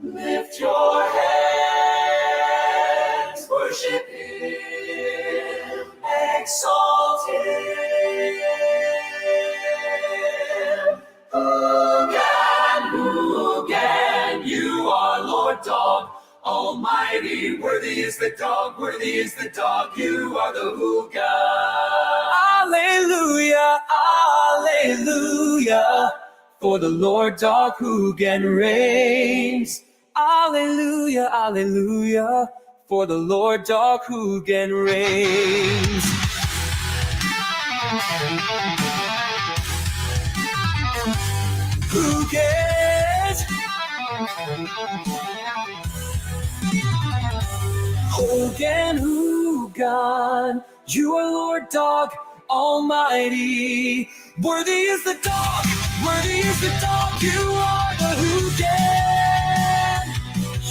Lift your hands, worship Him, exalt Him. Who can? You are Lord Dog Almighty. Worthy is the dog, worthy is the dog. You are the who God. Alleluia, alleluia, for the Lord Dog Hoogan reigns. Alleluia, alleluia, for the Lord Dog Hoogan reigns. Hoogan, Hoogan, Hoogan, you are Lord Dog Almighty. Worthy is the dog, worthy is the dog. You are the Hoogan.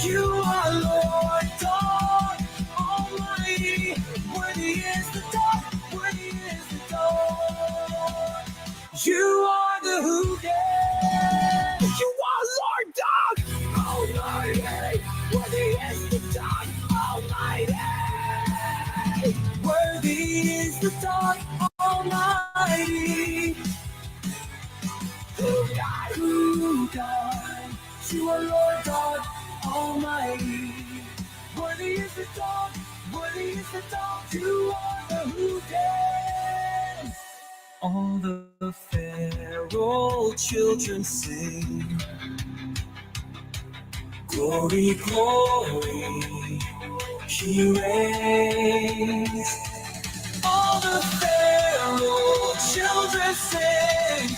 You are Lord Dog Almighty. Worthy is the dog, worthy is the dog. You are the Hoogan. You are Lord Dog Almighty. Worthy is the dog Almighty. Worthy is the dog Almighty. Who died? You are Lord God Almighty. Worthy is the dog, worthy is the dog. You are the who dares. All the Pharaoh children sing. Glory, glory, He reigns. All the Pharaoh children sing.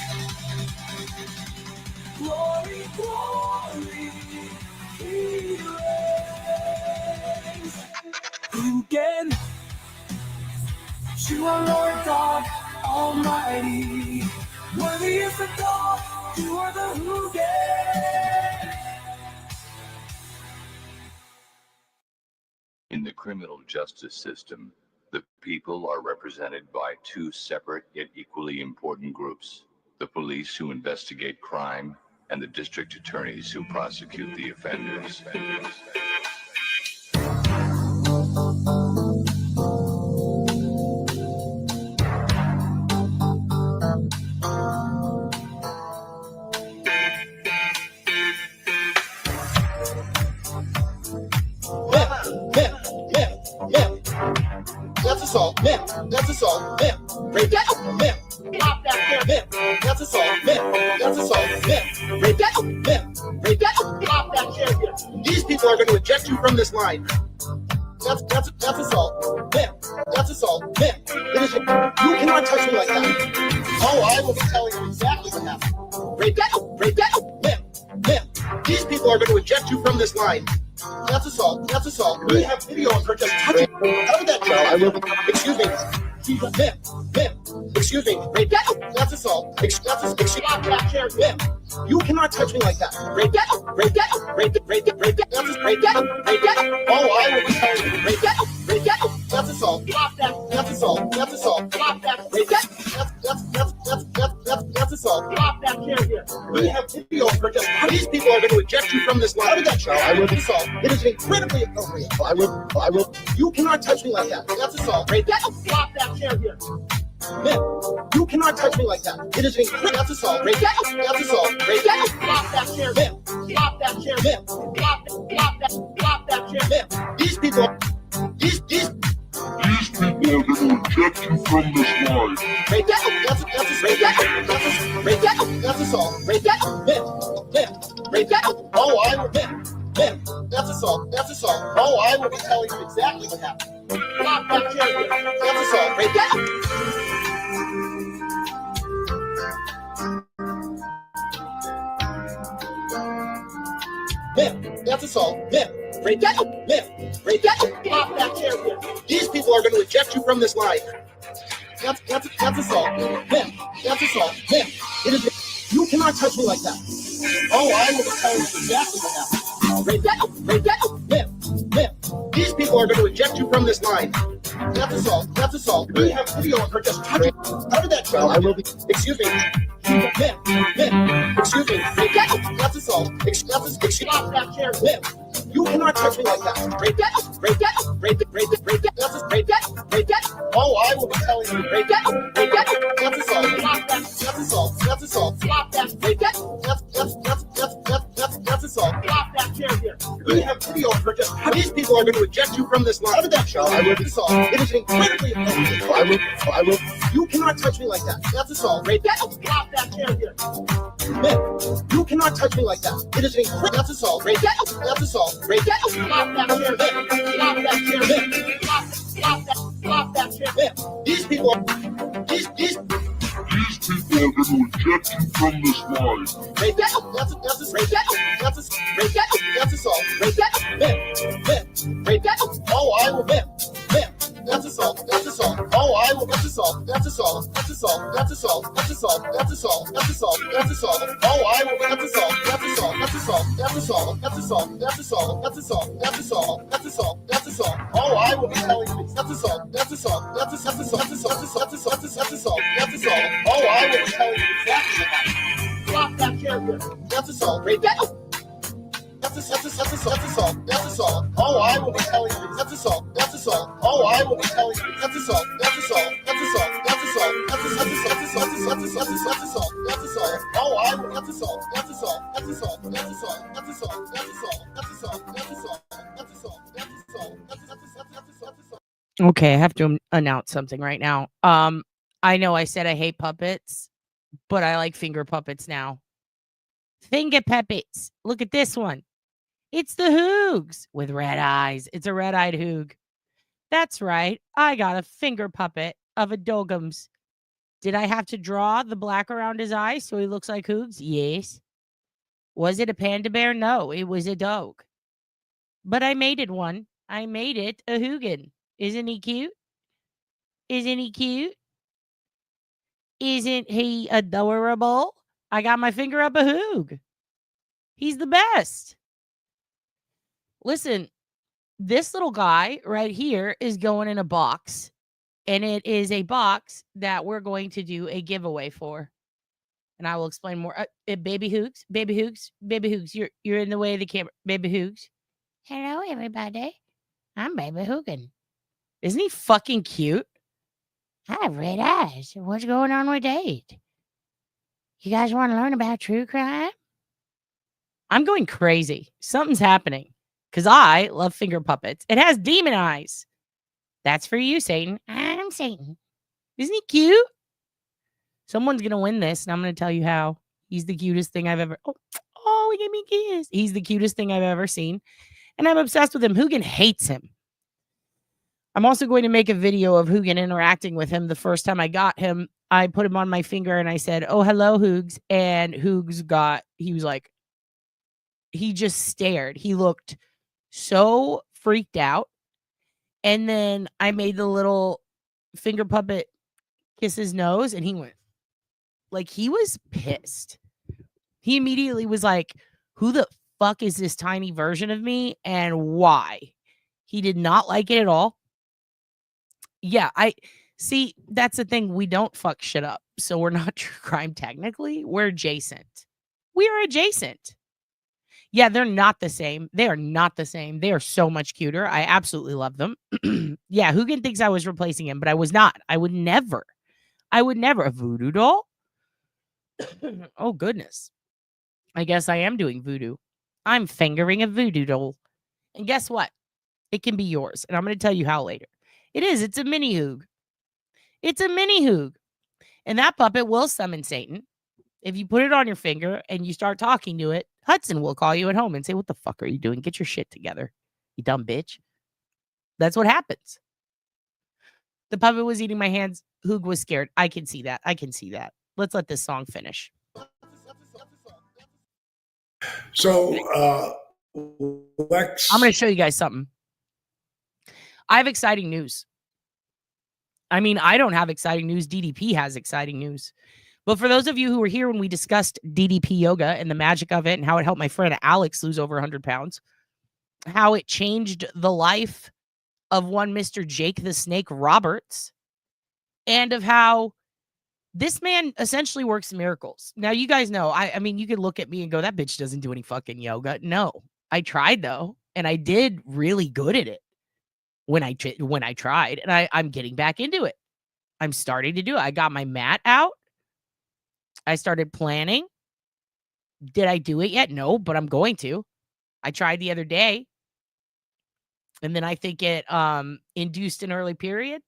Glory, glory, He reigns. Hoogan, you are Lord God Almighty. Worthy is the dog, you are the Hoogan. In the criminal justice system, the people are represented by two separate yet equally important groups: the police who investigate crime and the district attorneys who prosecute the offenders. That's assault, man. That's assault, man. Rape that, man. Pop that, man. That's assault, man. That's assault, man. Rape that, man. Rape that, pop that chair. These people are going to eject you from this line. That's assault, man. That's assault, man. You cannot touch me like that. Oh, I will be telling you exactly what happened. Rape that, man. These people are going to eject you from this line. That's assault. That's assault. We have video of her just touching. How did that go? I will. Excuse me. Ma'am. Excuse me. Rape that. That's assault. Excuse me. You cannot touch me like that. Rape that. Rape that. Rape that. Rape that. Rape that. That's rape that. Rape that. Oh, I will be telling you. Rape that. Rape that. That's assault. That's assault. That's assault. Rape that. That's assault. We have video for just these people are going to eject you from this line. How did that show? I will be assault. It is incredibly appropriate. I will. You cannot touch me like that. That's assault. Rape that. Drop that chair here. Man, you cannot touch me like that. It is incredible. That's assault. Rape that. That's assault. Rape that. Drop that chair. Man, drop that chair. Man, drop that chair. Man, these people are going to eject you from this line. Rape that. That's rape that. Rape that. That's assault. Rape that. Man, rape that. Oh, I will. Man, that's assault. That's assault. Oh, I will be telling you exactly what happened. Drop that chair. That's assault. Rape that. Man, that's assault. Man, rape that. Man, rape that. Drop that chair. These people are going to eject you from this line. That's assault. Man, that's assault. Man, it is. You cannot touch me like that. Oh, I will be telling you exactly what happened. Rape that. Man. These people are going to eject you from this line. That's assault. That's assault. We have video of her just touching. How did that show? I will be. Excuse me. Ma'am. Excuse me. That's assault. Excuse me. Stop that chair. Ma'am. You cannot touch me like that. Break that. Break that. Break that. Break that. Break that. That's break that. Break that. Oh, I will be telling you. Break that. Break that. That's assault. Stop that. That's assault. That's assault. Stop that. Break that. That's assault. Stop that chair here. We have video of her just. These people are going to eject you from this line. How did that show? I will be assault. It is incredibly offensive. I will. You cannot touch me like that. That's assault. Break that. Stop that chair here. Ma'am, you cannot touch me like that. It is incredible. That's assault. Break that. That's assault. Break that. Stop that chair. Stop that chair. Stop that chair. Ma'am, these people are going to eject you from this line. Break that. That's break that. That's assault. Break that. Ma'am. Break that. Oh, I will. Ma'am. That's assault. That's assault. Oh, I will. That's assault. That's assault. That's assault. That's assault. That's assault. That's assault. That's assault. That's assault. Oh, I will. That's assault. That's assault. That's assault. That's assault. That's assault. That's assault. That's assault. That's assault. That's assault. That's assault. Oh, I will be telling you. That's assault. That's assault. That's assault. That's assault. That's assault. That's assault. That's assault. That's assault. Oh, I will be telling you exactly what happened. Stop that chair here. That's assault. Break that. That's assault. That's assault. Oh, I will be telling you. That's assault. That's assault. Oh, I will be telling you. That's assault. That's assault. That's assault. That's assault. That's assault. That's assault. That's assault. Oh, I will. That's assault. That's assault. That's assault. That's assault. That's assault. That's assault. That's assault. That's assault. That's assault. That's assault. Okay, I have to announce something right now. I know I said I hate puppets, but I like finger puppets now. Finger puppets. Look at this one. It's the Hoogs with red eyes. It's a red-eyed Hoog. That's right. I got a finger puppet of a Dogums. Did I have to draw the black around his eyes so he looks like Hoogs? Yes. Was it a panda bear? No, it was a dog. But I made it one. I made it a Hoogan. Isn't he cute? Isn't he cute? Isn't he adorable? I got my finger up a Hoog. He's the best. Listen, this little guy right here is going in a box, and it is a box that we're going to do a giveaway for. And I will explain more. Baby Hoogs, you're in the way of the camera. Baby Hoogs. Hello, everybody. I'm Baby Hoogan. Isn't he fucking cute? I have red eyes. What's going on with Date? You guys want to learn about true crime? I'm going crazy. Something's happening. Because I love finger puppets. It has demon eyes. That's for you, Satan. I'm Satan. Isn't he cute? Someone's going to win this, and I'm going to tell you how. He's the cutest thing I've ever... Oh, he gave me a kiss. He's the cutest thing I've ever seen. And I'm obsessed with him. Hoogan hates him. I'm also going to make a video of Hoogan interacting with him. The first time I got him, I put him on my finger, and I said, oh, hello, Hoogs. And Hoogs he was like... He just stared. He looked so freaked out. And then I made the little finger puppet kiss his nose, and he went like he was pissed. He immediately was like, who the fuck is this tiny version of me and why? He did not like it at all. Yeah, see, that's the thing. We don't fuck shit up. So we're not true crime technically. We're adjacent. We are adjacent. Yeah, they're not the same. They are not the same. They are so much cuter. I absolutely love them. Yeah, Hoogan thinks I was replacing him, but I was not. I would never. A voodoo doll? Oh, goodness. I guess I am doing voodoo. I'm fingering a voodoo doll. And guess what? It can be yours. And I'm going to tell you how later. It is. It's a mini Hoog. It's a mini Hoog. And that puppet will summon Satan. If you put it on your finger and you start talking to it, Hudson will call you at home and say, what the fuck are you doing? Get your shit together, you dumb bitch. That's what happens. The puppet was eating my hands. Hoog was scared. I can see that. Let's let this song finish. So, Lex... I'm going to show you guys something. I have exciting news. I mean, I don't have exciting news. DDP has exciting news. But for those of you who were here when we discussed DDP yoga and the magic of it and how it helped my friend Alex lose over 100 pounds, how it changed the life of one Mr. Jake the Snake Roberts, and of how this man essentially works miracles. Now, you guys know, I mean, you could look at me and go, that bitch doesn't do any fucking yoga. No, I tried though, and I did really good at it when I tried, and I'm getting back into it. I'm starting to do it. I got my mat out. I started planning. Did I do it yet? No, but I'm going to. I tried the other day, and then I think it induced an early period.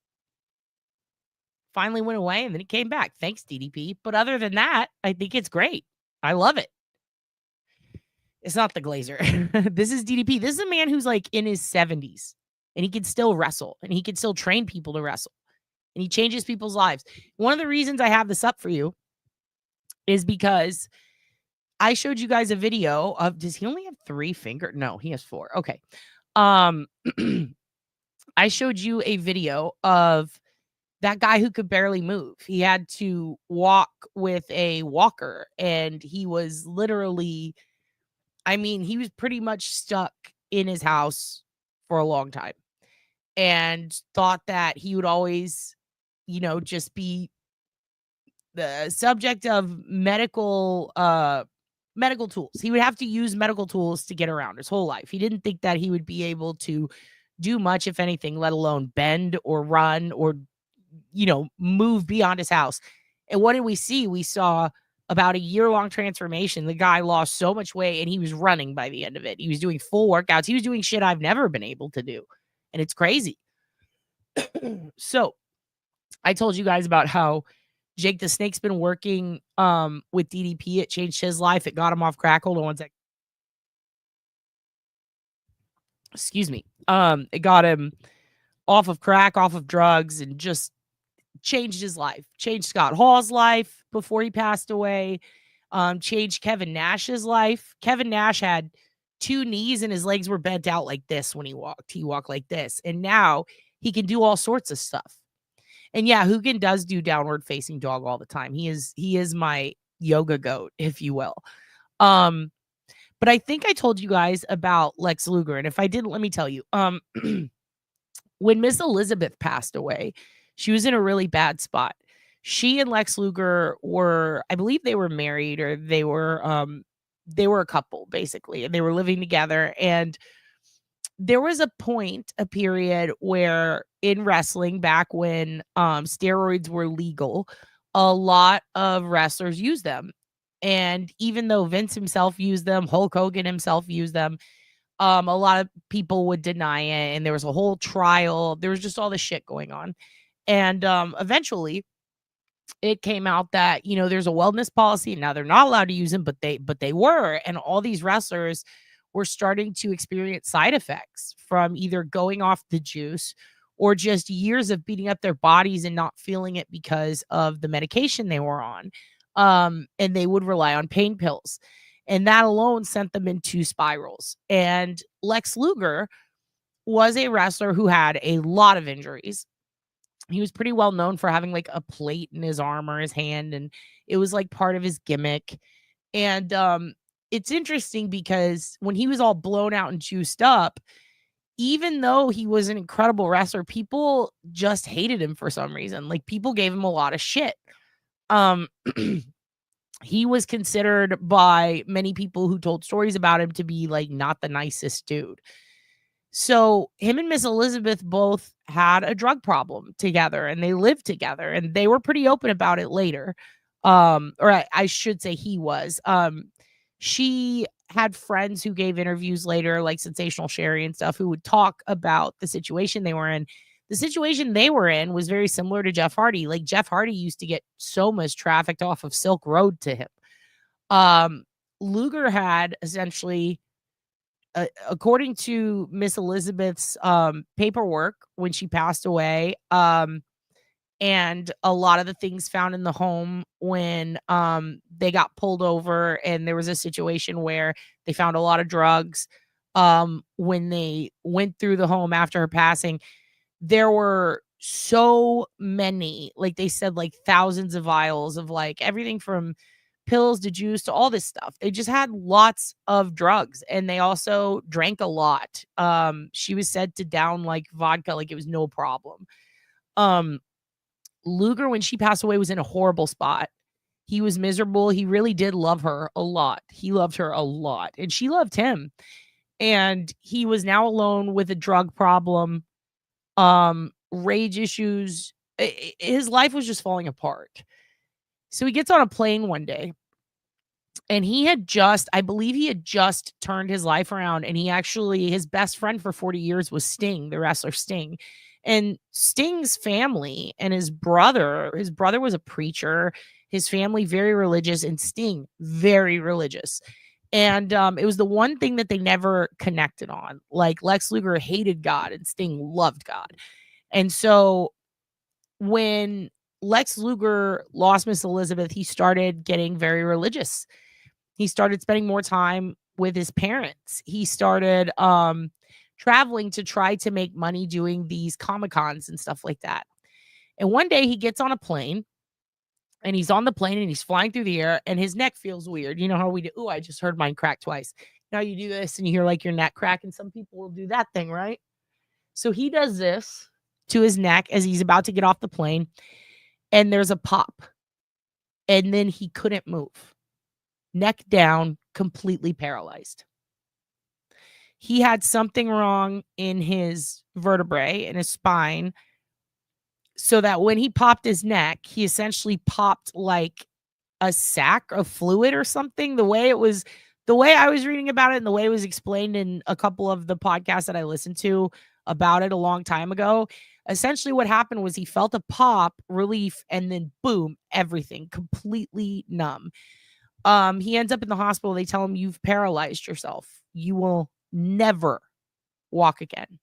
Finally went away, and then it came back. Thanks, DDP. But other than that, I think it's great. I love it. It's not the Glazer. This is DDP. This is a man who's like in his 70s, and he can still wrestle, and he can still train people to wrestle, and he changes people's lives. One of the reasons I have this up for you is because I showed you guys a video of, does he only have 3 fingers? No, he has 4. Okay. I showed you a video of that guy who could barely move. He had to walk with a walker, and he was literally, I mean, he was pretty much stuck in his house for a long time, and thought that he would always, you know, just be the subject of medical tools. He would have to use medical tools to get around his whole life. He didn't think that he would be able to do much, if anything, let alone bend or run or, you know, move beyond his house. And what did we see? We saw about a year-long transformation. The guy lost so much weight, and he was running by the end of it. He was doing full workouts. He was doing shit I've never been able to do. And it's crazy. So I told you guys about how Jake the Snake's been working with DDP. It changed his life. It got him off crack. Hold on one sec. Excuse me. It got him off of crack, off of drugs, and just changed his life. Changed Scott Hall's life before he passed away. Changed Kevin Nash's life. Kevin Nash had 2 knees, and his legs were bent out like this when he walked. He walked like this. And now he can do all sorts of stuff. And yeah, Hugin does do downward facing dog all the time. He is my yoga goat, if you will. But I think I told you guys about Lex Luger, and if I didn't, let me tell you. When Miss Elizabeth passed away, she was in a really bad spot. She and Lex Luger were, I believe they were married, or they were a couple, basically, and they were living together. And there was a period where in wrestling, back when steroids were legal, a lot of wrestlers used them. And even though Vince himself used them, Hulk Hogan himself used them, a lot of people would deny it. And there was a whole trial. There was just all this shit going on. And eventually it came out that, you know, there's a wellness policy. Now they're not allowed to use them, but they were. And all these wrestlers were starting to experience side effects from either going off the juice or just years of beating up their bodies and not feeling it because of the medication they were on. And they would rely on pain pills. And that alone sent them into spirals. And Lex Luger was a wrestler who had a lot of injuries. He was pretty well known for having like a plate in his arm or his hand, and it was like part of his gimmick. And it's interesting because when he was all blown out and juiced up, even though he was an incredible wrestler, people just hated him for some reason. Like, people gave him a lot of shit. He was considered by many people who told stories about him to be like not the nicest dude. So him and Miss Elizabeth both had a drug problem together, and they lived together, and they were pretty open about it later. Or I should say he was. She had friends who gave interviews later, like Sensational Sherry and stuff, who would talk about the situation they were in. The situation they were in was very similar to Jeff Hardy. Like, Jeff Hardy used to get so much trafficked off of Silk Road to him. Luger had essentially, according to Miss Elizabeth's paperwork when she passed away, and a lot of the things found in the home when they got pulled over, and there was a situation where they found a lot of drugs when they went through the home after her passing. There were so many, like they said, like thousands of vials of like everything from pills to juice to all this stuff. They just had lots of drugs, and they also drank a lot. She was said to down like vodka like it was no problem. Luger, when she passed away, was in a horrible spot. He was miserable. He really did love her a lot. He loved her a lot, and she loved him. And he was now alone with a drug problem, rage issues. His life was just falling apart. So he gets on a plane one day, and I believe he had just turned his life around. And his best friend for 40 years was Sting, the wrestler Sting. And Sting's family and his brother was a preacher, his family very religious, and Sting very religious. And it was the one thing that they never connected on. Like Lex Luger hated God and Sting loved God. And so when Lex Luger lost Miss Elizabeth, he started getting very religious. He started spending more time with his parents. He started traveling to try to make money doing these Comic-Cons and stuff like that. And one day he gets on a plane, and he's on the plane and he's flying through the air, and his neck feels weird. You know how we do? Oh, I just heard mine crack twice. Now you do this and you hear like your neck crack, and some people will do that thing, right? So he does this to his neck as he's about to get off the plane, and there's a pop. And then he couldn't move. Neck down, completely paralyzed. He had something wrong in his vertebrae, in his spine, so that when he popped his neck, he essentially popped like a sack of fluid or something. The way I was reading about it and the way it was explained in a couple of the podcasts that I listened to about it a long time ago, essentially what happened was he felt a pop, relief, and then boom, everything completely numb. He ends up in the hospital. They tell him, you've paralyzed yourself. You will never walk again.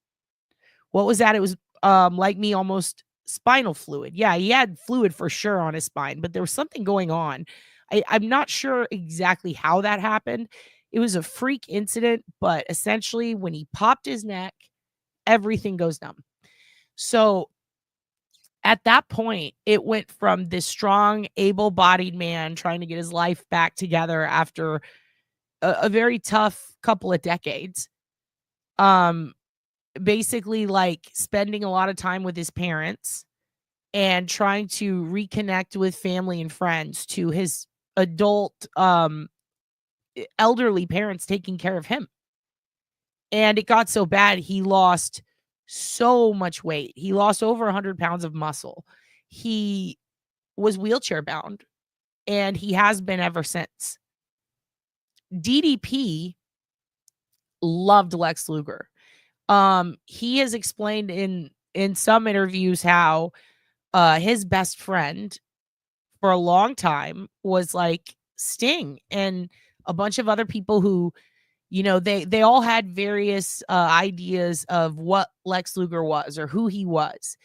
What was that? It was like me, almost spinal fluid. Yeah, he had fluid for sure on his spine, but there was something going on. I'm not sure exactly how that happened. It was a freak incident, but essentially when he popped his neck, everything goes numb. So at that point, it went from this strong, able-bodied man trying to get his life back together after a very tough couple of decades. Basically like spending a lot of time with his parents and trying to reconnect with family and friends, to his adult, elderly parents taking care of him. And it got so bad, he lost so much weight. He lost over 100 pounds of muscle. He was wheelchair bound, and he has been ever since. DDP loved Lex Luger. He has explained in some interviews how his best friend for a long time was like Sting and a bunch of other people who, you know, they all had various ideas of what Lex Luger was or who he was.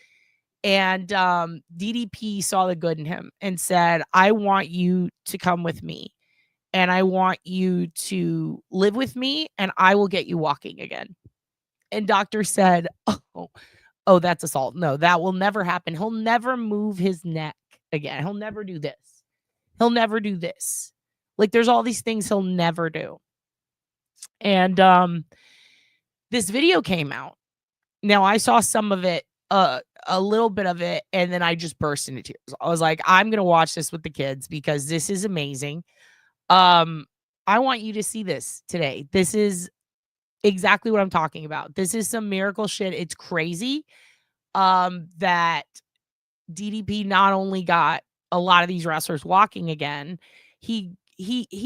And DDP saw the good in him and said, I want you to come with me, and I want you to live with me, and I will get you walking again. And doctor said, oh, that's assault. No, that will never happen. He'll never move his neck again. He'll never do this. He'll never do this. Like, there's all these things he'll never do. And this video came out. Now, I saw some of it, a little bit of it, and then I just burst into tears. I was like, I'm going to watch this with the kids because this is amazing. I want you to see this today. This is exactly what I'm talking about. This is some miracle shit. It's crazy that DDP not only got a lot of these wrestlers walking again, he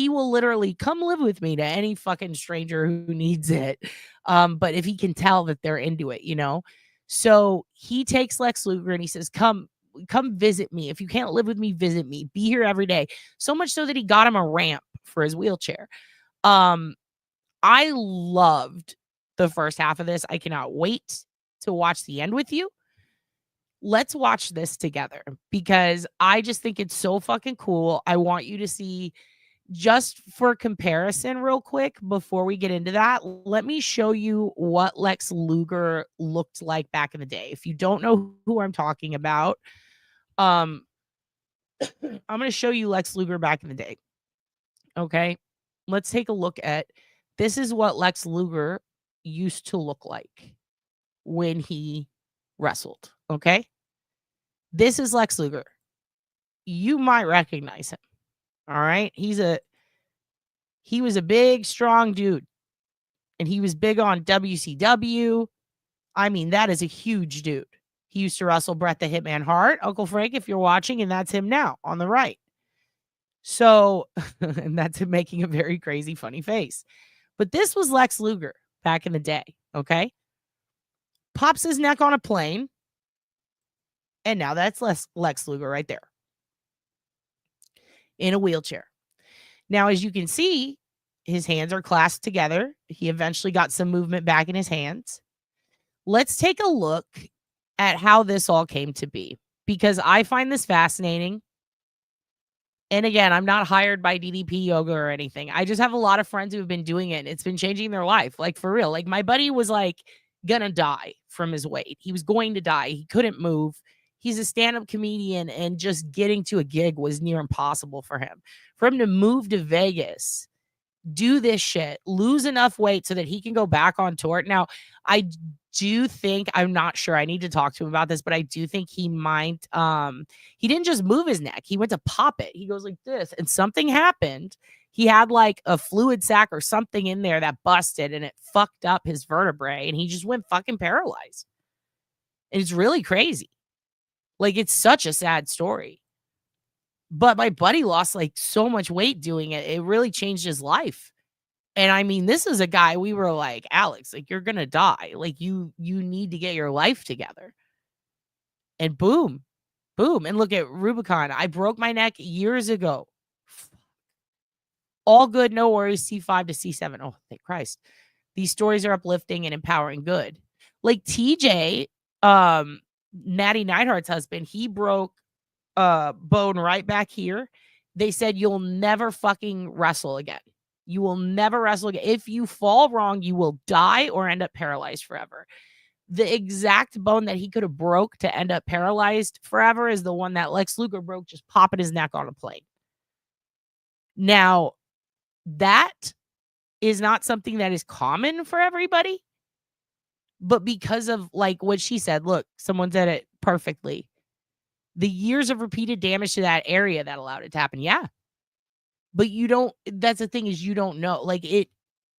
will literally come live with me to any fucking stranger who needs it. But if he can tell that they're into it, you know. So he takes Lex Luger and he says, come visit me. If you can't live with me, visit me. Be here every day. So much so that he got him a ramp for his wheelchair. I loved the first half of this. I cannot wait to watch the end with you. Let's watch this together because I just think it's so fucking cool. I want you to see, just for comparison real quick before we get into that, let me show you what Lex Luger looked like back in the day. If you don't know who I'm talking about, I'm going to show you Lex Luger back in the day. Okay. Let's take a look at this is what Lex Luger used to look like when he wrestled. Okay. This is Lex Luger. You might recognize him. All right. He was a big, strong dude. And he was big on WCW. I mean, that is a huge dude. He used to wrestle Bret the Hitman Hart, Uncle Frank, if you're watching, and that's him now on the right. So, and that's him making a very crazy, funny face. But this was Lex Luger back in the day, okay? Pops his neck on a plane, and now that's Lex Luger right there in a wheelchair. Now, as you can see, his hands are clasped together. He eventually got some movement back in his hands. Let's take a look at how this all came to be, because I find this fascinating. And again, I'm not hired by DDP Yoga or anything. I just have a lot of friends who have been doing it, and it's been changing their life. Like, for real. Like, my buddy was like gonna die from his weight. He was going to die. He couldn't move. He's a stand-up comedian, and just getting to a gig was near impossible for him. For him to move to Vegas, do this shit, lose enough weight so that he can go back on tour. Now, I do think, I'm not sure, I need to talk to him about this, but I do think he might, he didn't just move his neck, he went to pop it. He goes like this, and something happened. He had like a fluid sac or something in there that busted, and it fucked up his vertebrae, and he just went fucking paralyzed. And it's really crazy. Like, it's such a sad story. But my buddy lost like so much weight doing it. It really changed his life. And I mean, this is a guy we were like, Alex, like, you're going to die. Like, you need to get your life together. And boom, boom. And look at Rubicon. I broke my neck years ago. All good. No worries. C5 to C7. Oh, thank Christ. These stories are uplifting and empowering good. Like TJ, Natty Neidhart's husband, he broke bone right back here. They said you'll never fucking wrestle again. You will never wrestle again. If you fall wrong, you will die or end up paralyzed forever. The exact bone that he could have broke to end up paralyzed forever is the one that Lex Luger broke just popping his neck on a plane. Now, that is not something that is common for everybody. But because of like what she said, look, someone said it perfectly. The years of repeated damage to that area that allowed it to happen. Yeah. But you don't, that's the thing, is you don't know. Like,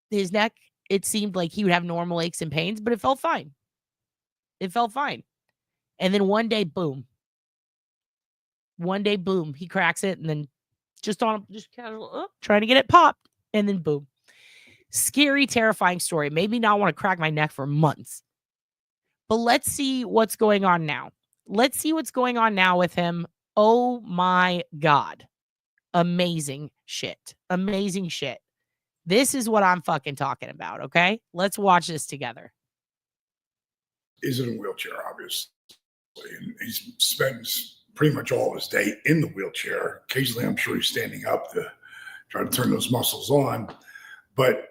his neck, it seemed like he would have normal aches and pains, but it felt fine. It felt fine. And then one day, boom. One day, boom, he cracks it, and then just casual, trying to get it popped, and then boom. Scary, terrifying story. Made me not want to crack my neck for months. But let's see what's going on now. Let's see what's going on now with him. Oh my God. Amazing shit. Amazing shit. This is what I'm fucking talking about, okay? Let's watch this together. Is in a wheelchair, obviously. And he spends pretty much all of his day in the wheelchair. Occasionally, I'm sure he's standing up to try to turn those muscles on. But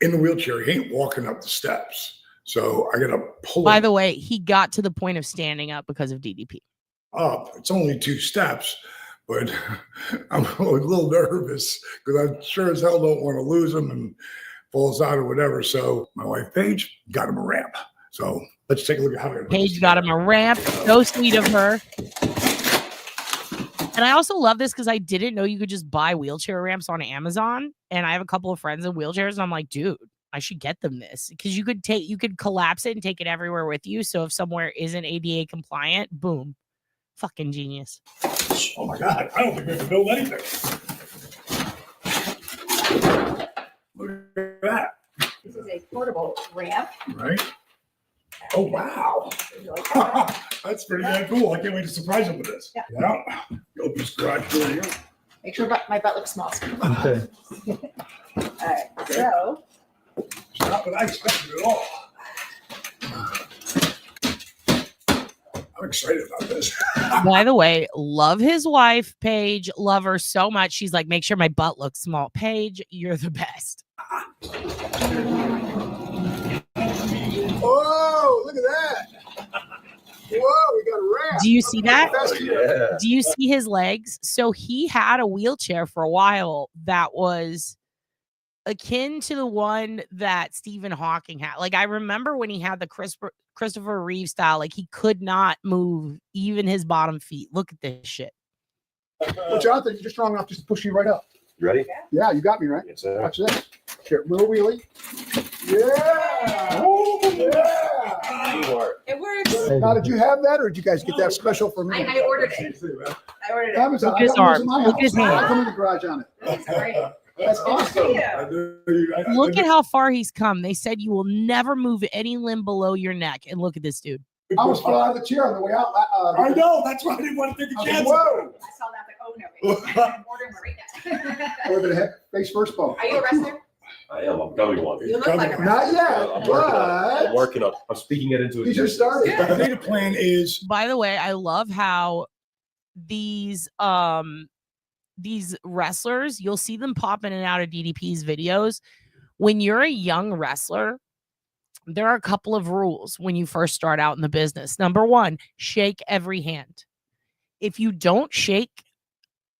in the wheelchair, he ain't walking up the steps. So I got to pull him. By the way, he got to the point of standing up because of DDP. Up. It's only 2 steps, but I'm a little nervous because I sure as hell don't want to lose him and falls out or whatever. So my wife, Paige, got him a ramp. So let's take a look at how Paige got him a ramp. So sweet of her. And I also love this because I didn't know you could just buy wheelchair ramps on Amazon. And I have a couple of friends in wheelchairs, and I'm like, dude, I should get them this, because you could collapse it and take it everywhere with you. So if somewhere isn't ADA compliant, boom, fucking genius. Oh my God, I don't think we can build anything. Look at that. This is a portable ramp. Right? Oh, wow. That's pretty damn cool. I can't wait to surprise him with this. Yeah. Open this garage door here. Make sure my butt looks small. Okay. All right, so. It's not what I expected at all. I'm excited about this. By the way, love his wife, Paige. Love her so much. She's like, make sure my butt looks small. Paige, you're the best. Oh, look at that. Whoa, we got a ramp. Do you see that? Yeah. Do you see his legs? So he had a wheelchair for a while that was akin to the one that Stephen Hawking had. Like, I remember when he had the Christopher Reeve style, like he could not move even his bottom feet. Look at this shit. Well, Jonathan, you're strong enough just to push you right up. You ready? Yeah, you got me, right? Yes, sir. Watch this. Here, little wheelie. Yeah. Oh, yeah. Teamwork. It works. Now, did you have that, or did you guys get that special for me? I ordered it. I ordered it. Amazon. Look at his I got arm. one in my Look at his house. hand. I come in the garage on it. That's great. That's awesome. Yeah. Look at how far he's come. They said you will never move any limb below your neck. And look at this dude. I was falling out of the chair on the way out. I know. That's why I didn't want to take a chance. Whoa. I saw that, like, oh no, wait. I'm ordering one right now. Over the head, face first bump. Are you a wrestler? I am. I'm coming one. You look like a Not wrestler. yet, I'm working on it. I'm but working on it. I'm speaking it into he just existence. started. I think the plan is By the way, I love how these wrestlers, you'll see them pop in and out of DDP's videos. When you're a young wrestler, there are a couple of rules when you first start out in the business. Number one, shake every hand. If you don't shake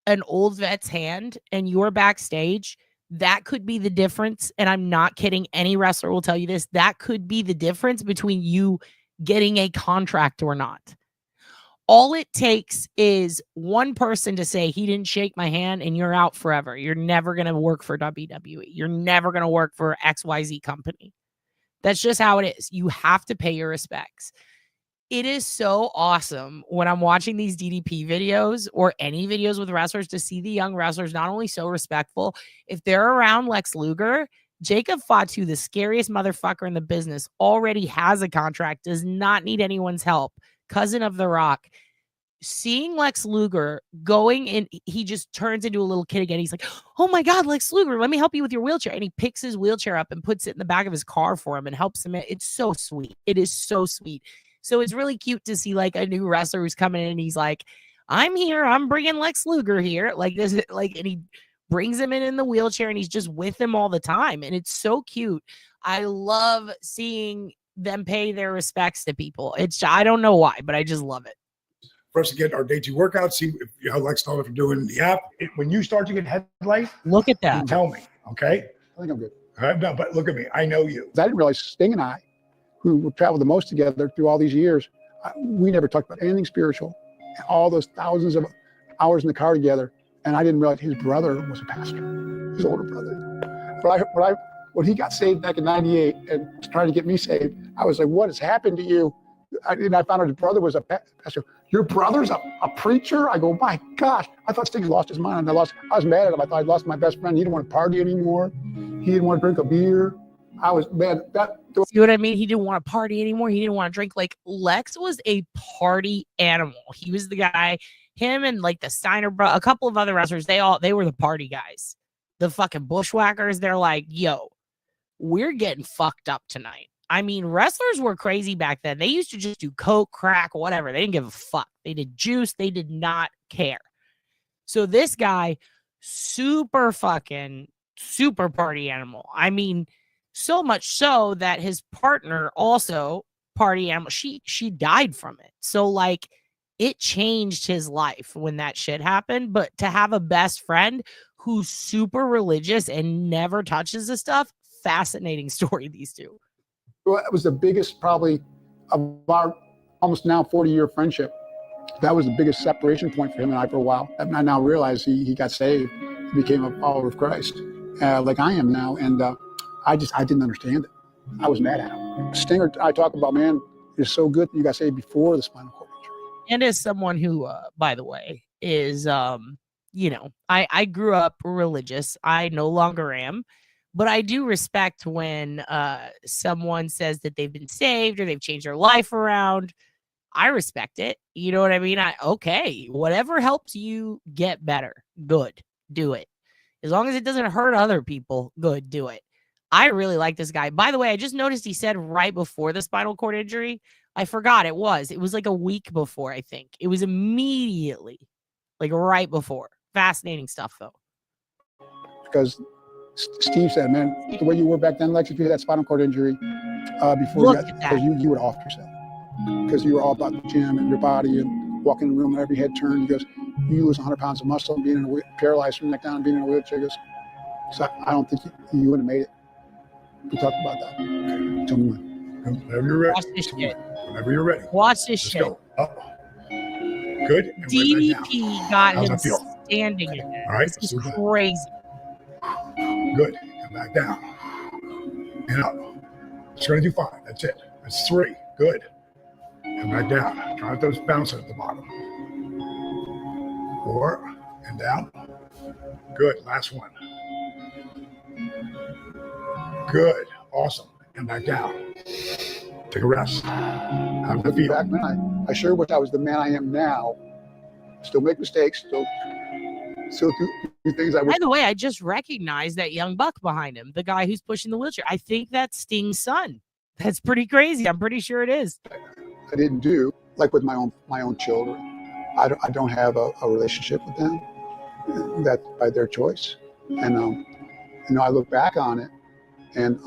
an old vet's hand and you're backstage, that could be the difference. And I'm not kidding. Any wrestler will tell you this. That could be the difference between you getting a contract or not. All it takes is one person to say he didn't shake my hand and you're out forever. You're never going to work for WWE. You're never going to work for XYZ company. That's just how it is. You have to pay your respects. It is so awesome when I'm watching these DDP videos or any videos with wrestlers to see the young wrestlers not only so respectful. If they're around Lex Luger, Jacob Fatu, the scariest motherfucker in the business, already has a contract, does not need anyone's help. Cousin of The Rock. Seeing Lex Luger going in, he just turns into a little kid again. He's like, oh my God, Lex Luger, let me help you with your wheelchair. And he picks his wheelchair up and puts it in the back of his car for him and helps him. It's so sweet. It is so sweet. So it's really cute to see like a new wrestler who's coming in and he's like, I'm here. I'm bringing Lex Luger here. Like this, like, and he brings him in the wheelchair and he's just with him all the time. And it's so cute. I love seeing them pay their respects to people. I don't know why, but I just love it. For us to get our day 2 workout, see how Lex knows if we're doing the app. When you start to get headlight, Look at you that. tell me, okay? I think I'm good. No, but look at me. I know you. I didn't realize Sting and I, who traveled the most together through all these years, we never talked about anything spiritual. All those thousands of hours in the car together, and I didn't realize his brother was a pastor, his older brother. When he got saved back in '98 and tried to get me saved, I was like, "What has happened to you?" And I found out his brother was a pastor. Your brother's a preacher? I go, my gosh! I thought Sting lost his mind. I was mad at him. I thought I'd lost my best friend. He didn't want to party anymore. He didn't want to drink a beer. I was mad. See what I mean? He didn't want to party anymore. He didn't want to drink. Like, Lex was a party animal. He was the guy, him and like the Steiner bro, a couple of other wrestlers, they were the party guys. The fucking bushwhackers, they're like, yo, we're getting fucked up tonight. I mean, wrestlers were crazy back then. They used to just do coke, crack, whatever. They didn't give a fuck. They did juice. They did not care. So this guy, super party animal. I mean, so much so that his partner also party animal. She died from it. So like, it changed his life when that shit happened. But to have a best friend who's super religious and never touches this stuff, fascinating story, these two. Well, it was the biggest, probably, of our almost now 40-year friendship. That was the biggest separation point for him and I for a while. And I now realize he got saved, he became a follower of Christ, like I am now. And I didn't understand it. I was mad at him. Stinger, I talk about, man, it's so good that you got saved before the spinal cord injury. And as someone who, by the way, is, I grew up religious. I no longer am. But I do respect when someone says that they've been saved or they've changed their life around. I respect it. You know what I mean? Okay, whatever helps you get better, good, do it. As long as it doesn't hurt other people, good, do it. I really like this guy. By the way, I just noticed he said right before the spinal cord injury. I forgot it was like a week before, I think. It was immediately, like right before. Fascinating stuff, though. Because Steve said, man, the way you were back then, Lex, if you had that spinal cord injury before Look you at got, that. you would have offed yourself. because you were all about the gym and your body and walking in the room and every head turn. He goes, you lose 100 pounds of muscle and being paralyzed from the neck down and being in a wheelchair. He goes, so I don't think you would have made it. We talked about that. Tell me when. Whenever you're ready. Watch this shit. Whenever you're ready. Watch this Let's shit. go. Up. Good. And right DDP got How's him that feel? standing in there. All right, This is let's do that. crazy. Good. And back down. And up. Just going to do 5. That's it. That's 3. Good. And back down. Try not to bounce at the bottom. 4. And down. Good. Last one. Good. Awesome. And back down. Take a rest. How does it feel? Back then, I sure wish I was the man I am now. Still make mistakes. Still do things I wish. By the way, I just recognized that young buck behind him, the guy who's pushing the wheelchair. I think that's Sting's son. That's pretty crazy. I'm pretty sure it is. I didn't do, like with my own children. I don't have a relationship with them. That by their choice. And I look back on it, and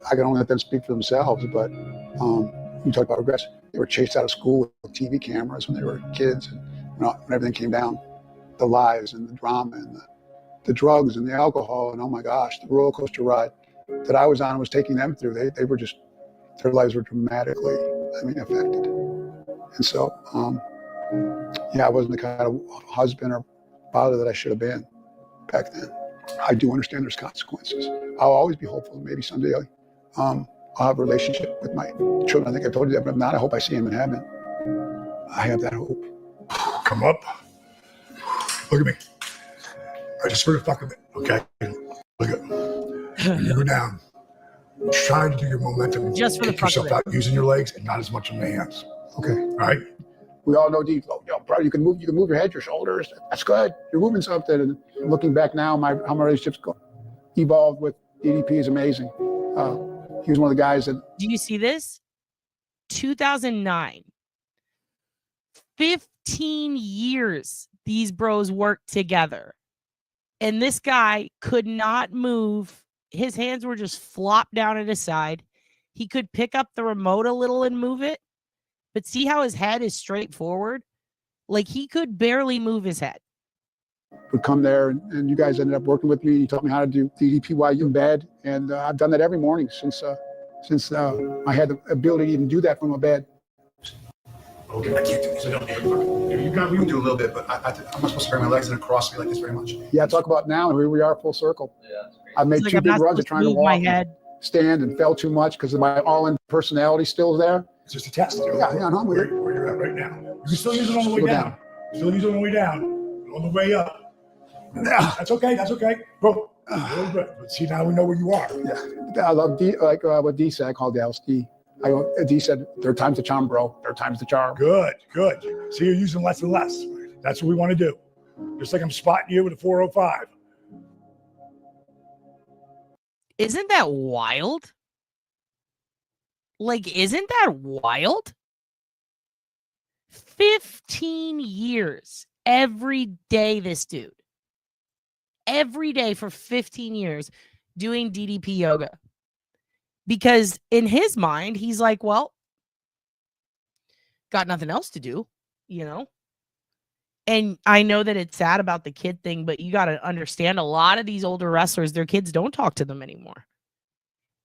I can only let them speak for themselves. But you talk about regrets. They were chased out of school with TV cameras when they were kids, and when everything came down, the lies and the drama and the drugs and the alcohol, and oh my gosh, the roller coaster ride that I was on was taking them through. They were just, their lives were dramatically, affected. And so, I wasn't the kind of husband or father that I should have been back then. I do understand there's consequences. I'll always be hopeful. Maybe someday I'll have a relationship with my children. I think I told you that, but if not, I hope I see them in heaven. I have that hope. Come up. Look at me. I just for the fuck of it, okay? Look at when you go down. Try to do your momentum. Just for the kick fuck of yourself it. out using your legs and not as much on the hands. Okay. All right? We all know deep. Bro, you can move your head, your shoulders. That's good. You're moving something. And looking back now, how my relationships evolved with DDP is amazing. He was one of the guys that. Do you see this? 2009. 15 years these bros worked together. And this guy could not move. His hands were just flopped down at his side. He could pick up the remote a little and move it. But see how his head is straight forward? Like he could barely move his head. Would come there, and you guys ended up working with me. You taught me how to do DDP while you're in bed. And I've done that every morning since I had the ability to even do that from a bed. Okay, I can't do this. I don't you can do a little bit, but I'm not supposed to bring my legs in across me like this very much. Yeah, talk about now. Here we are, full circle. Yeah, I've made It's like 2 I'm big not runs of supposed to trying to move walk, my and head. stand, and fell too much because of my all-in personality still there. It's just a test. Yeah, no, I'm with it. Where you're at right now. You can still use it on the way Go down. down. Still use it on the way down. On the way up. That's okay. That's okay. Bro, really good. But see, now we know where you are. Yeah, I love D, like what D said. I called Dallas D. D said, third time's the charm, bro. Third time's the charm. Good. See, you're using less and less. That's what we want to do. Just like I'm spotting you with a 405. Isn't that wild? Like, isn't that wild? 15 years. Every day, this dude. Every day for 15 years doing DDP yoga. Because in his mind, he's like, well, got nothing else to do, you know? And I know that it's sad about the kid thing, but you got to understand a lot of these older wrestlers, their kids don't talk to them anymore.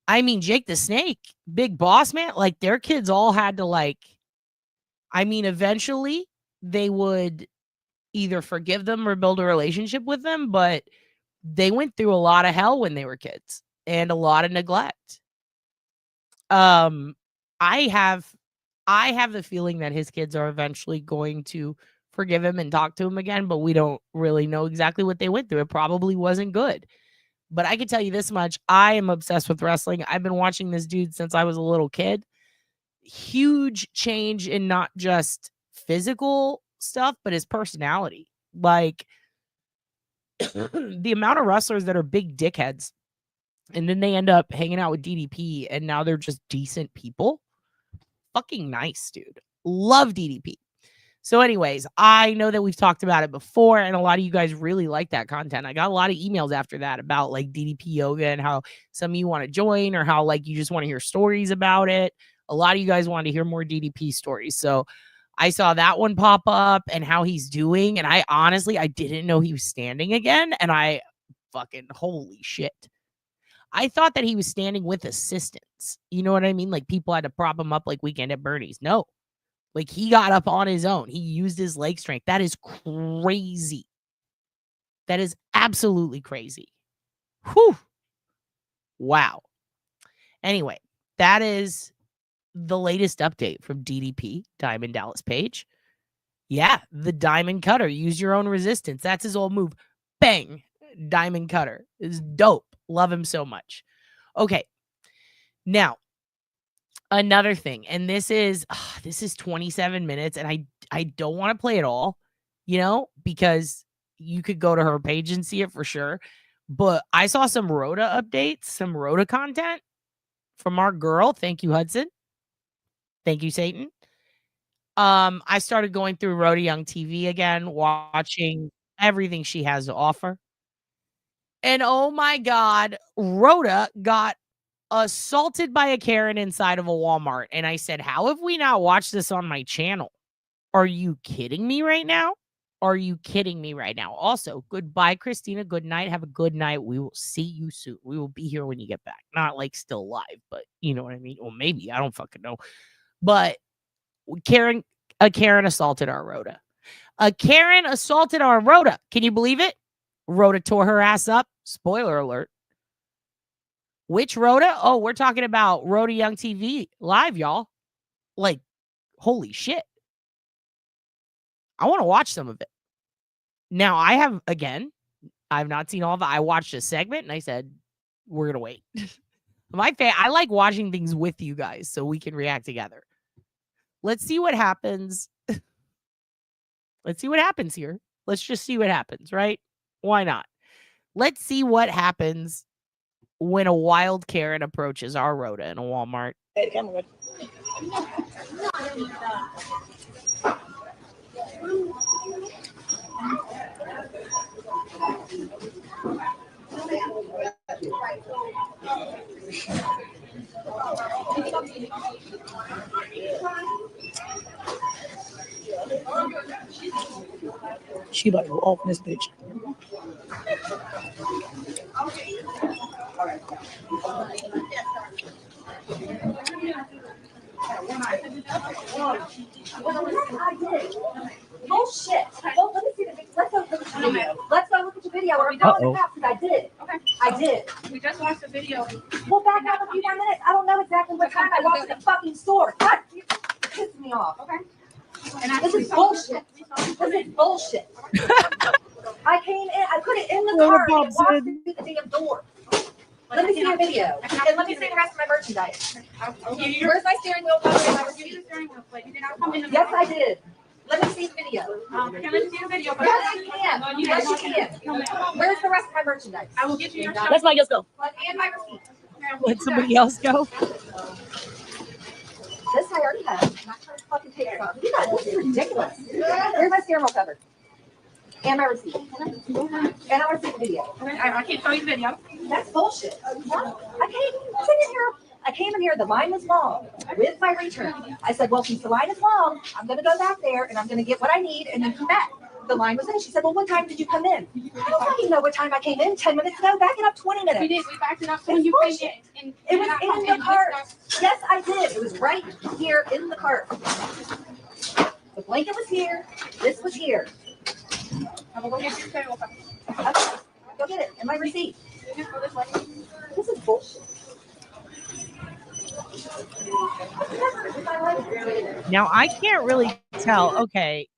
I mean, Jake the Snake, Big Boss Man, like their kids all had to eventually they would either forgive them or build a relationship with them, but they went through a lot of hell when they were kids and a lot of neglect. I have the feeling that his kids are eventually going to forgive him and talk to him again, but we don't really know exactly what they went through. It probably wasn't good. But I can tell you this much. I am obsessed with wrestling. I've been watching this dude since I was a little kid. Huge change in not just physical stuff, but his personality. Like the amount of wrestlers that are big dickheads and then they end up hanging out with DDP and now they're just decent people. Fucking nice, dude. Love DDP. So anyways, I know that we've talked about it before and a lot of you guys really like that content. I got a lot of emails after that about like DDP yoga and how some of you want to join or how like you just want to hear stories about it. A lot of you guys wanted to hear more DDP stories. So I saw that one pop up and how he's doing. And I honestly, I didn't know he was standing again. And I fucking, holy shit. I thought that he was standing with assistants. You know what I mean? Like people had to prop him up like Weekend at Bernie's. No, like he got up on his own. He used his leg strength. That is crazy. That is absolutely crazy. Whew. Wow. Anyway, that is the latest update from DDP, Diamond Dallas Page. Yeah, the Diamond Cutter. Use your own resistance. That's his old move. Bang. Diamond Cutter is dope. Love him so much. Okay. Now, another thing, and this is 27 minutes, and I don't want to play it all, you know, because you could go to her page and see it for sure. But I saw some Rhoda updates, some Rhoda content from our girl. Thank you, Hudson. Thank you, Satan. I started going through Rhoda Young TV again, watching everything she has to offer. And oh my God, Rhoda got assaulted by a Karen inside of a Walmart. And I said, how have we not watched this on my channel? Are you kidding me right now? Are you kidding me right now? Also, goodbye, Christina. Good night. Have a good night. We will see you soon. We will be here when you get back. Not like still live, but you know what I mean? Or maybe. I don't fucking know. But a Karen assaulted our Rhoda. A Karen assaulted our Rhoda. Can you believe it? Rhoda tore her ass up. Spoiler alert. Which Rhoda? Oh, we're talking about Rhoda Young TV live, y'all. Like, holy shit. I want to watch some of it. Now, I've not seen all of it. I watched a segment and I said, we're going to wait. I like watching things with you guys so we can react together. Let's see what happens. Let's see what happens here. Let's just see what happens, right? Why not? Let's see what happens when a wild Karen approaches our Rhoda in a Walmart. Hey, the camera good. She about to go off in this bitch. Bullshit. Well, let me see the video. Let's go look at the video. Let's go look at the video. Are we going to because I did. Okay. I did. We just watched the video. We'll back up a few more minutes. I don't know exactly what time I walked to the fucking store. What? You're pissing me off. Okay. And this is bullshit. This is bullshit. I came in. I put it in the car and walked through the damn door. Let me see your video. And let me see the rest of my merchandise. Where's my steering wheel? Yes, I did. Let me see the video. Can I see the video? Yes, you can. Yes, you can. Where's the rest of my merchandise? I will get you your stuff. Let's make us go. And my receipt. Let somebody else go. This I already have. I'm not trying to fucking take it off. You guys, this is ridiculous. Here's my steering wheel cover. And my receipt. And I want to see the video. I can't show you the video. That's bullshit. I came in here, the line was long with my return. I said, well, since the line is long, I'm going to go back there and I'm going to get what I need and then come back. The line was in. She said, well, what time did you come in? I don't fucking know what time I came in. 10 minutes ago. Back it up 20 minutes. We did. We backed it up when you came in. It was in the cart. Yes, I did. It was right here in the cart. The blanket was here. This was here. I will go get your table. Okay. Go get it. And my receipt. This is bullshit. Now, I can't really tell. Okay.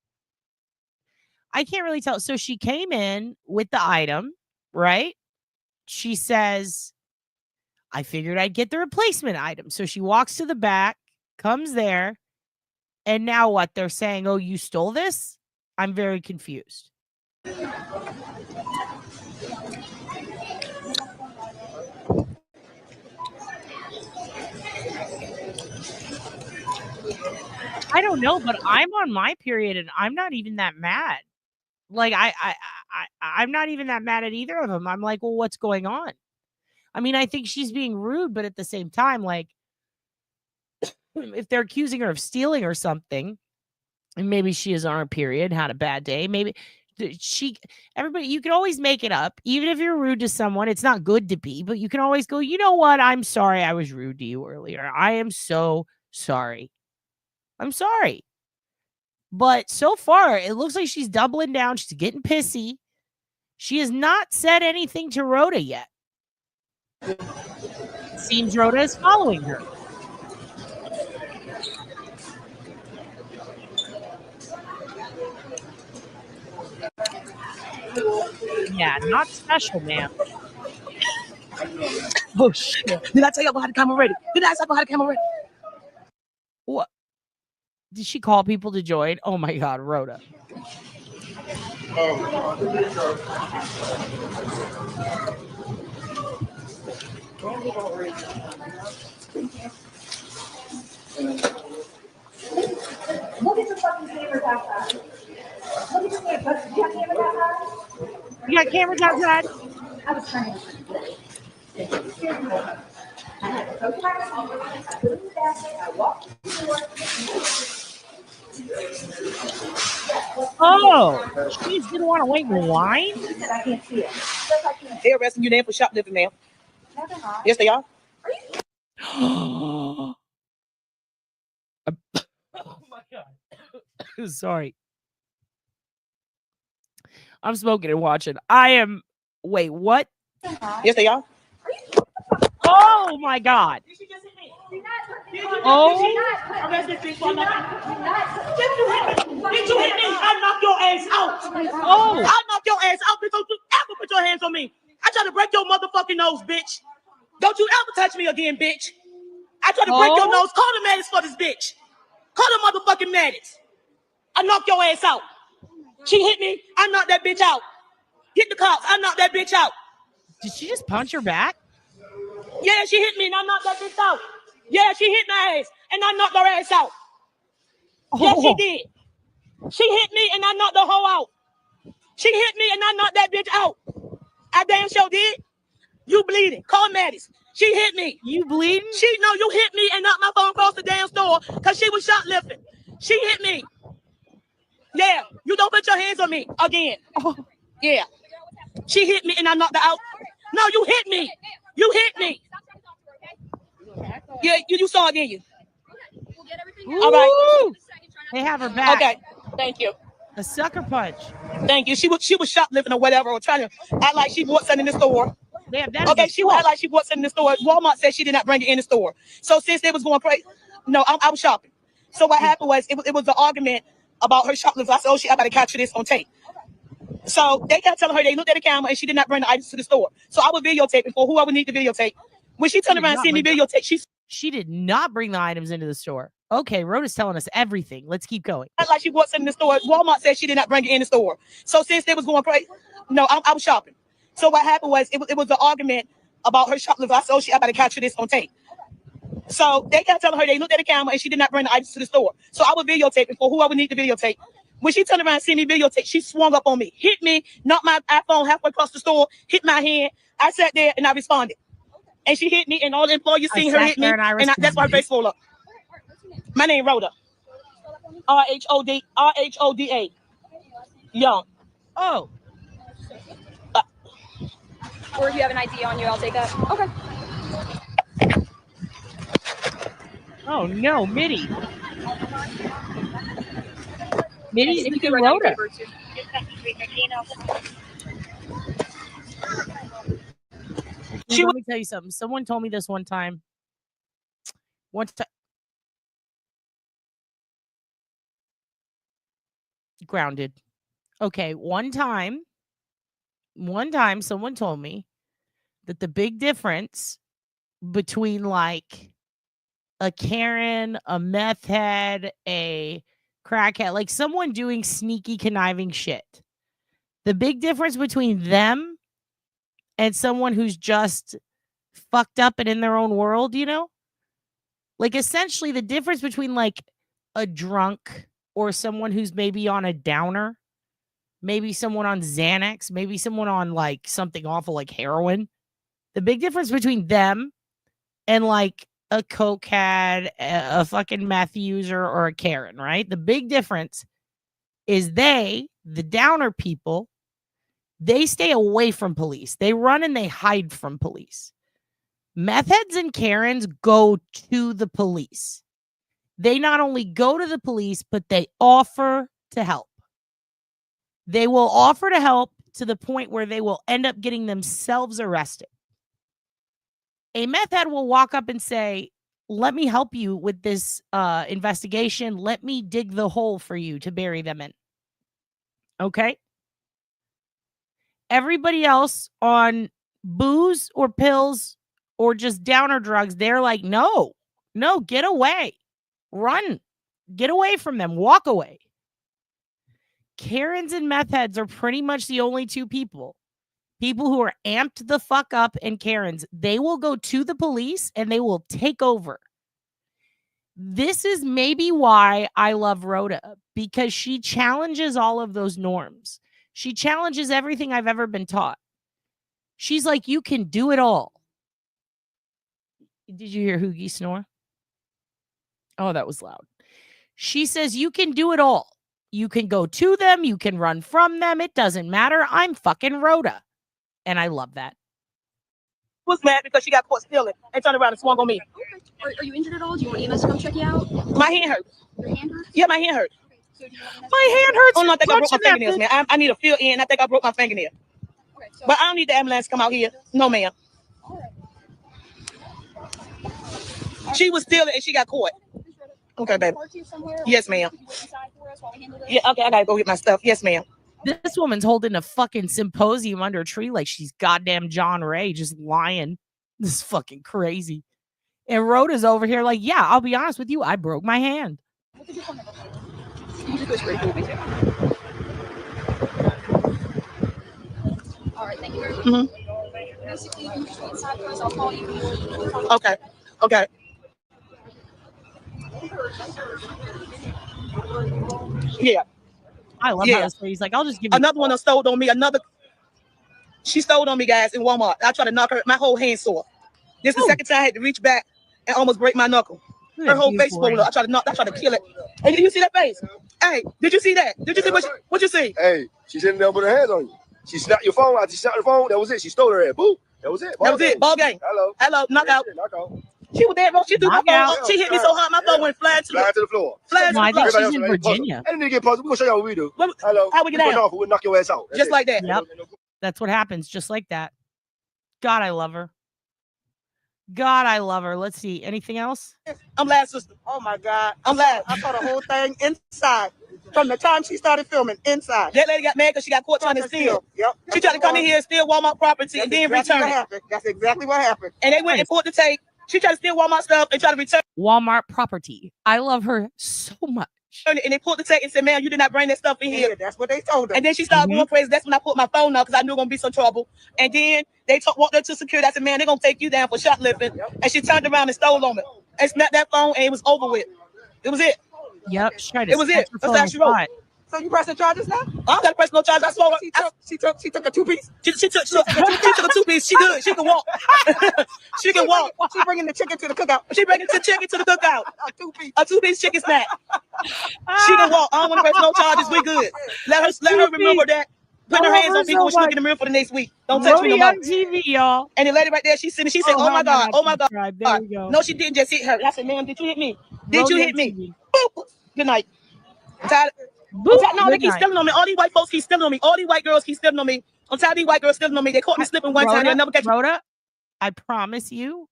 I can't really tell. So she came in with the item, right? She says, I figured I'd get the replacement item. So she walks to the back, comes there, and now what? They're saying, oh, you stole this? I'm very confused. I don't know, but I'm on my period and I'm not even that mad. Like I'm not even that mad at either of them. I'm like, well, what's going on? I mean, I think she's being rude, but at the same time, like, if they're accusing her of stealing or something, and maybe she is on her period, had a bad day, maybe everybody, you can always make it up. Even if you're rude to someone, it's not good to be, but you can always go, you know what? I'm sorry I was rude to you earlier. I am so sorry. I'm sorry. But so far, it looks like she's doubling down. She's getting pissy. She has not said anything to Rhoda yet. Seems Rhoda is following her. Yeah, not special, ma'am. Oh shit! Did I tell you about how the camera ready? Did I tell you about how the camera ready? What? Did she call people to join? Oh my God, Rhoda. Look at the fucking cameras outside. Look at the cameras. Do you have cameras outside? You got cameras outside? I was trying to. I had to go to my room. I put it in the basket. I walked to the door. Oh, she just didn't want to wait in line? He said, I can't see it. They're arresting you there for shoplifting, ma'am. No, they're not. Yes, they are. Oh my God. Sorry. I'm smoking and watching. Wait, what? Yes, they are. Oh my God. Oh. Did you hit me? I knock your ass out. Oh. I knock your ass out because you ever put your hands on me. I try to break your motherfucking nose, bitch. Don't you ever touch me again, bitch. I try to break your nose. Call the medics for this bitch. Call the motherfucking medics. I knock your ass out. She hit me. I knocked that bitch out. Get the cops. I knocked that bitch out. Did she just punch her back? Yeah, she hit me and I knocked that bitch out. Yeah, she hit my ass and I knocked her ass out. Yes, she did. She hit me and I knocked the hoe out. She hit me and I knocked that bitch out. I damn sure did. You bleeding. Call Maddie's. She hit me. You bleeding? You hit me and knocked my phone across the damn store because she was shoplifting. She hit me. Yeah, you don't put your hands on me again. Oh. Yeah. She hit me and I knocked her out. No, you hit me. You hit me. Yeah, you saw it, didn't you? All right. They have her back. Okay. Thank you. A sucker punch. Thank you. She was shoplifting or whatever, or trying to act like she bought something in the store. Yeah, Okay, she would act like she bought something in the store. Walmart said she did not bring it in the store. So since they was going crazy, no, I was shopping. So what happened was it was an argument about her shoplifting. I said, oh shit, I gotta capture this on tape. So they kept telling her they looked at the camera and she did not bring the items to the store. So I was videotaping for whoever need the videotape. When she turned around and see me videotape, she did not bring the items into the store. Okay, Rhoda's telling us everything. Let's keep going. Like she bought something in the store. Walmart said she did not bring it in the store. So since they was going crazy, no, I was shopping. So what happened was it was an argument about her shoplifting. I said, oh shit, I gotta capture this on tape. So they kept telling her they looked at the camera and she did not bring the items to the store. So I was videotaping for whoever need the videotape. When she turned around and see me videotape, she swung up on me, hit me, knocked my iPhone halfway across the store, hit my hand. I sat there and I responded. And she hit me and all the employees seen her hit me. And that's why her face full up. My name Rhoda. R-H-O-D-A. Young. Oh. Or if you have an ID on you, I'll take that. Okay. Oh no, Mitty. Mitty's the Rhoda. Let me tell you something. Someone told me this one time. Grounded. Okay, one time someone told me that the big difference between like a Karen, a meth head, a crackhead, like someone doing sneaky conniving shit, the big difference between them and someone who's just fucked up and in their own world, you know, like essentially the difference between like a drunk or someone who's maybe on a downer, maybe someone on Xanax, maybe someone on like something awful like heroin. The big difference between them and like a cokehead, a fucking meth user, or a Karen, right? The big difference is the downer people, they stay away from police. They run and they hide from police. Meth heads and Karens go to the police. They not only go to the police, but they offer to help. They will offer to help to the point where they will end up getting themselves arrested. A meth head will walk up and say, let me help you with this investigation. Let me dig the hole for you to bury them in. Okay? Everybody else on booze or pills or just downer drugs, they're like, no, get away. Run. Get away from them. Walk away. Karens and meth heads are pretty much the only two people who are amped the fuck up, and Karens, they will go to the police and they will take over. This is maybe why I love Rhoda, because she challenges all of those norms. She challenges everything I've ever been taught. She's like, you can do it all. Did you hear Hoogie snore? Oh, that was loud. She says, you can do it all. You can go to them. You can run from them. It doesn't matter. I'm fucking Rhoda. And I love that. Was mad because she got caught stealing and turned around and swung on me. Are you injured at all? Do you want EMS to come check you out? My hand hurts. Your hand hurts? Yeah, my hand hurts. So do you want EMS My hand hurts. Oh, no, I think I broke my Punching that fingernails, man. I need a fill in. I think I broke my fingernail. Okay, so But I don't need the ambulance to come out here. No, ma'am. She was stealing and she got caught. Okay, baby. Yes, ma'am. Yeah, okay, I gotta go get my stuff. Yes, ma'am. This woman's holding a fucking symposium under a tree like she's goddamn John Ray, just lying. This is fucking crazy. And Rhoda's over here like, yeah, I'll be honest with you. I broke my hand. all right, thank you very much. Mm-hmm. Basically, you can just wait inside for us. I'll call you. Okay. Okay. Yeah. I love how this lady's like, I'll just give you another one that stole on me. She stole on me, guys, in Walmart. I tried to knock her, my whole hand sore. This is the second time I had to reach back and almost break my knuckle. Her whole face swollen up. I tried to kill it. Hey, did you see that face? Hey, did you see that? Did you see what you see? Hey, she sitting there with her hands on you. She snapped your phone out. She snapped the phone. That was it. She stole her head. Boo. That was it. That was it. Ball game. Hello. Knockout. Knockout. She was there, bro. She threw my phone. She hit me so hard, my phone went flying to the floor. No, I think she's in Virginia. I didn't get puzzled. We're going to show you what we do. Hello. How we get out? We'll knock your ass out. Just like that. Yep. That's what happens. Just like that. God, I love her. Let's see. Anything else? I'm last, sister. Oh, my God. I'm last. I saw the whole thing inside. From the time she started filming, inside. That lady got mad because she got caught trying to steal. Yep. She tried to come in here and steal Walmart property and then return it. That's exactly what happened. And they went and pulled the tape. She tried to steal Walmart stuff and tried to return Walmart property. I love her so much. And they pulled the tape and said, "Ma'am, you did not bring that stuff in here." That's what they told her. And then she started going crazy. That's when I put my phone up because I knew it was going to be some trouble. And then they walked her to security. I said, "Man, they're going to take you down for shoplifting." Yep. And she turned around and stole on it. And snapped that phone and it was over with. It was it. Yep. It was it. That's how she wrote. So you pressing charges now? I don't got to press no charges. I saw her. She took a 2-piece. She took a 2-piece. She good. She can walk. She can walk. She bringing the chicken to the cookout. She bringing the chicken to the cookout. A 2-piece chicken snack. She can walk. I don't want to press no charges. We good. Let her remember that. Put her hands on people when she look in the mirror for the next week. Don't touch me no more. On TV, y'all. And the lady right there, she said, "Oh my God, oh my God." There we go. No, she didn't just hit her. I said, "Ma'am, did you hit me? Did you hit me?" Boop. Good night. I'm tired. No, they keep stealing on me. All these white folks keep stealing on me. All these white girls keep stealing on me. I'm tired of these white girls stealing on me. They caught me slipping one time. They never catch me. Rhoda, I promise you,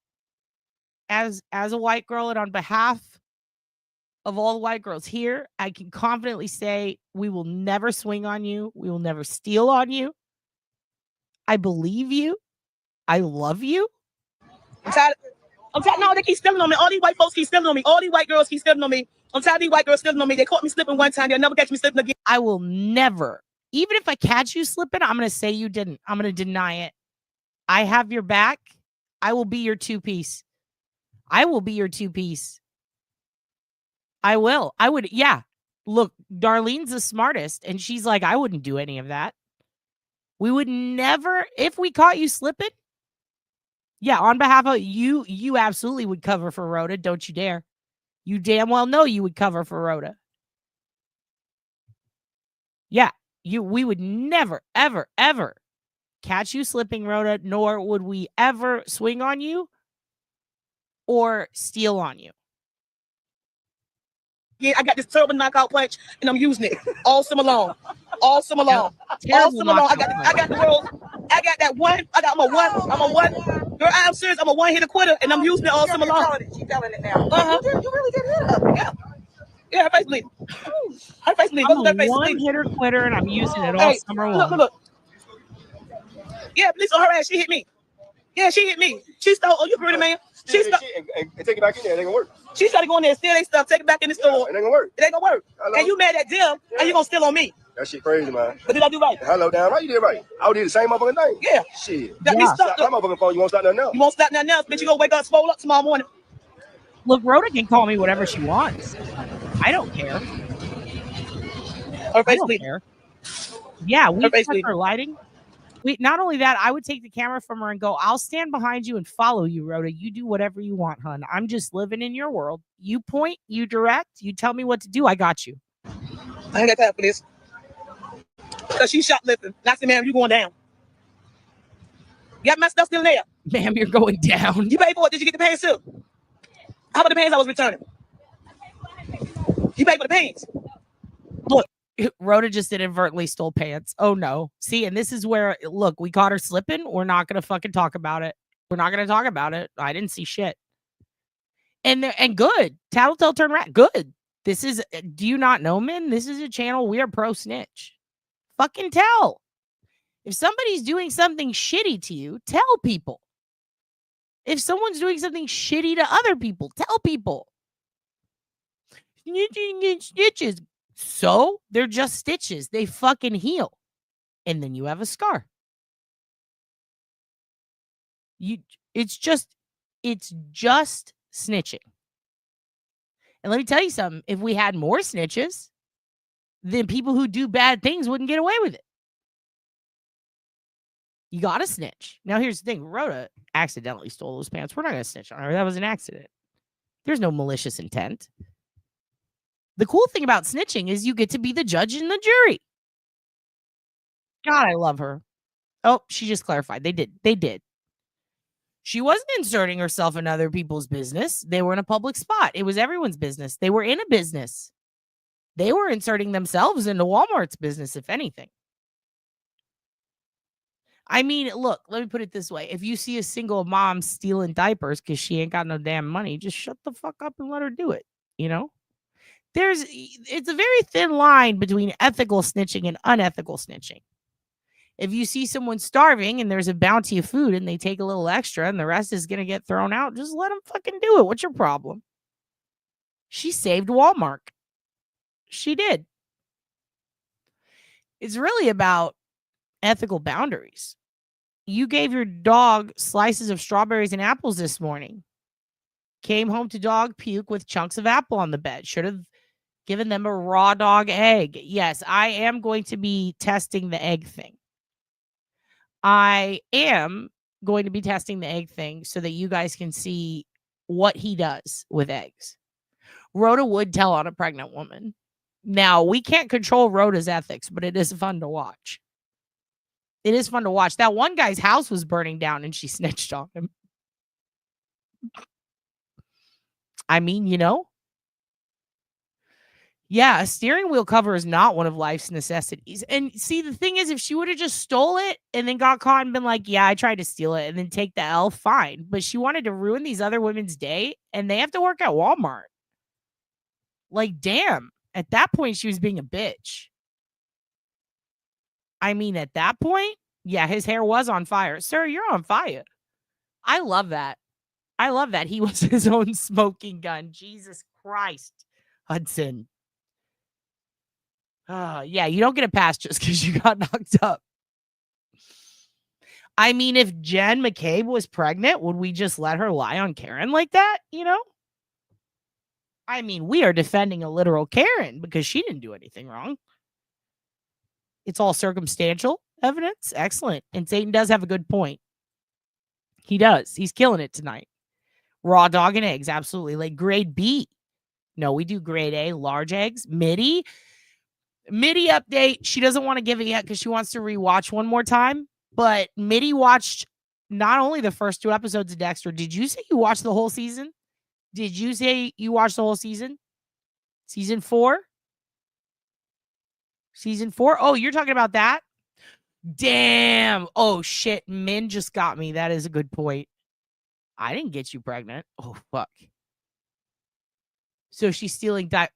as a white girl and on behalf of all the white girls here, I can confidently say we will never swing on you. We will never steal on you. I believe you. I love you. I'm tired. No, they keep stealing on me. All these white folks keep stealing on me. All these white girls keep stealing on me. I'm tired of these white girls stealing on me. They caught me slipping one time. They'll never catch me slipping again. I will never, even if I catch you slipping, I'm going to say you didn't. I'm going to deny it. I have your back. I will be your 2-piece. I will be your 2-piece. I will. I would. Yeah. Look, Darlene's the smartest. And she's like, I wouldn't do any of that. We would never, if we caught you slipping, Yeah, on behalf of you, you absolutely would cover for Rhoda. Don't you dare. You damn well know you would cover for Rhoda. Yeah, we would never, ever, ever catch you slipping, Rhoda, nor would we ever swing on you or steal on you. Yeah, I got this terrible knockout punch, and I'm using it all summer long. All summer long. All summer long. I got the world. I got that one. I'm a one. Girl, I'm serious. I'm a one-hitter quitter, and I'm using it all summer long. She's telling it now. You really did hit her. Yeah. Yeah, her face bleeding. Her face bleeding. I'm a one-hitter quitter, and I'm using it all summer long. Look. Yeah, police on her ass. She hit me. Yeah, she hit me. She stole. Oh, you pretty man. She stole. And take it back in there. It ain't gonna work. She tried to go in there and steal their stuff, take it back in the store. It ain't gonna work. It ain't gonna work. Hello? And you mad at them, and you gonna steal on me. That shit crazy, man. But did I do right? Hello, damn right you did right. I would do the same motherfucking thing. Yeah. Shit. That me Stop my motherfucking phone. You won't stop nothing else. You won't stop nothing else, bitch. You gonna wake up swole up tomorrow morning. Look, Rhoda can call me whatever she wants. I don't care. Her face I don't care. Yeah, we check her lighting. Not only that, I would take the camera from her and go, I'll stand behind you and follow you, Rhoda. You do whatever you want, hun. I'm just living in your world. You point, you direct, you tell me what to do. I got you. I ain't got time for this. Because she's shoplifting. And I said, ma'am, you going down. You got my stuff still there. Ma'am, you're going down. You paid for it. Did you get the pants too? How about the pants I was returning? You paid for the pants. Look, Rhoda just inadvertently stole pants. Oh no. See, and this is where, look, we caught her slipping. We're not going to fucking talk about it. We're not going to talk about it. I didn't see shit. And good. Tattletale turn rat. Good. This is, do you not know, men? This is a channel. We are pro snitch. Fucking tell. If somebody's doing something shitty to you, tell people. If someone's doing something shitty to other people, tell people. Snitching and stitches. So they're just stitches. They fucking heal. And then you have a scar. It's just snitching. And let me tell you something. If we had more snitches, then people who do bad things wouldn't get away with it. You got to snitch. Now, here's the thing. Rhoda accidentally stole those pants. We're not going to snitch on her. That was an accident. There's no malicious intent. The cool thing about snitching is you get to be the judge and the jury. God, I love her. Oh, she just clarified. They did. She wasn't inserting herself in other people's business. They were in a public spot. It was everyone's business. They were in a business. They were inserting themselves into Walmart's business, if anything. I mean, look, let me put it this way. If you see a single mom stealing diapers because she ain't got no damn money, just shut the fuck up and let her do it. You know? It's a very thin line between ethical snitching and unethical snitching. If you see someone starving and there's a bounty of food and they take a little extra and the rest is going to get thrown out, just let them fucking do it. What's your problem? She saved Walmart. She did. It's really about ethical boundaries. You gave your dog slices of strawberries and apples this morning. Came home to dog puke with chunks of apple on the bed. Should have given them a raw dog egg. Yes, I am going to be testing the egg thing. I am going to be testing the egg thing so that you guys can see what he does with eggs. Rhoda would tell on a pregnant woman. Now, we can't control Rhoda's ethics, but it is fun to watch. It is fun to watch. That one guy's house was burning down and she snitched on him. I mean, you know. Yeah, a steering wheel cover is not one of life's necessities. And see, the thing is, if she would have just stole it and then got caught and been like, yeah, I tried to steal it and then take the L, fine. But she wanted to ruin these other women's day and they have to work at Walmart. Like, damn. At that point, she was being a bitch. I mean, at that point, yeah, his hair was on fire. Sir, you're on fire. I love that. I love that. He was his own smoking gun. Jesus Christ, Hudson. Yeah, you don't get a pass just because you got knocked up. I mean, if Jen McCabe was pregnant, would we just let her lie on Karen like that? You know? I mean, we are defending a literal Karen because she didn't do anything wrong. It's all circumstantial evidence. Excellent. And Satan does have a good point. He does. He's killing it tonight. Raw dog and eggs, absolutely. Like grade B. No, we do grade A, large eggs. MIDI update. She doesn't want to give it yet because she wants to rewatch one more time. But MIDI watched not only the first 2 episodes of Dexter. Did you say you watched the whole season? Did you say you watched the whole season? Season 4? Season 4? Oh, you're talking about that? Damn. Oh, shit. Min just got me. That is a good point. I didn't get you pregnant. Oh, fuck. So she's stealing that.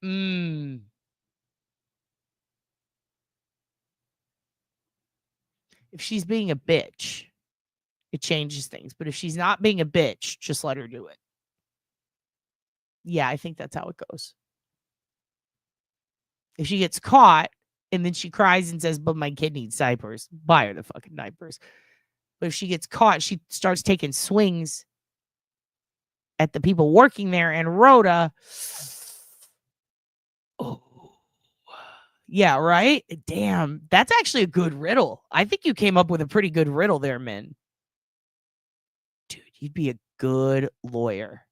If she's being a bitch, it changes things. But if she's not being a bitch, just let her do it. Yeah, I think that's how it goes. If she gets caught and then she cries and says, but my kid needs diapers, buy her the fucking diapers. But if she gets caught, she starts taking swings at the people working there. And Rhoda, oh, yeah, right? Damn, that's actually a good riddle. I think you came up with a pretty good riddle there, Min. Dude, you'd be a good lawyer.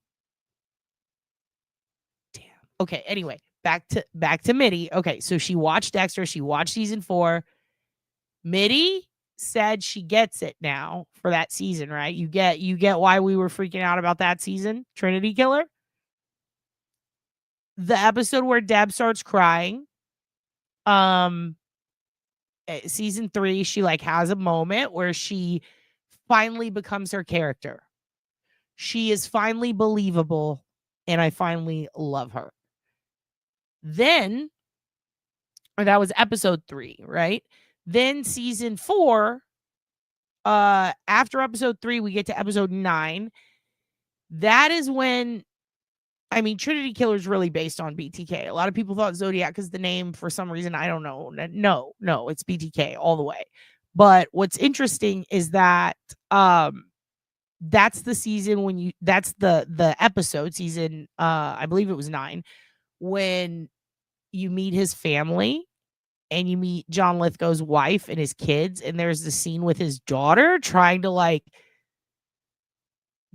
Damn. Okay, anyway, back to Mitty. Okay, so she watched Dexter. She watched season 4. Mitty said she gets it now for that season, right? You get why we were freaking out about that season, Trinity Killer? The episode where Deb starts crying. Season 3, she like has a moment where she finally becomes her character. She is finally believable, and I finally love her. Then, or that was episode 3, right? Then season 4, after episode 3, we get to episode 9. That is when, I mean, Trinity Killer is really based on BTK. A lot of people thought Zodiac because the name, for some reason, I don't know. No, it's BTK all the way. But what's interesting is that that's the season when that's the episode, season, I believe it was 9, when you meet his family and you meet John Lithgow's wife and his kids. And there's the scene with his daughter trying to like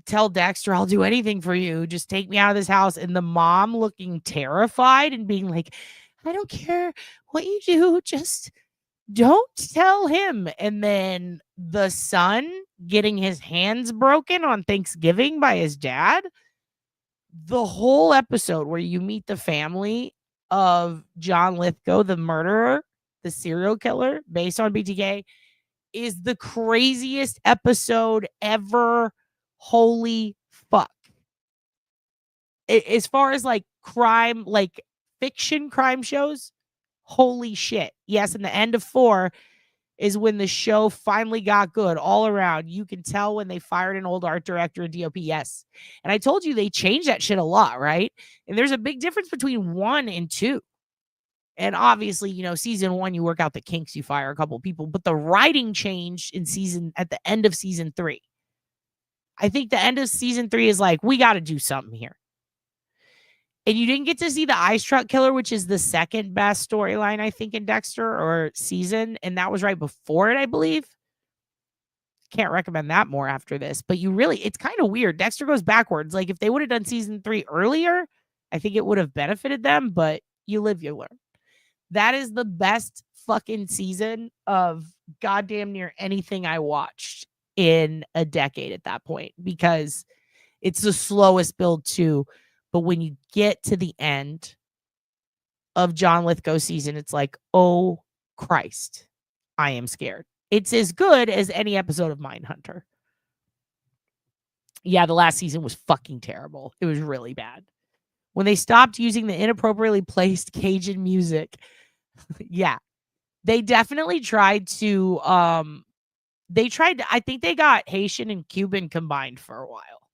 tell Dexter, I'll do anything for you. Just take me out of this house. And the mom looking terrified and being like, I don't care what you do. Just don't tell him. And then the son getting his hands broken on Thanksgiving by his dad. The whole episode where you meet the family of John Lithgow, the murderer, the serial killer based on BTK, is the craziest episode ever. Holy fuck. As far as like crime, like fiction crime shows, holy shit. Yes, and the end of 4 is when the show finally got good all around. You can tell when they fired an old art director and DOP. Yes. And I told you they changed that shit a lot, right? And there's a big difference between 1 and 2. And obviously, you know, season 1, you work out the kinks, you fire a couple people, but the writing changed at the end of season 3. I think the end of season 3 is like, we got to do something here. And you didn't get to see the ice truck killer, which is the second best storyline, I think, in Dexter or season. And that was right before it, I believe. Can't recommend that more after this. But it's kind of weird. Dexter goes backwards. Like if they would have done season 3 earlier, I think it would have benefited them. But you live, you learn. That is the best fucking season of goddamn near anything I watched in a decade at that point, because it's the slowest build too. But when you get to the end of John Lithgow's season, it's like, oh Christ, I am scared. It's as good as any episode of Mindhunter. Yeah, the last season was fucking terrible. It was really bad. When they stopped using the inappropriately placed Cajun music. Yeah. They definitely tried to I think they got Haitian and Cuban combined for a while.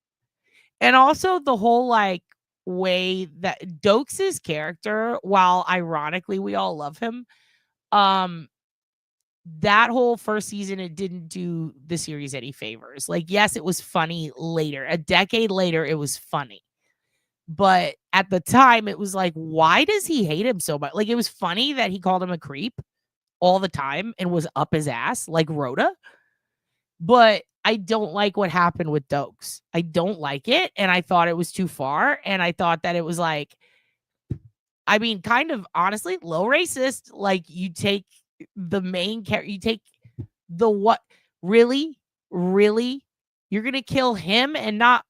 And also the whole like way that Dokes' character, while ironically we all love him, that whole first season, it didn't do the series any favors. Like, yes, it was funny later. A decade later, it was funny. But at the time, it was like, why does he hate him so much? Like, it was funny that he called him a creep all the time and was up his ass like Rhoda. But I don't like what happened with Dokes. I don't like it. And I thought it was too far. And I thought that it was like, I mean, kind of honestly, low racist. Like, you take the main character, you take the what? Really? Really? You're going to kill him and not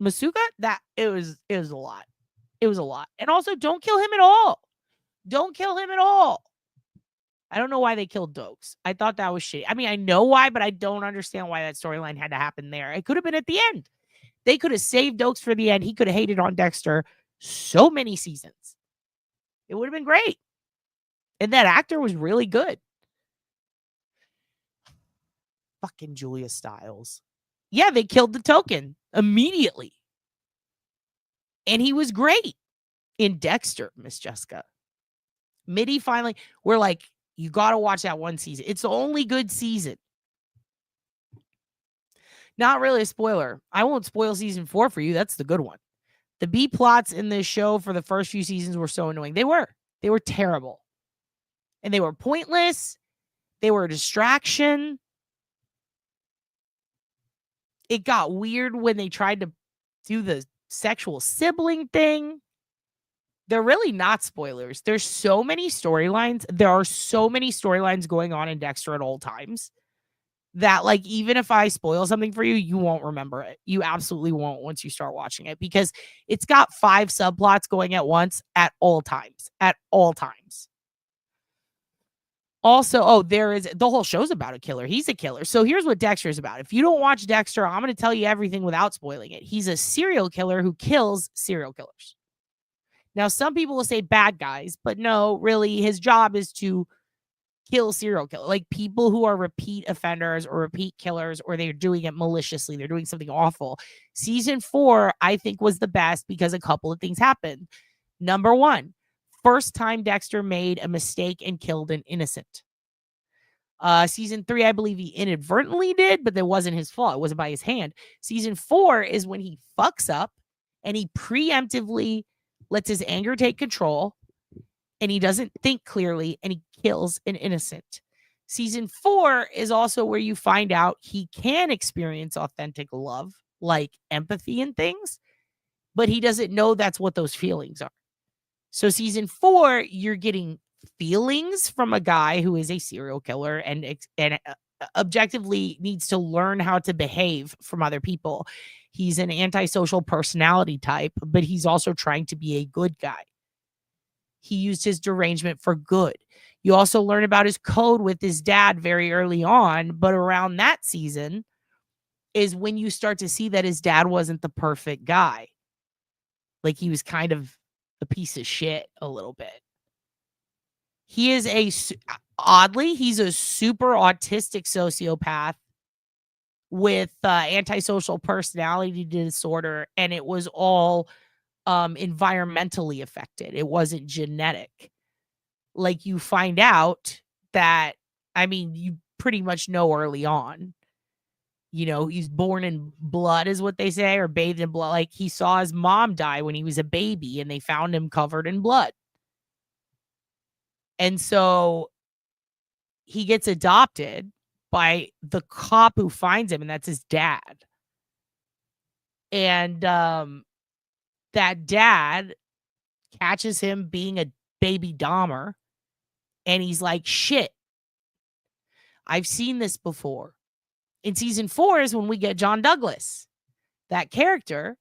Masuka? That it was a lot. It was a lot. And also, don't kill him at all. Don't kill him at all. I don't know why they killed Dokes. I thought that was shitty. I mean, I know why, but I don't understand why that storyline had to happen there. It could have been at the end. They could have saved Dokes for the end. He could have hated on Dexter so many seasons. It would have been great. And that actor was really good. Fucking Julia Stiles. Yeah, they killed the Token immediately. And he was great in Dexter, Miss Jessica. Mitty finally, we're like, you got to watch that one season. It's the only good season. Not really a spoiler. I won't spoil season 4 for you. That's the good one. The B plots in this show for the first few seasons were so annoying. They were terrible. And they were pointless. They were a distraction. It got weird when they tried to do the sexual sibling thing. They're really not spoilers. There's so many storylines. There are so many storylines going on in Dexter at all times that, like, even if I spoil something for you, you won't remember it. You absolutely won't once you start watching it, because it's got 5 subplots going at once at all times. At all times. Also, there is the whole show's about a killer. He's a killer. So here's what Dexter is about. If you don't watch Dexter, I'm going to tell you everything without spoiling it. He's a serial killer who kills serial killers. Now, some people will say bad guys, but no, really, his job is to kill serial killers, like people who are repeat offenders or repeat killers, or they're doing it maliciously. They're doing something awful. Season 4, I think, was the best because a couple of things happened. Number 1, first time Dexter made a mistake and killed an innocent. Season 3, I believe he inadvertently did, but that wasn't his fault. It wasn't by his hand. Season 4 is when he fucks up and he preemptively lets his anger take control, and he doesn't think clearly, and he kills an innocent. Season 4 is also where you find out he can experience authentic love, like empathy and things, but he doesn't know that's what those feelings are. So season 4, you're getting feelings from a guy who is a serial killer and objectively needs to learn how to behave from other people. He's an antisocial personality type, but he's also trying to be a good guy. He used his derangement for good. You also learn about his code with his dad very early on, but around that season is when you start to see that his dad wasn't the perfect guy. Like, he was kind of a piece of shit a little bit. He is oddly, he's a super autistic sociopath with antisocial personality disorder, and it was all environmentally affected. It wasn't genetic. Like, you find out that, I mean, you pretty much know early on, you know, he's born in blood is what they say, or bathed in blood. Like, he saw his mom die when he was a baby and they found him covered in blood. And so he gets adopted by the cop who finds him, and that's his dad. And that dad catches him being a baby Dahmer, and he's like, shit, I've seen this before. In season 4 is when we get John Douglas. That character,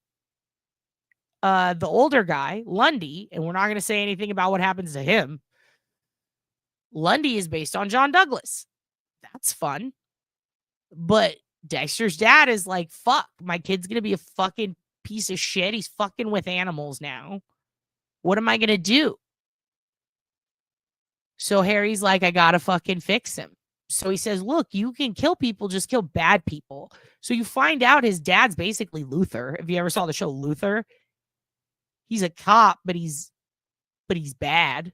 the older guy, Lundy, and we're not going to say anything about what happens to him. Lundy is based on John Douglas. That's fun. But Dexter's dad is like, fuck, my kid's going to be a fucking piece of shit. He's fucking with animals now. What am I going to do? So Harry's like, I got to fucking fix him. So he says, look, you can kill people, just kill bad people. So you find out his dad's basically Luther. If you ever saw the show Luther, he's a cop, but he's bad.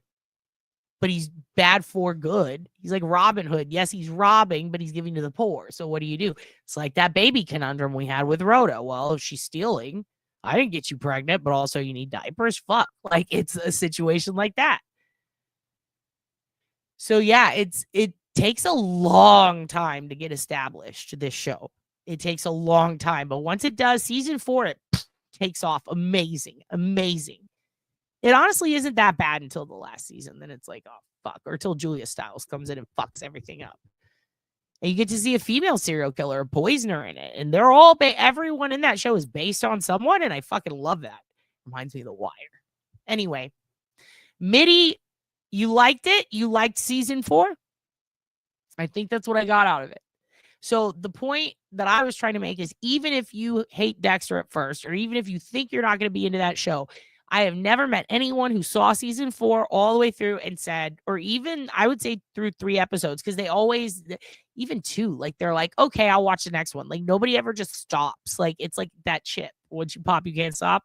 But he's bad for good. He's like Robin Hood. Yes, he's robbing, but he's giving to the poor. So what do you do? It's like that baby conundrum we had with Rhoda. Well, if she's stealing, I didn't get you pregnant, but also you need diapers. Fuck. Like, it's a situation like that. So yeah, it takes a long time to get established, this show. It takes a long time, but once it does, season 4, it takes off. Amazing. It honestly isn't that bad until the last season. Then it's like, oh, fuck. Or until Julia Stiles comes in and fucks everything up. And you get to see a female serial killer, a poisoner in it. And they're all, everyone in that show is based on someone. And I fucking love that. Reminds me of The Wire. Anyway, Mitty, you liked it? You liked season 4? I think that's what I got out of it. So the point that I was trying to make is, even if you hate Dexter at first, or even if you think you're not going to be into that show, I have never met anyone who saw season 4 all the way through and said, or even I would say through 3 episodes, because they always, even 2, like they're like, okay, I'll watch the next one. Like nobody ever just stops. Like it's like that chip. Once you pop, you can't stop.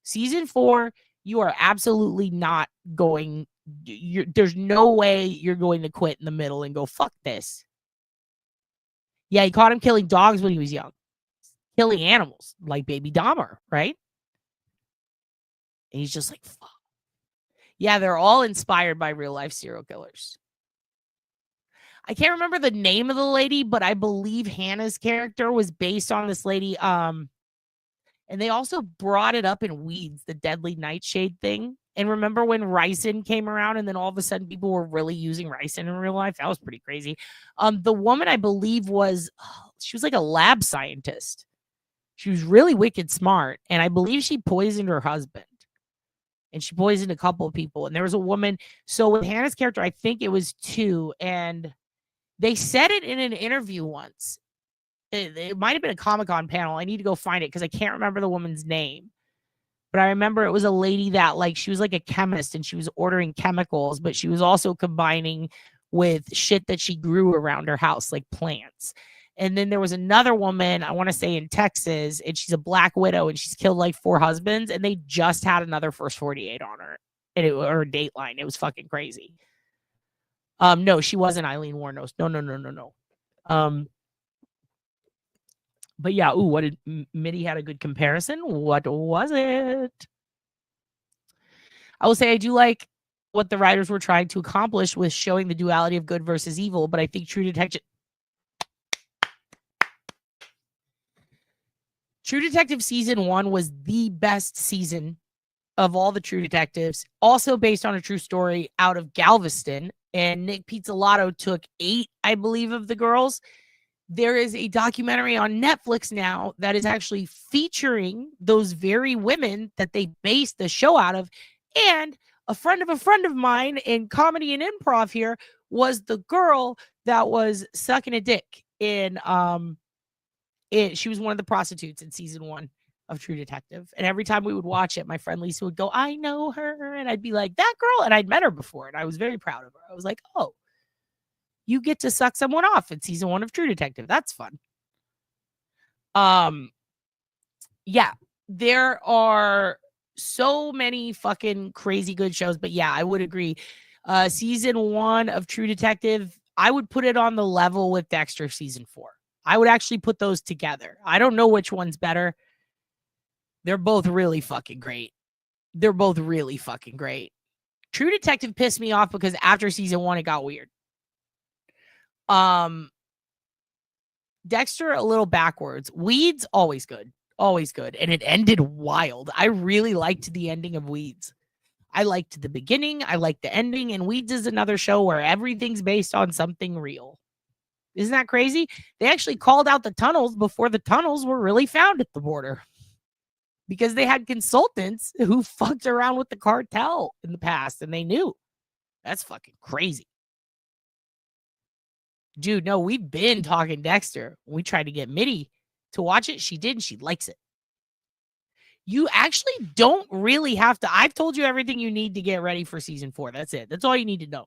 Season 4, you are absolutely not going. There's no way you're going to quit in the middle and go, fuck this. Yeah, he caught him killing dogs when he was young. Killing animals, like Baby Dahmer, right? And he's just like, fuck. Yeah, they're all inspired by real life serial killers. I can't remember the name of the lady, but I believe Hannah's character was based on this lady. And they also brought it up in Weeds, the Deadly Nightshade thing. And remember when ricin came around and then all of a sudden people were really using ricin in real life? That was pretty crazy. The woman, I believe, she was like a lab scientist. She was really wicked smart. And I believe she poisoned her husband. And she poisoned a couple of people. And there was a woman. So with Hannah's character, I think it was 2. And they said it in an interview once. It might have been a Comic-Con panel. I need to go find it because I can't remember the woman's name. But I remember it was a lady that, like, she was like a chemist and she was ordering chemicals, but she was also combining with shit that she grew around her house, like plants. And then there was another woman, I want to say in Texas, and she's a black widow and she's killed like 4 husbands, and they just had another First 48 on her, and or Dateline. It was fucking crazy. No, she wasn't Eileen Wuornos. No. But yeah, what did Mitty had a good comparison? What was it? I will say I do like what the writers were trying to accomplish with showing the duality of good versus evil, but I think True Detective season 1 was the best season of all the True Detectives, also based on a true story out of Galveston, and Nick Pizzolatto took 8, I believe, of the girls. There is a documentary on Netflix now that is actually featuring those very women that they based the show out of. And a friend of mine in comedy and improv here was the girl that was sucking a dick in, she was one of the prostitutes in season 1 of True Detective. And every time we would watch it, my friend Lisa would go, I know her. And I'd be like, that girl. And I'd met her before. And I was very proud of her. I was like, oh, you get to suck someone off in season 1 of True Detective. That's fun. Yeah, there are so many fucking crazy good shows, but yeah, I would agree. Season 1 of True Detective, I would put it on the level with Dexter season 4. I would actually put those together. I don't know which one's better. They're both really fucking great. True Detective pissed me off because after season 1, it got weird. Dexter, a little backwards. Weeds, always good. And it ended wild. I really liked the ending of Weeds. I liked the beginning. I liked the ending. And Weeds is another show where everything's based on something real. Isn't that crazy? They actually called out the tunnels before the tunnels were really found at the border, because they had consultants who fucked around with the cartel in the past and they knew. That's fucking crazy. Dude, no, we've been talking Dexter. We tried to get Mitty to watch it. She did, and she likes it. You actually don't really have to. I've told you everything you need to get ready for season 4. That's it. That's all you need to know.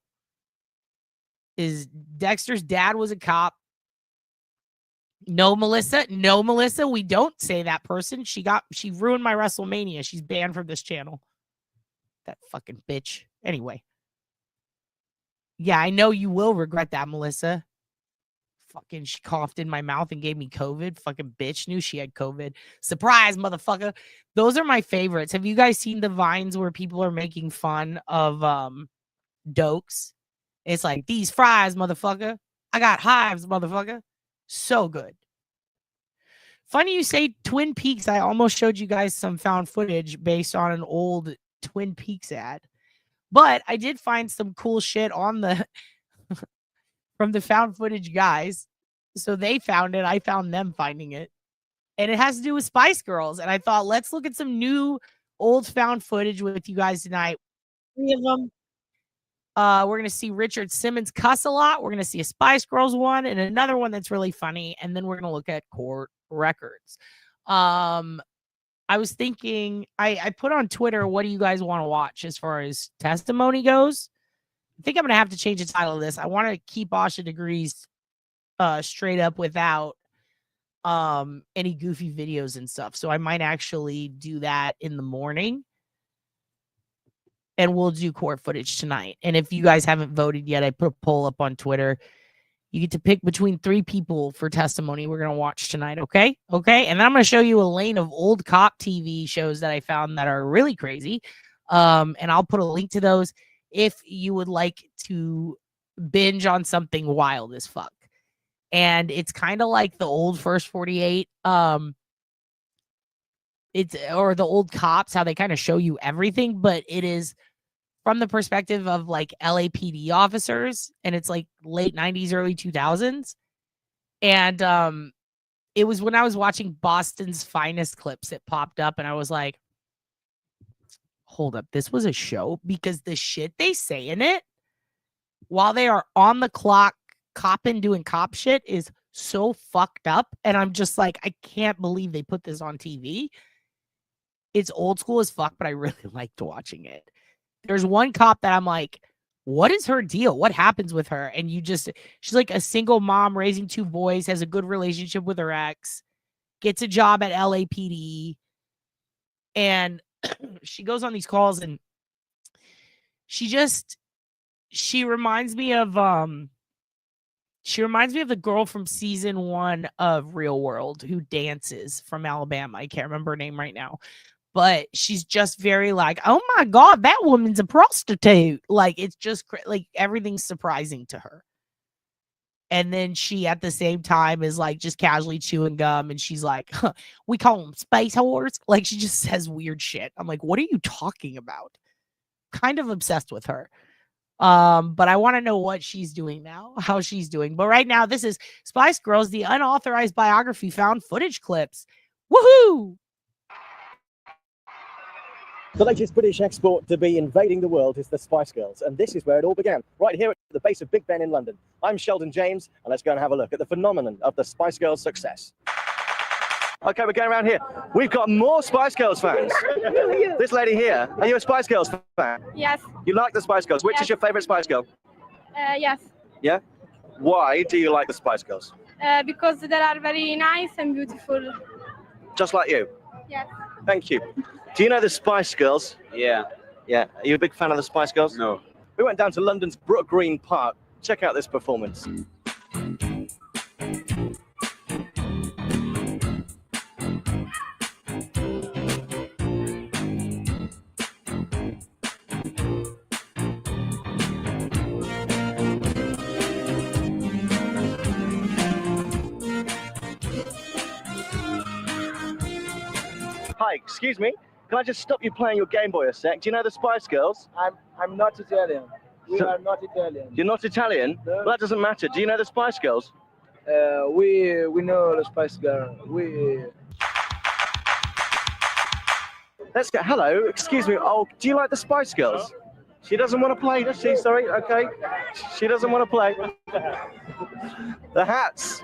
Is Dexter's dad was a cop. No, Melissa. We don't say that person. She ruined my WrestleMania. She's banned from this channel. That fucking bitch. Anyway. Yeah, I know you will regret that, Melissa. Fucking, she coughed in my mouth and gave me COVID. Fucking bitch, knew she had COVID. Surprise, motherfucker. Those are my favorites. Have you guys seen the Vines where people are making fun of Dokes? It's like, these fries, motherfucker. I got hives, motherfucker. So good. Funny you say Twin Peaks. I almost showed you guys some found footage based on an old Twin Peaks ad. But I did find some cool shit on the from the found footage guys. So they found it. I found them finding it. And it has to do with Spice Girls. And I thought, let's look at some new old found footage with you guys tonight. 3 of them. We're going to see Richard Simmons cuss a lot. We're going to see a Spice Girls one and another one that's really funny. And then we're going to look at court records. I was thinking, I put on Twitter, what do you guys want to watch as far as testimony goes? I think I'm going to have to change the title of this. I want to keep Asha Degrees straight up without any goofy videos and stuff. So I might actually do that in the morning. And we'll do court footage tonight. And if you guys haven't voted yet, I put a poll up on Twitter. You get to pick between 3 people for testimony we're going to watch tonight, okay? Okay, and then I'm going to show you a lane of old cop TV shows that I found that are really crazy. And I'll put a link to those if you would like to binge on something wild as fuck. And it's kind of like the old First 48, it's or the old Cops, how they kind of show you everything, but it is from the perspective of like LAPD officers, and it's like late 90s, early 2000s. And it was when I was watching Boston's Finest clips, it popped up, and I was like, hold up, this was a show? Because the shit they say in it while they are on the clock copping, doing cop shit is so fucked up. And I'm just like, I can't believe they put this on TV. It's old school as fuck, but I really liked watching it. There's one cop that I'm like, what is her deal? What happens with her? And she's like a single mom raising 2 boys, has a good relationship with her ex, gets a job at LAPD. And she goes on these calls, and she reminds me of the girl from season 1 of Real World who dances from Alabama. I can't remember her name right now. But she's just very like, oh my God, that woman's a prostitute. Like, it's just like everything's surprising to her. And then she at the same time is like just casually chewing gum. And she's like, we call them space whores. Like, she just says weird shit. I'm like, what are you talking about? Kind of obsessed with her. But I want to know what she's doing now, how she's doing. But right now, this is Spice Girls, the unauthorized biography found footage clips. Woohoo! The latest British export to be invading the world is the Spice Girls, and this is where it all began, right here at the base of Big Ben in London. I'm Sheldon James, and let's go and have a look at the phenomenon of the Spice Girls' success. Okay, we're going around here. We've got more Spice Girls fans. This lady here, are you a Spice Girls fan? Yes. You like the Spice Girls? Which is your favourite Spice Girl? Yes. Yeah? Why do you like the Spice Girls? Because they are very nice and beautiful. Just like you? Yes. Thank you. Do you know the Spice Girls? Yeah. Yeah. Are you a big fan of the Spice Girls? No. We went down to London's Brook Green Park. Check out this performance. Hi, excuse me. Can I just stop you playing your Game Boy a sec? Do you know the Spice Girls? I'm not Italian. We So- are not Italian. You're not Italian? No. Well, that doesn't matter. Do you know the Spice Girls? We know the Spice Girl. Let's go. Hello, excuse me. Oh, do you like the Spice Girls? She doesn't want to play, does she? Sorry, okay. She doesn't want to play. The hats.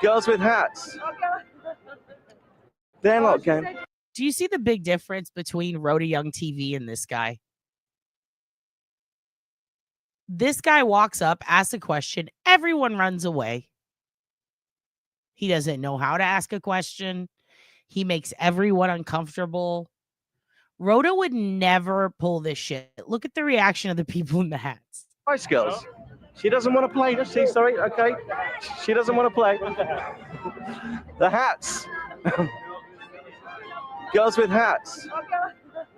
Girls with hats. They're not game. Do you see the big difference between Rhoda Young TV and this guy? This guy walks up, asks a question, everyone runs away. He doesn't know how to ask a question. He makes everyone uncomfortable. Rhoda would never pull this shit. Look at the reaction of the people in the hats. Spice Girls. She doesn't want to play, does she? Sorry, okay. She doesn't want to play. The hats. Girls with hats.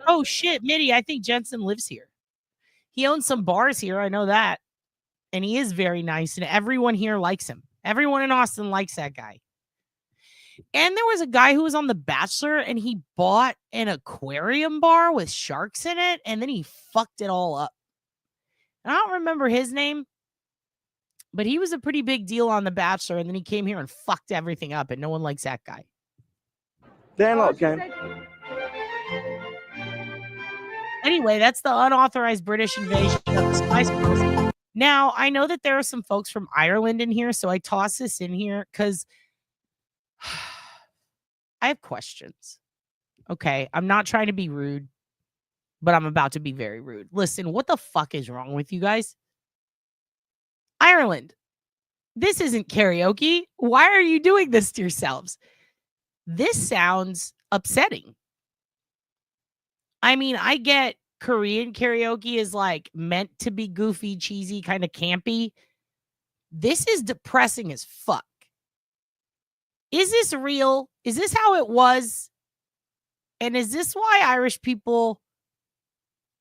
Oh shit, Mitty, I think Jensen lives here. He owns some bars here, I know that. And he is very nice, and everyone here likes him. Everyone in Austin likes that guy. And there was a guy who was on The Bachelor and he bought an aquarium bar with sharks in it and then he fucked it all up. And I don't remember his name, but he was a pretty big deal on The Bachelor and then he came here and fucked everything up and no one likes that guy. They're not game. Anyway, that's the unauthorized British invasion of the Spice Girls. Now, I know that there are some folks from Ireland in here, so I toss this in here because I have questions. Okay, I'm not trying to be rude, but I'm about to be very rude. Listen, what the fuck is wrong with you guys? Ireland, this isn't karaoke. Why are you doing this to yourselves? This sounds upsetting. I mean, I get Korean karaoke is like meant to be goofy, cheesy, kind of campy. This is depressing as fuck. Is this real? Is this how it was? And is this why Irish people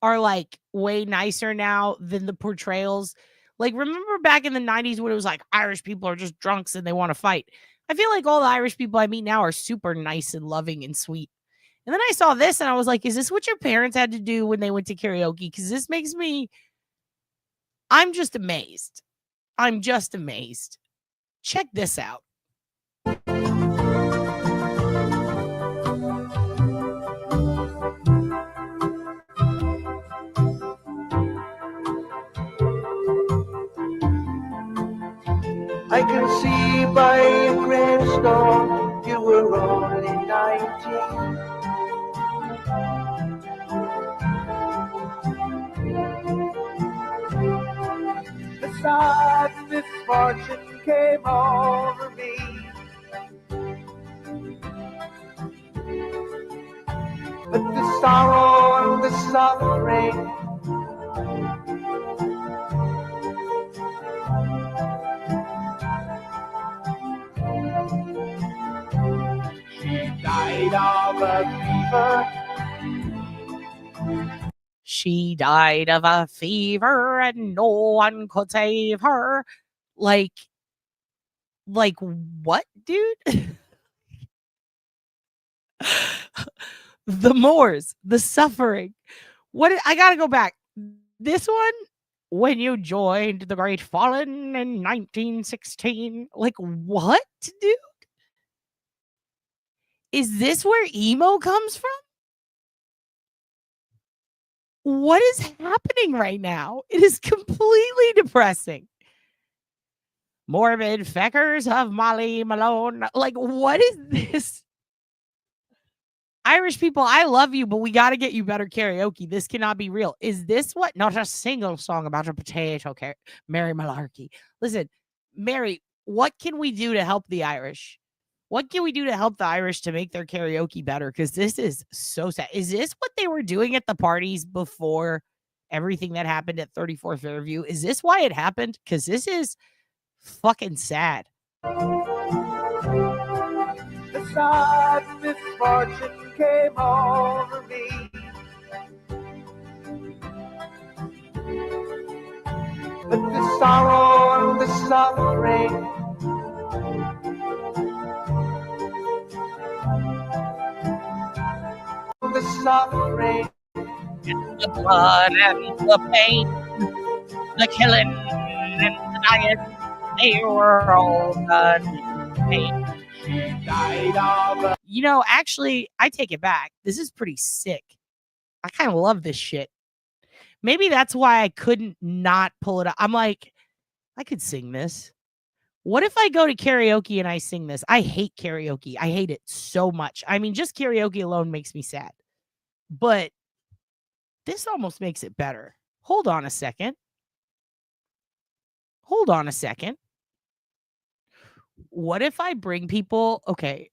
are like way nicer now than the portrayals? Like, remember back in the 90s when it was like Irish people are just drunks and they want to fight? I feel like all the Irish people I meet now are super nice and loving and sweet. And then I saw this and I was like, is this what your parents had to do when they went to karaoke? Because this makes me, I'm just amazed. I'm just amazed. Check this out. I can see by your gravestone you were only 19. The sad misfortune came over me. But the sorrow and the suffering died of a fever. She died of a fever and no one could save her. Like what, dude? The Moors, the suffering. What? I gotta go back. This one, when you joined the Great Fallen in 1916. Like, what, dude? Is this where emo comes from? What is happening right now? It is completely depressing. Morbid Feckers of Molly Malone. Like, what is this? Irish people, I love you, but we got to get you better karaoke. This cannot be real. Is this what? Not a single song about a potato, Mary Malarkey. Listen, Mary, what can we do to help the Irish? What can we do to help the Irish to make their karaoke better? Because this is so sad. Is this what they were doing at the parties before everything that happened at 34 Fairview? Is this why it happened? Because this is fucking sad. The sad misfortune came over me. But the sorrow and the suffering the suffering and the blood and the pain, the killing and the dying, they were all done in pain. You know, actually, I take it back. This is pretty sick. I kind of love this shit. Maybe that's why I couldn't not pull it up. I'm like, I could sing this. What if I go to karaoke and I sing this? I hate karaoke. I hate it so much. I mean, just karaoke alone makes me sad. But this almost makes it better. Hold on a second. Hold on a second. What if I bring people? Okay.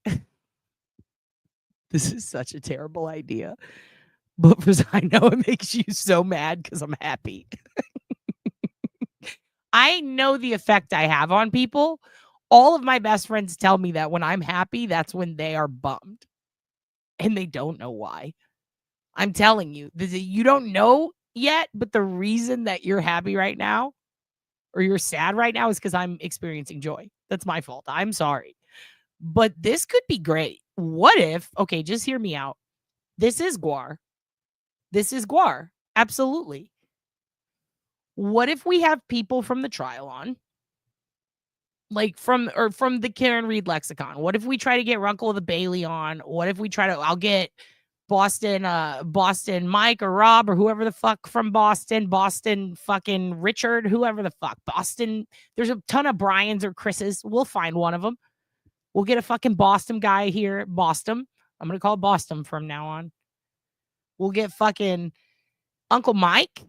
This is such a terrible idea. But I know it makes you so mad because I'm happy. I know the effect I have on people. All of my best friends tell me that when I'm happy, that's when they are bummed. And they don't know why. I'm telling you, you don't know yet, but the reason that you're happy right now or you're sad right now is because I'm experiencing joy. That's my fault. I'm sorry. But this could be great. What if, okay, just hear me out. This is Guar. This is Guar. Absolutely. What if we have people from the trial on? Like from the Karen Reed lexicon. What if we try to get Runkle the Bailey on? What if we try to, I'll get Boston Mike or Rob or whoever the fuck from Boston fucking Richard, whoever the fuck. Boston, there's a ton of Brians or Chris's. We'll find one of them. We'll get a fucking Boston guy here. Boston. I'm going to call it Boston from now on. We'll get fucking Uncle Mike.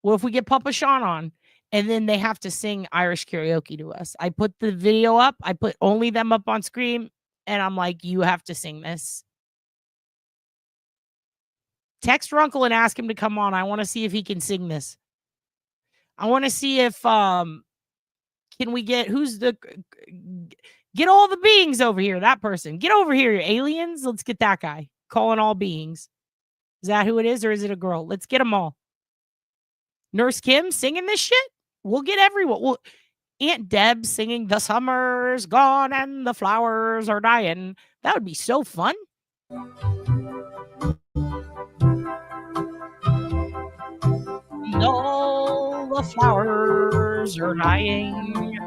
What if we get Papa Sean on? And then they have to sing Irish karaoke to us. I put the video up. I put only them up on screen. And I'm like, you have to sing this. Text Runkle and ask him to come on. I want to see if he can sing this. I want to see if, can we get, get all the beings over here. That person. Get over here, aliens. Let's get that guy. Calling all beings. Is that who it is or is it a girl? Let's get them all. Nurse Kim singing this shit? We'll get everyone. Well, Aunt Deb singing The Summer's Gone and the Flowers Are Dying. That would be so fun. All the flowers are dying.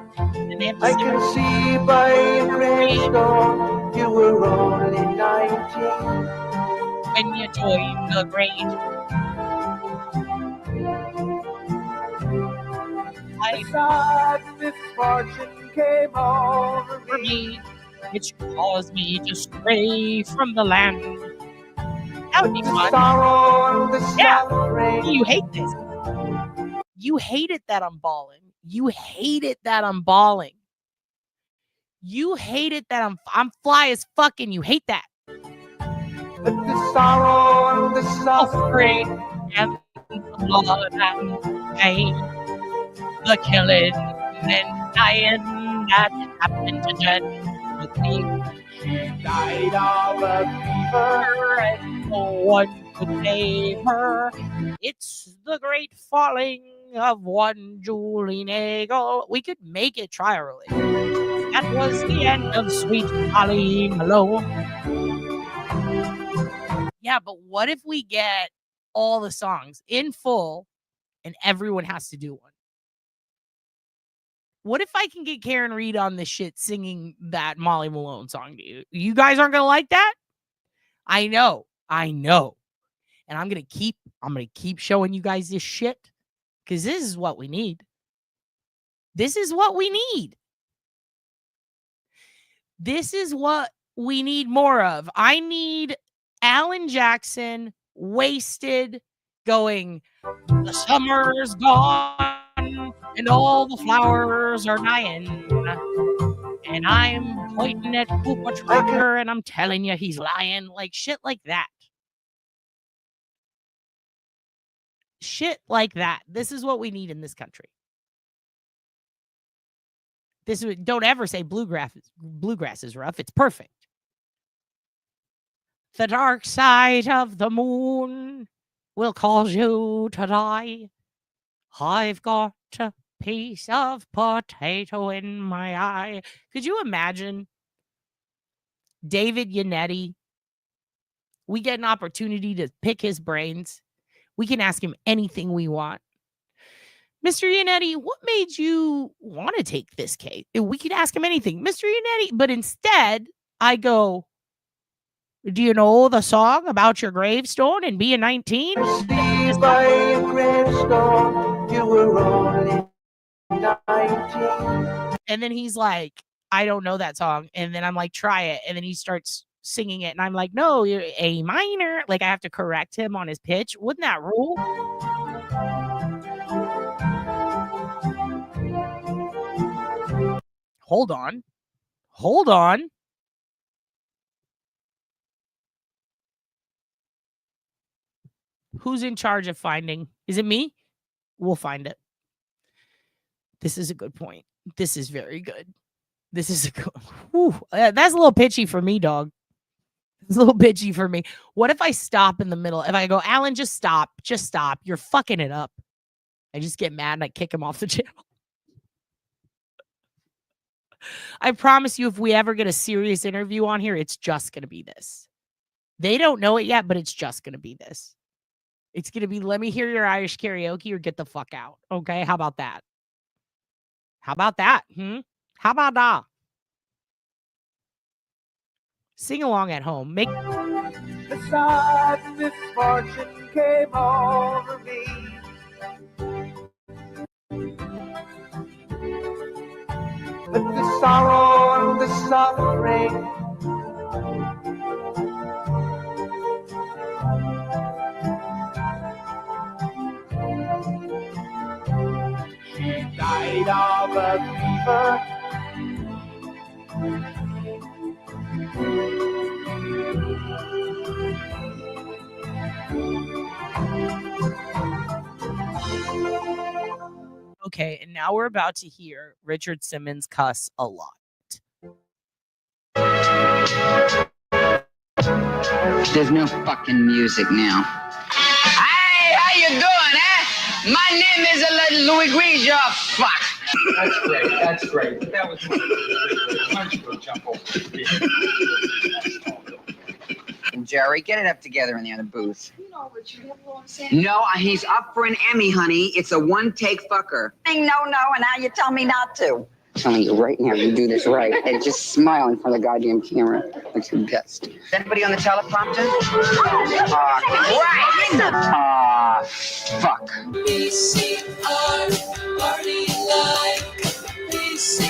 I can see by your gravestone you were only 19 when you joined the grade. I thought misfortune came over me, which caused me to stray from the land. That would be fun. Yeah, you hate this. You hate it that I'm balling. You hate it that I'm balling. You hate it that I'm fly as fucking. You hate that. But the sorrow and the suffering and the blood and pain, the killing and dying that happened to Jen with me. She died of a fever and no one could save her. It's the great falling of one Julie Nagel. We could make it trial-related. That was the end of Sweet Molly Malone. Yeah, but what if we get all the songs in full and everyone has to do one? What if I can get Karen Reed on this shit singing that Molly Malone song to you? You guys aren't going to like that? I know. And I'm going to keep showing you guys this shit because this is what we need. This is what we need. This is what we need more of. I need Alan Jackson wasted going, the summer's gone and all the flowers are dying. And I'm pointing at Cooper Tracker and I'm telling you he's lying. Like shit like that. Shit like that. This is what we need in this country. Don't ever say bluegrass is rough. It's perfect. The dark side of the moon will cause you to die. I've got a piece of potato in my eye. Could you imagine David Yannetti? We get an opportunity to pick his brains. We can ask him anything we want. Mr. Yannetti, what made you want to take this case? We could ask him anything. Mr. Yannetti, but instead, I go, do you know the song about your gravestone and being 19? By your gravestone, you were only 19. And then he's like, I don't know that song. And then I'm like, try it. And then he starts singing it. And I'm like, no, you're A minor. Like I have to correct him on his pitch. Wouldn't that rule? Hold on. Who's in charge of finding? Is it me? We'll find it. This is a good point. This is very good. This is a good. Whew, that's a little pitchy for me, dog. It's a little bitchy for me. What if I stop in the middle? If I go, Alan, just stop. Just stop. You're fucking it up. I just get mad and I kick him off the channel. I promise you, if we ever get a serious interview on here, it's just going to be this. They don't know it yet, but it's just going to be this. It's going to be, let me hear your Irish karaoke or get the fuck out. Okay, how about that? How about that? How about that? Sing along at home. Make The sad misfortune came over me. With the sorrow and the suffering, she died of a fever. Okay, and now we're about to hear Richard Simmons cuss a lot. There's no fucking music now. Hey, how you doing, eh? My name is Louis Gris, fuck. That's great. That's great. That was why don't you go jump over? Jerry, get it up together in the other booth. No, he's up for an Emmy, honey. It's a one-take fucker. No, and now you tell me not to. I'm telling you right now, you do this right. And just smile in front of the goddamn camera. Like your best. Is anybody on the teleprompter? Right. Fuck. VCR Party Live. VCR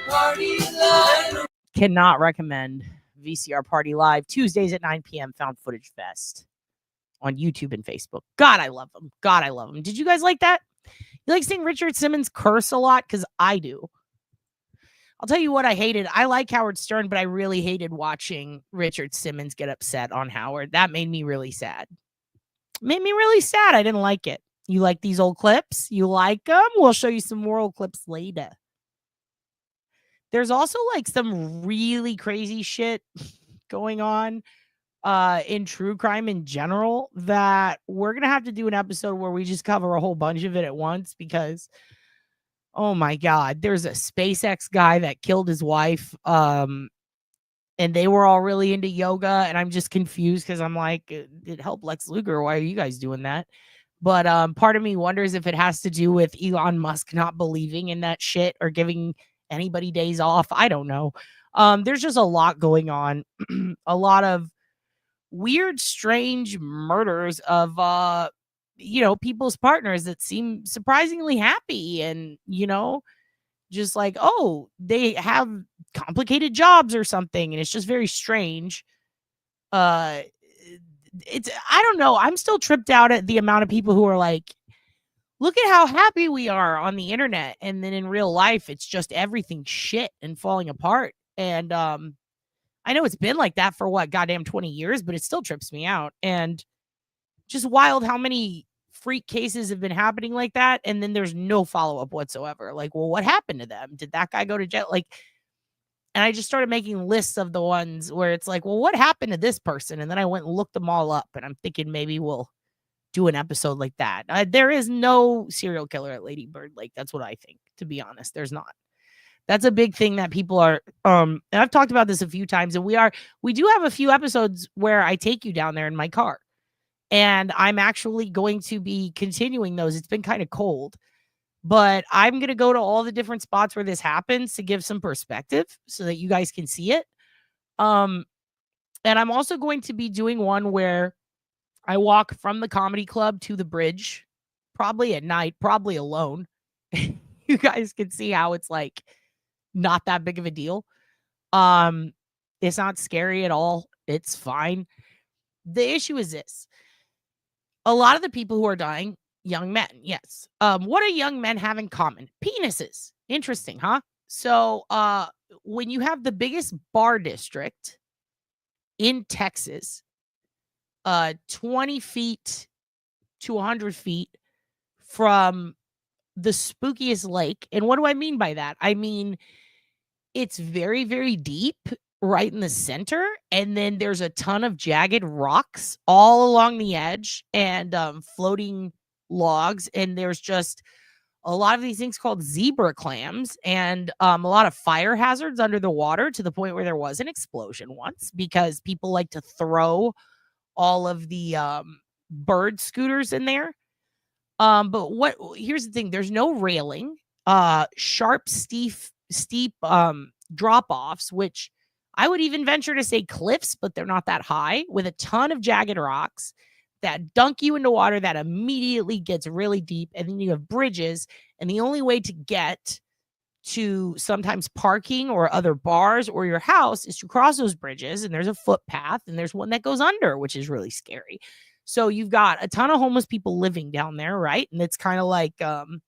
Party Live. Cannot recommend VCR Party Live, Tuesdays at 9 p.m. Found Footage Fest on YouTube and Facebook. God, I love them. God, I love them. Did you guys like that? You like seeing Richard Simmons curse a lot? Because I do. I'll tell you what I hated. I like Howard Stern, but I really hated watching Richard Simmons get upset on Howard. That made me really sad. Made me really sad. I didn't like it. You like these old clips? You like them? We'll show you some more old clips later. There's also like some really crazy shit going on in true crime in general that we're going to have to do an episode where we just cover a whole bunch of it at once because, oh my God, there's a SpaceX guy that killed his wife and they were all really into yoga and I'm just confused because I'm like, it helped Lex Luger. Why are you guys doing that? But part of me wonders if it has to do with Elon Musk not believing in that shit or giving anybody days off. I don't know. There's just a lot going on. A lot of weird, strange murders of, people's partners that seem surprisingly happy and, just like, oh, they have complicated jobs or something. And it's just very strange. I don't know. I'm still tripped out at the amount of people who are like, look at how happy we are on the internet. And then in real life, it's just everything shit and falling apart. And I know it's been like that for goddamn 20 years, but it still trips me out. And just wild how many freak cases have been happening like that. And then there's no follow-up whatsoever. Like, well, what happened to them? Did that guy go to jail? And I just started making lists of the ones where it's like, well, what happened to this person? And then I went and looked them all up. And I'm thinking maybe we'll do an episode like that. There is no serial killer at Lady Bird Lake. That's what I think, to be honest. There's not. That's a big thing that people are, and I've talked about this a few times, and we do have a few episodes where I take you down there in my car. And I'm actually going to be continuing those. It's been kind of cold, but I'm going to go to all the different spots where this happens to give some perspective so that you guys can see it. And I'm also going to be doing one where I walk from the comedy club to the bridge, probably at night, probably alone. You guys can see how it's like not that big of a deal. It's not scary at all. It's fine. The issue is this. A lot of the people who are dying, young men. Yes. What do young men have in common? Penises. Interesting, huh? So when you have the biggest bar district in Texas, 20 feet to 100 feet from the spookiest lake. And what do I mean by that? I mean, it's very, very deep right in the center. And then there's a ton of jagged rocks all along the edge and floating logs. And there's just a lot of these things called zebra clams, and a lot of fire hazards under the water, to the point where there was an explosion once because people like to throw all of the bird scooters in there. But here's the thing, there's no railing, sharp, steep drop-offs, which I would even venture to say cliffs, but they're not that high, with a ton of jagged rocks that dunk you into water that immediately gets really deep. And then you have bridges, and the only way to get to sometimes parking or other bars or your house is to cross those bridges. And there's a footpath, and there's one that goes under, which is really scary. So you've got a ton of homeless people living down there, right? And it's kind of like the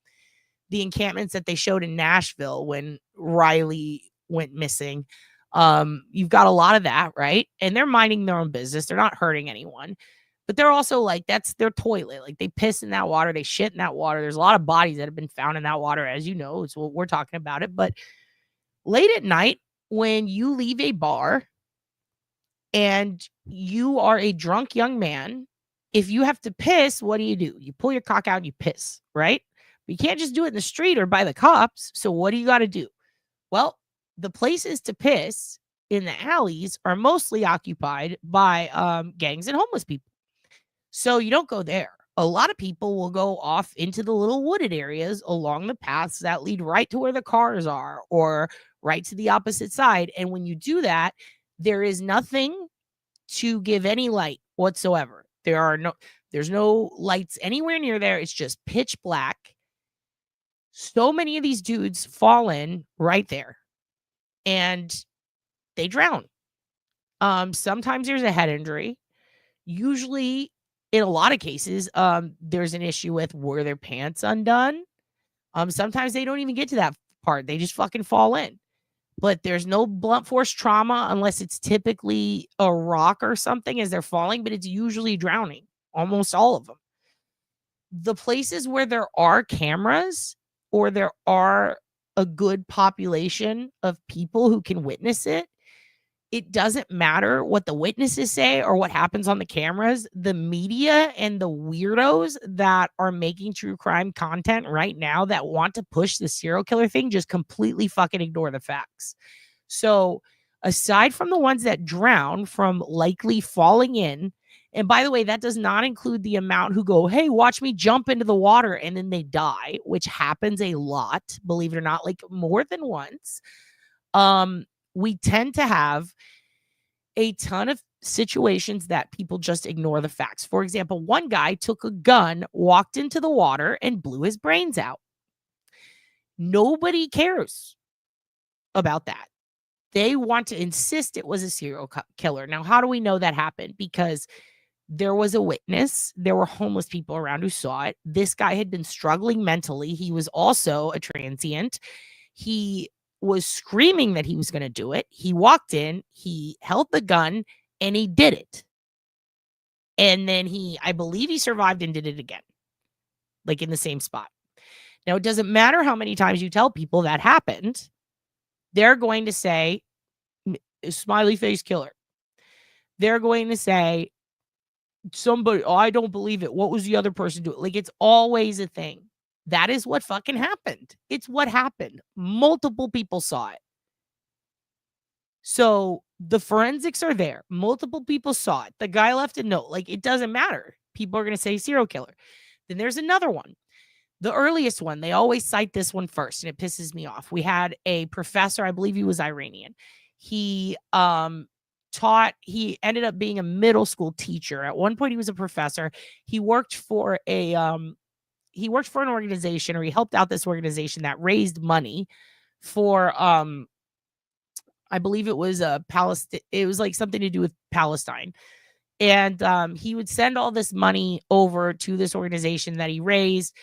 encampments that they showed in Nashville when Riley went missing. You've got a lot of that, right? And they're minding their own business. They're not hurting anyone. But they're also like, that's their toilet. Like, they piss in that water. They shit in that water. There's a lot of bodies that have been found in that water, as you know. It's what we're talking about it. But late at night, when you leave a bar and you are a drunk young man, if you have to piss, what do? You pull your cock out and you piss, right? But you can't just do it in the street or by the cops. So what do you got to do? Well, the places to piss in the alleys are mostly occupied by gangs and homeless people. So you don't go there. A lot of people will go off into the little wooded areas along the paths that lead right to where the cars are, or right to the opposite side. And when you do that, there is nothing to give any light whatsoever. There's no lights anywhere near there. It's just pitch black. So many of these dudes fall in right there and they drown. Sometimes there's a head injury. Usually, in a lot of cases, there's an issue with, were their pants undone? Sometimes they don't even get to that part. They just fucking fall in. But there's no blunt force trauma unless it's typically a rock or something as they're falling, but it's usually drowning, almost all of them. The places where there are cameras or there are a good population of people who can witness it, it doesn't matter what the witnesses say or what happens on the cameras. The media and the weirdos that are making true crime content right now that want to push the serial killer thing just completely fucking ignore the facts. So aside from the ones that drown from likely falling in, and by the way, that does not include the amount who go, hey, watch me jump into the water, and then they die, which happens a lot, believe it or not, like more than once. We tend to have a ton of situations that people just ignore the facts. For example, one guy took a gun, walked into the water, and blew his brains out. Nobody cares about that. They want to insist it was a serial killer. Now, how do we know that happened? Because there was a witness. There were homeless people around who saw it. This guy had been struggling mentally. He was also a transient. He was screaming that he was going to do it. He walked in, he held the gun, and he did it. And then I believe he survived and did it again, like in the same spot. Now, it doesn't matter how many times you tell people that happened. They're going to say, smiley face killer. They're going to say, somebody, oh, I don't believe it. What was the other person doing? Like, it's always a thing. That is what fucking happened. It's what happened. Multiple people saw it. So the forensics are there. Multiple people saw it. The guy left a note. Like, it doesn't matter. People are going to say serial killer. Then there's another one. The earliest one, they always cite this one first, and it pisses me off. We had a professor, I believe he was Iranian. He ended up being a middle school teacher. At one point, he was a professor. He worked for an organization, or he helped out this organization that raised money for I believe it was Palestine. It was like something to do with Palestine. And he would send all this money over to this organization that he raised.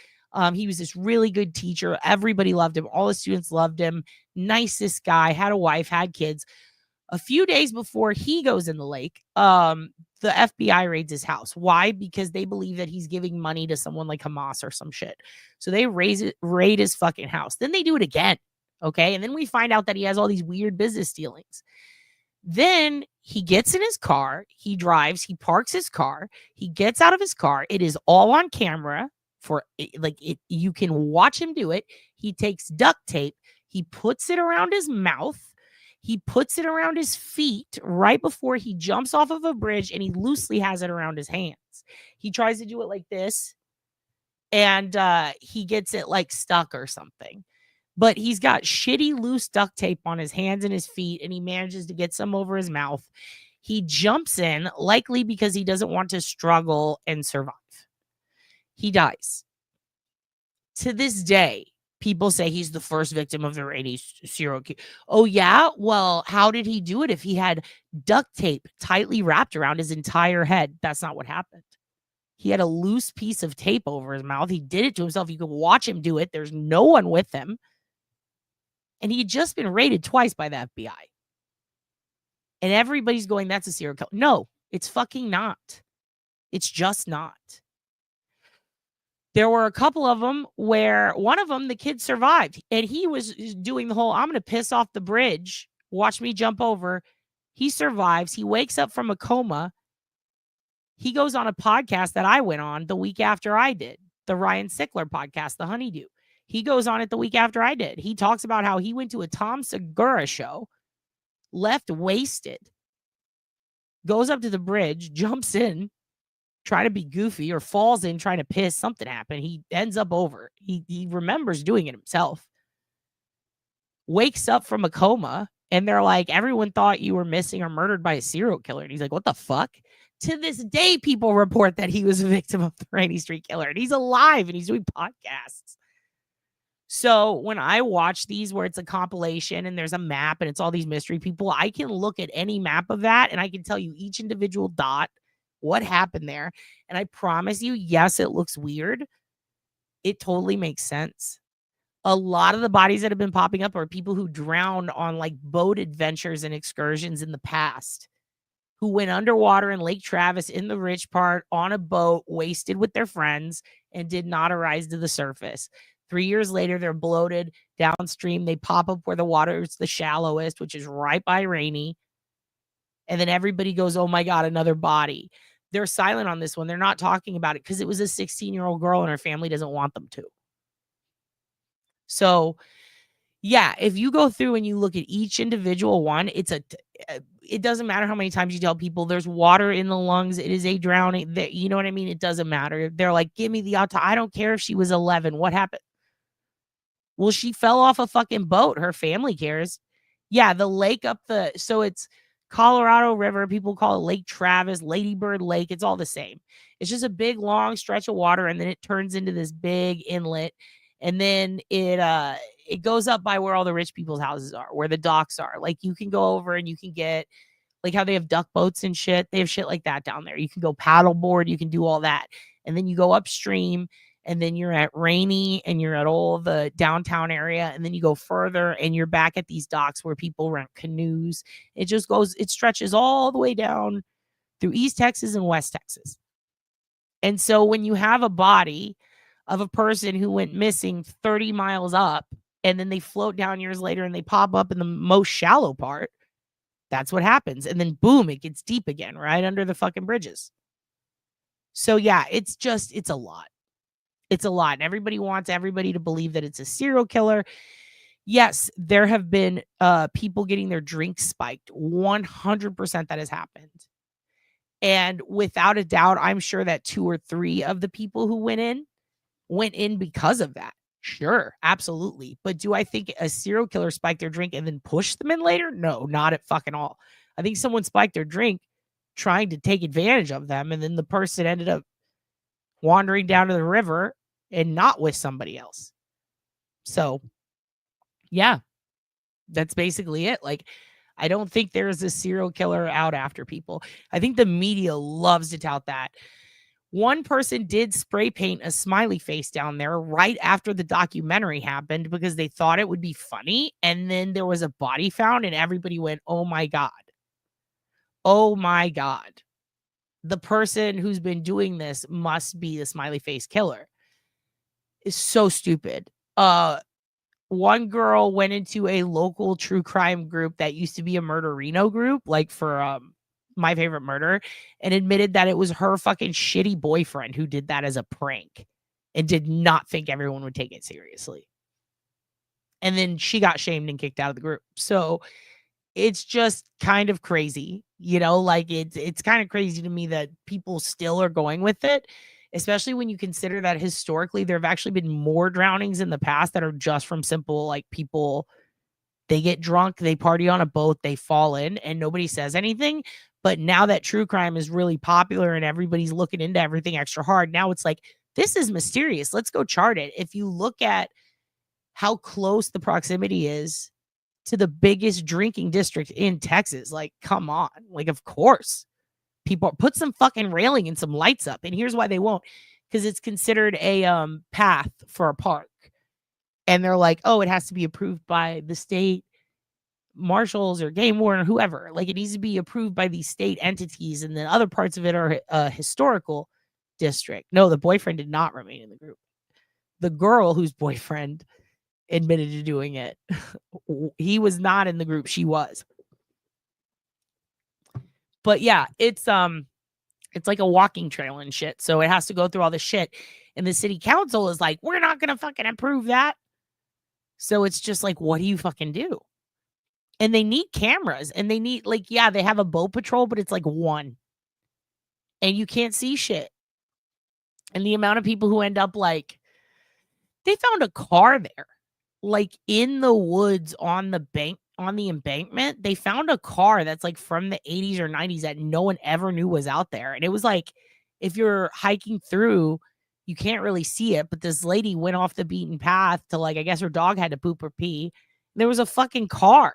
He was this really good teacher. Everybody loved him. All the students loved him. Nicest guy, had a wife, had kids. A few days before he goes in the lake, the FBI raids his house. Why? Because they believe that he's giving money to someone like Hamas or some shit. So they raid his fucking house. Then they do it again. Okay. And then we find out that he has all these weird business dealings. Then he gets in his car. He drives. He parks his car. He gets out of his car. It is all on camera for like it. You can watch him do it. He takes duct tape, he puts it around his mouth, he puts it around his feet right before he jumps off of a bridge, and he loosely has it around his hands. He tries to do it like this, and he gets it like stuck or something. But he's got shitty loose duct tape on his hands and his feet, and he manages to get some over his mouth. He jumps in, likely because he doesn't want to struggle and survive. He dies. To this day, people say he's the first victim of the Rainey serial killer. Oh, yeah? Well, how did he do it if he had duct tape tightly wrapped around his entire head? That's not what happened. He had a loose piece of tape over his mouth. He did it to himself. You could watch him do it. There's no one with him. And he had just been raided twice by the FBI. And everybody's going, that's a serial killer. No, it's fucking not. It's just not. There were a couple of them where one of them, the kid survived. And he was doing the whole, I'm going to piss off the bridge. Watch me jump over. He survives. He wakes up from a coma. He goes on a podcast that I went on the week after I did. The Ryan Sickler podcast, The Honeydew. He goes on it the week after I did. He talks about how he went to a Tom Segura show, left wasted, goes up to the bridge, jumps in, trying to be goofy, or falls in trying to piss. Something happened. He ends up over. He remembers doing it himself. Wakes up from a coma, and they're like, everyone thought you were missing or murdered by a serial killer. And he's like, what the fuck? To this day, people report that he was a victim of the Rainy Street Killer, and he's alive and he's doing podcasts. So when I watch these where it's a compilation and there's a map and it's all these mystery people, I can look at any map of that and I can tell you each individual dot, what happened there. And I promise you, yes, it looks weird. It totally makes sense. A lot of the bodies that have been popping up are people who drowned on like boat adventures and excursions in the past, who went underwater in Lake Travis in the rich part on a boat, wasted with their friends, and did not arise to the surface. 3 years later, they're bloated downstream. They pop up where the water is the shallowest, which is right by Rainy. And then everybody goes, oh my God, another body. They're silent on this one. They're not talking about it because it was a 16-year-old girl and her family doesn't want them to. So, yeah, if you go through and you look at each individual one, it doesn't matter how many times you tell people there's water in the lungs. It is a drowning. You know what I mean? It doesn't matter. They're like, give me the autopsy. I don't care if she was 11. What happened? Well, she fell off a fucking boat. Her family cares. Yeah, the lake so it's Colorado River. People call it Lake Travis, Lady Bird Lake. It's all the same. It's just a big, long stretch of water, and then it turns into this big inlet. And then it goes up by where all the rich people's houses are, where the docks are. Like you can go over and you can get like how they have duck boats and shit. They have shit like that down there. You can go paddleboard. You can do all that. And then you go upstream and then you're at Rainy and you're at all the downtown area. And then you go further and you're back at these docks where people rent canoes. It stretches all the way down through East Texas and West Texas. And so when you have a body of a person who went missing 30 miles up and then they float down years later and they pop up in the most shallow part, that's what happens. And then boom, it gets deep again, right under the fucking bridges. So yeah, it's a lot. It's a lot. And everybody wants everybody to believe that it's a serial killer. Yes, there have been people getting their drinks spiked. 100% that has happened. And without a doubt, I'm sure that 2 or 3 of the people who went in because of that. Sure, absolutely. But do I think a serial killer spiked their drink and then pushed them in later? No, not at fucking all. I think someone spiked their drink trying to take advantage of them, and then the person ended up wandering down to the river and not with somebody else. So, yeah, that's basically it. Like, I don't think there's a serial killer out after people. I think the media loves to tout that. One person did spray paint a smiley face down there right after the documentary happened because they thought it would be funny. And then there was a body found and everybody went, oh my God. Oh my God. The person who's been doing this must be the smiley face killer. It's so stupid. One girl went into a local true crime group that used to be a murderino group, like for My Favorite Murder, and admitted that it was her fucking shitty boyfriend who did that as a prank. and did not think everyone would take it seriously. And then she got shamed and kicked out of the group. So it's just kind of crazy, like it's kind of crazy to me that people still are going with it, especially when you consider that historically there have actually been more drownings in the past that are just from simple, like, people, they get drunk, they party on a boat, they fall in, and nobody says anything. But now that true crime is really popular and everybody's looking into everything extra hard, now it's like, this is mysterious. Let's go chart it. If you look at how close the proximity is to the biggest drinking district in Texas, like, come on. Like, of course, people put some fucking railing and some lights up. And here's why they won't, because it's considered a path for a park. And they're like, oh, it has to be approved by the state marshals or game warden or whoever. Like, it needs to be approved by these state entities. And then other parts of it are a historical district. No, the boyfriend did not remain in the group. The girl whose boyfriend admitted to doing it, he was not in the group, she was. But yeah, it's like a walking trail and shit, so it has to go through all this shit, and the city council is like, we're not gonna fucking approve that. So it's just like, what do you fucking do? And they need cameras, and they need, like, yeah, they have a boat patrol, but it's like one, and you can't see shit. And the amount of people who end up, like, they found a car there, like, in the woods on the embankment. They found a car that's like from the 80s or 90s that no one ever knew was out there. And it was like, if you're hiking through, you can't really see it. But this lady went off the beaten path to, like, I guess her dog had to poop or pee. There was a fucking car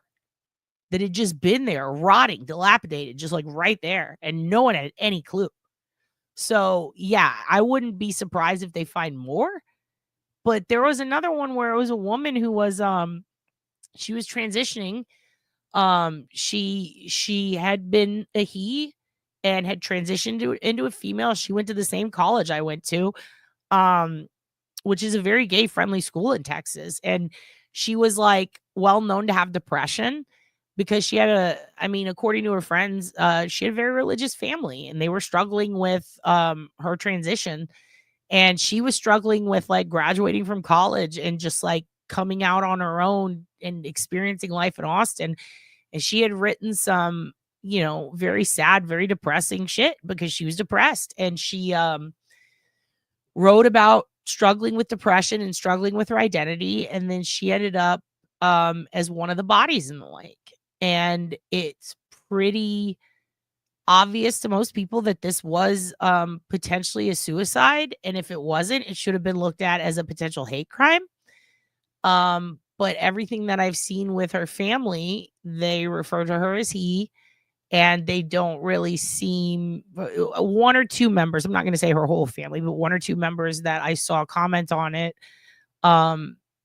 that had just been there, rotting, dilapidated, just like right there. And no one had any clue. So yeah, I wouldn't be surprised if they find more. But there was another one where it was a woman who was she was transitioning. She had been a he and had transitioned into a female. She went to the same college I went to, which is a very gay friendly school in Texas. And she was, like, well known to have depression because she had according to her friends, she had a very religious family, and they were struggling with her transition. And she was struggling with, like, graduating from college and just, like, coming out on her own and experiencing life in Austin. And she had written some, very sad, very depressing shit because she was depressed. And she wrote about struggling with depression and struggling with her identity. And then she ended up as one of the bodies in the lake. And it's pretty obvious to most people that this was potentially a suicide. And if it wasn't, it should have been looked at as a potential hate crime. But everything that I've seen with her family, they refer to her as he, and they don't really seem, one or two members, I'm not going to say her whole family, but one or two members that I saw comment on it,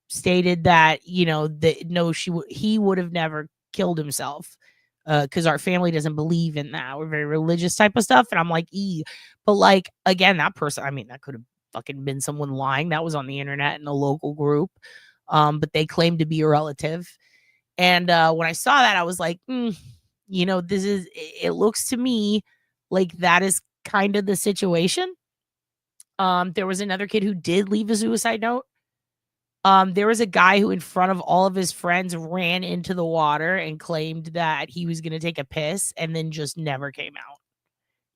stated that, he would have never killed himself. Because our family doesn't believe in that. We're very religious type of stuff. And I'm like, but, like, again, that person, that could have fucking been someone lying. That was on the internet in a local group. But they claimed to be a relative. And when I saw that, I was like, it looks to me like that is kind of the situation. There was another kid who did leave a suicide note. There was a guy who, in front of all of his friends, ran into the water and claimed that he was going to take a piss and then just never came out.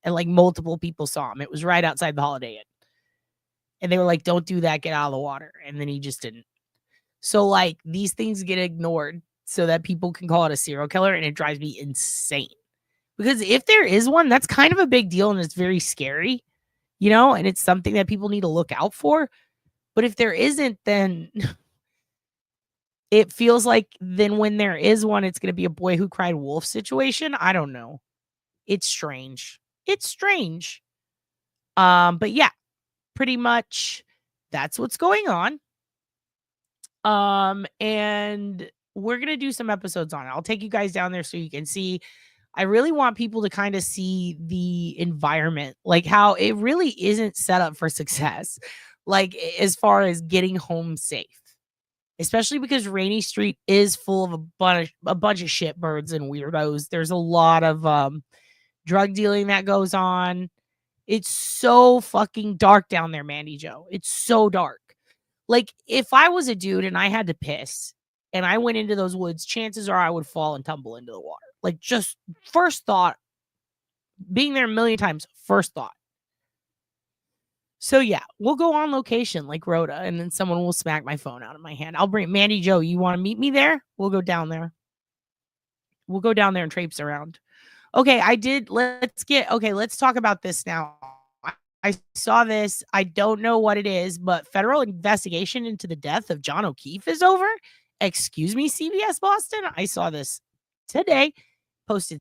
And, like, multiple people saw him. It was right outside the Holiday Inn. And they were like, don't do that, get out of the water. And then he just didn't. So, like, these things get ignored so that people can call it a serial killer, and it drives me insane. Because if there is one, that's kind of a big deal, and it's very scary, and it's something that people need to look out for. But if there isn't, then it feels like then when there is one, it's going to be a boy who cried wolf situation. I don't know. It's strange. But yeah, pretty much that's what's going on. And we're going to do some episodes on it. I'll take you guys down there so you can see. I really want people to kind of see the environment, like how it really isn't set up for success. Like, as far as getting home safe, especially because Rainy Street is full of a bunch of shitbirds and weirdos. There's a lot of drug dealing that goes on. It's so fucking dark down there, Mandy Joe. It's so dark. Like, if I was a dude and I had to piss and I went into those woods, chances are I would fall and tumble into the water. Like, just first thought, being there a million times, first thought. So yeah, we'll go on location like Rhoda, and then someone will smack my phone out of my hand. I'll bring Mandy Joe. You want to meet me there? We'll go down there. We'll go down there and traipse around. Okay, let's talk about this now. I saw this. I don't know what it is, but federal investigation into the death of John O'Keefe is over. Excuse me, CBS Boston. I saw this today, posted.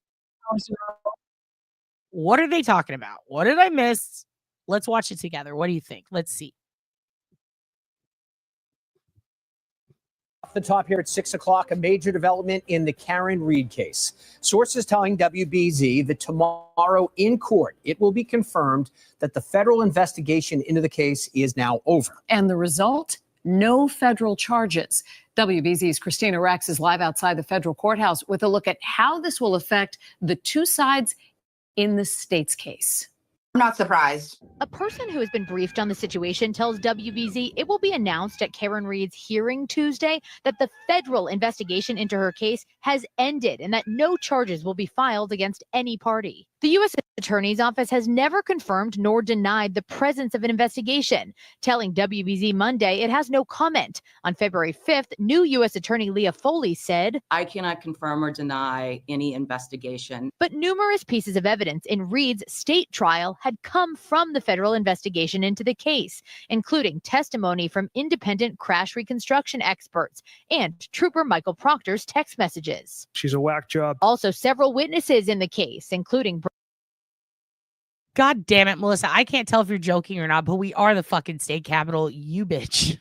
What are they talking about? What did I miss? Let's watch it together. What do you think? Let's see. Off the top here at 6 o'clock, a major development in the Karen Reed case. Sources telling WBZ that tomorrow in court, it will be confirmed that the federal investigation into the case is now over. And the result? No federal charges. WBZ's Christina Rex is live outside the federal courthouse with a look at how this will affect the two sides in the state's case. I'm not surprised. A person who has been briefed on the situation tells WBZ it will be announced at Karen Reed's hearing Tuesday that the federal investigation into her case has ended and that no charges will be filed against any party. The U.S. Attorney's Office has never confirmed nor denied the presence of an investigation, telling WBZ Monday it has no comment. On February 5th, new U.S. Attorney Leah Foley said, I cannot confirm or deny any investigation. But numerous pieces of evidence in Reed's state trial had come from the federal investigation into the case, including testimony from independent crash reconstruction experts and Trooper Michael Proctor's text messages. She's a whack job. Also, several witnesses in the case, including... God damn it, Melissa. I can't tell if you're joking or not, but we are the fucking state capital, you bitch.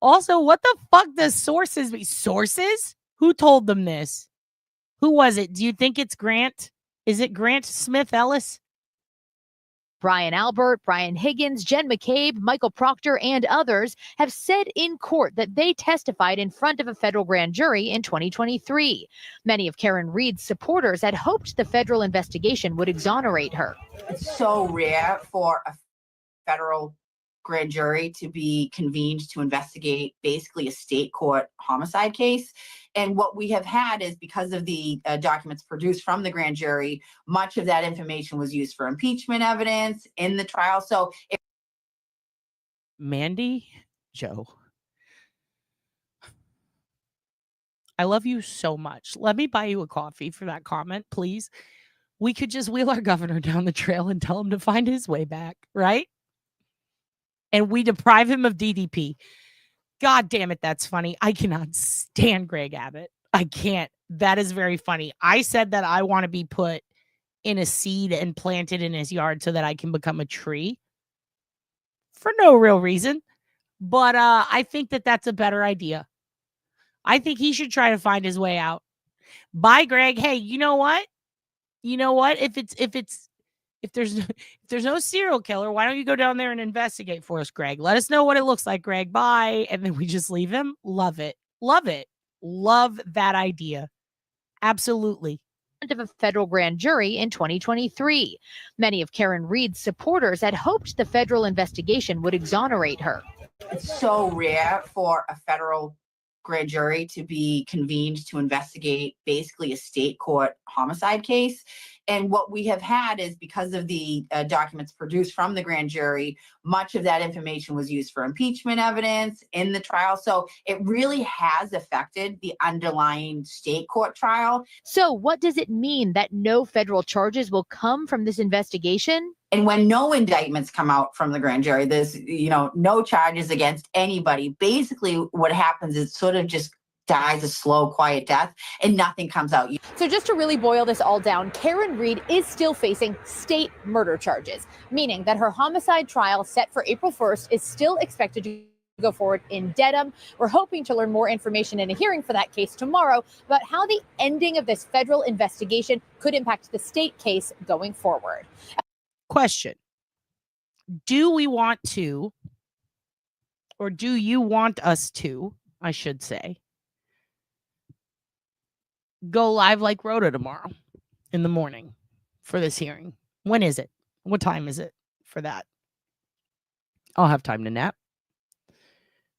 Also, what the fuck does sources mean? Sources? Who told them this? Who was it? Do you think it's Grant? Is it Grant Smith Ellis? Brian Albert, Brian Higgins, Jen McCabe, Michael Proctor, and others have said in court that they testified in front of a federal grand jury in 2023. Many of Karen Reed's supporters had hoped the federal investigation would exonerate her. It's so rare for a federal grand jury to be convened to investigate basically a state court homicide case. And what we have had is, because of the documents produced from the grand jury, much of that information was used for impeachment evidence in the trial. So Mandy Joe, I love you so much. Let me buy you a coffee for that comment, please. We could just wheel our governor down the trail and tell him to find his way back, right? And we deprive him of DDP. God damn it, that's funny. I cannot stand Greg Abbott. I can't. That is very funny. I said that I want to be put in a seed and planted in his yard so that I can become a tree for no real reason. But I think that that's a better idea. I think he should try to find his way out. Bye, Greg. Hey, you know what? You know what? If there's no serial killer, why don't you go down there and investigate for us, Greg? Let us know what it looks like, Greg. Bye. And then we just leave him. Love it. Love it. Love that idea. Absolutely. Of a federal grand jury in 2023. Many of Karen Reed's supporters had hoped the federal investigation would exonerate her. it's so rare for a federal grand jury to be convened to investigate basically a state court homicide case. And what we have had is, because of the documents produced from the grand jury, much of that information was used for impeachment evidence in the trial. So it really has affected the underlying state court trial. So what does it mean that no federal charges will come from this investigation? And when no indictments come out from the grand jury, there's, no charges against anybody. Basically, what happens is sort of just dies a slow, quiet death, and nothing comes out. So just to really boil this all down, Karen Reed is still facing state murder charges, meaning that her homicide trial set for April 1st is still expected to go forward in Dedham. We're hoping to learn more information in a hearing for that case tomorrow about how the ending of this federal investigation could impact the state case going forward. Question. Do we want to, or do you want us to, I should say, go live like Rhoda tomorrow in the morning for this hearing? When is it? What time is it for that? I'll have time to nap.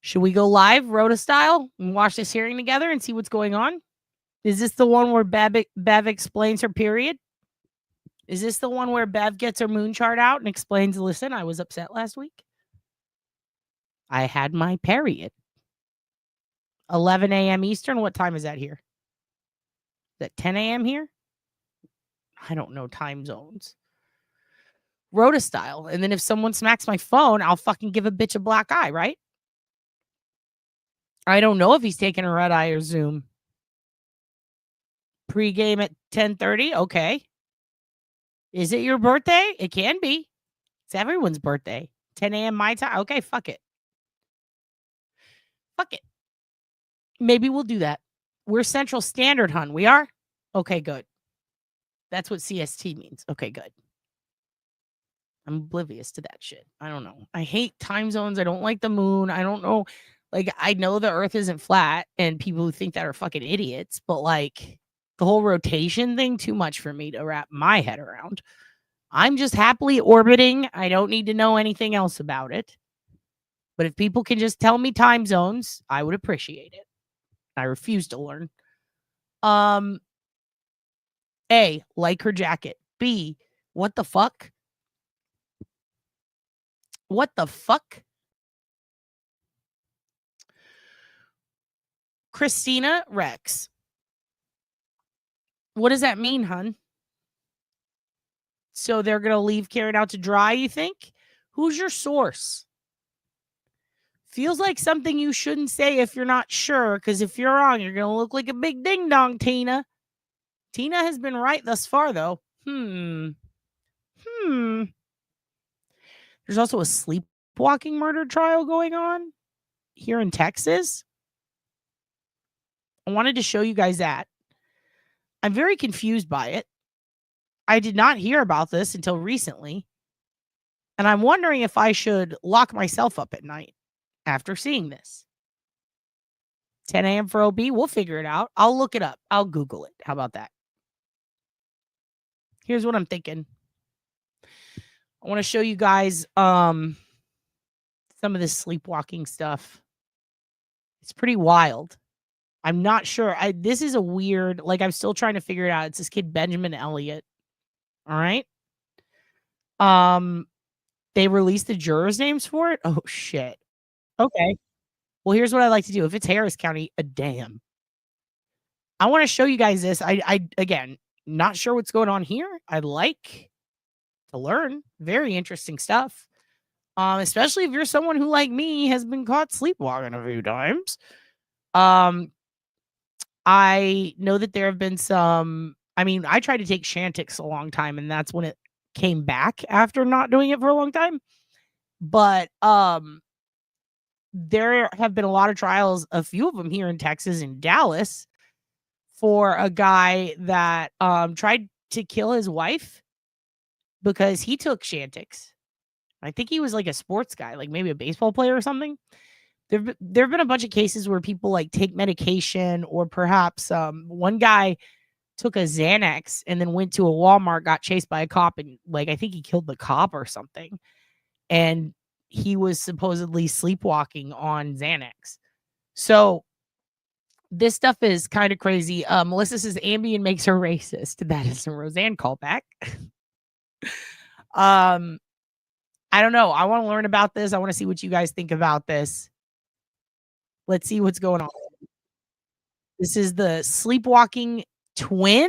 Should we go live, Rhoda style, and watch this hearing together and see what's going on? Is this the one where Bev explains her period? Is this the one where Bev gets her moon chart out and explains, listen, I was upset last week. I had my period. 11 a.m. Eastern. What time is that here? Is that 10 a.m. here? I don't know time zones. Rhoda style. And then if someone smacks my phone, I'll fucking give a bitch a black eye, right? I don't know if he's taking a red eye or Zoom. Pre-game at 10:30. Okay. Is it your birthday? It can be. It's everyone's birthday. 10 a.m. my time. Okay, fuck it. Fuck it. Maybe we'll do that. We're Central Standard, hun. We are? Okay, good. That's what CST means. Okay, good. I'm oblivious to that shit. I don't know. I hate time zones. I don't like the moon. I don't know. Like, I know the earth isn't flat, and people who think that are fucking idiots, but like the whole rotation thing, too much for me to wrap my head around. I'm just happily orbiting. I don't need to know anything else about it. But if people can just tell me time zones, I would appreciate it. I refuse to learn. A, like her jacket. B, what the fuck? What the fuck? Christina Rex. What does that mean, hun? So they're going to leave Karen out to dry, you think? Who's your source? Feels like something you shouldn't say if you're not sure, because if you're wrong, you're going to look like a big ding-dong, Tina. Tina has been right thus far, though. There's also a sleepwalking murder trial going on here in Texas. I wanted to show you guys that. I'm very confused by it. I did not hear about this until recently. And I'm wondering if I should lock myself up at night after seeing this. 10 a.m. for OB. We'll figure it out. I'll look it up. I'll Google it. How about that? Here's what I'm thinking. I want to show you guys some of this sleepwalking stuff. It's pretty wild. I'm not sure. This is a weird, like, I'm still trying to figure it out. It's this kid, Benjamin Elliott. All right. They released the jurors' names for it. Oh, shit. Okay. Well, here's what I like to do. If it's Harris County, a damn. I want to show you guys this. I again, not sure what's going on here. I'd like to learn. Very interesting stuff. Especially if you're someone who, like me, has been caught sleepwalking a few times. I know that there have been some. I mean, I tried to take Chantix a long time, and that's when it came back after not doing it for a long time. But there have been a lot of trials, a few of them here in Texas and Dallas, for a guy that tried to kill his wife because he took Chantix. I think he was like a sports guy, like maybe a baseball player or something. There have been a bunch of cases where people like take medication, or perhaps one guy took a Xanax and then went to a Walmart, got chased by a cop, and like I think he killed the cop or something. And he was supposedly sleepwalking on Xanax. So this stuff is kind of crazy. Melissa says Ambien makes her racist. That is a Roseanne callback. I don't know. I want to learn about this. I want to see what you guys think about this. Let's see what's going on. This is the sleepwalking twin.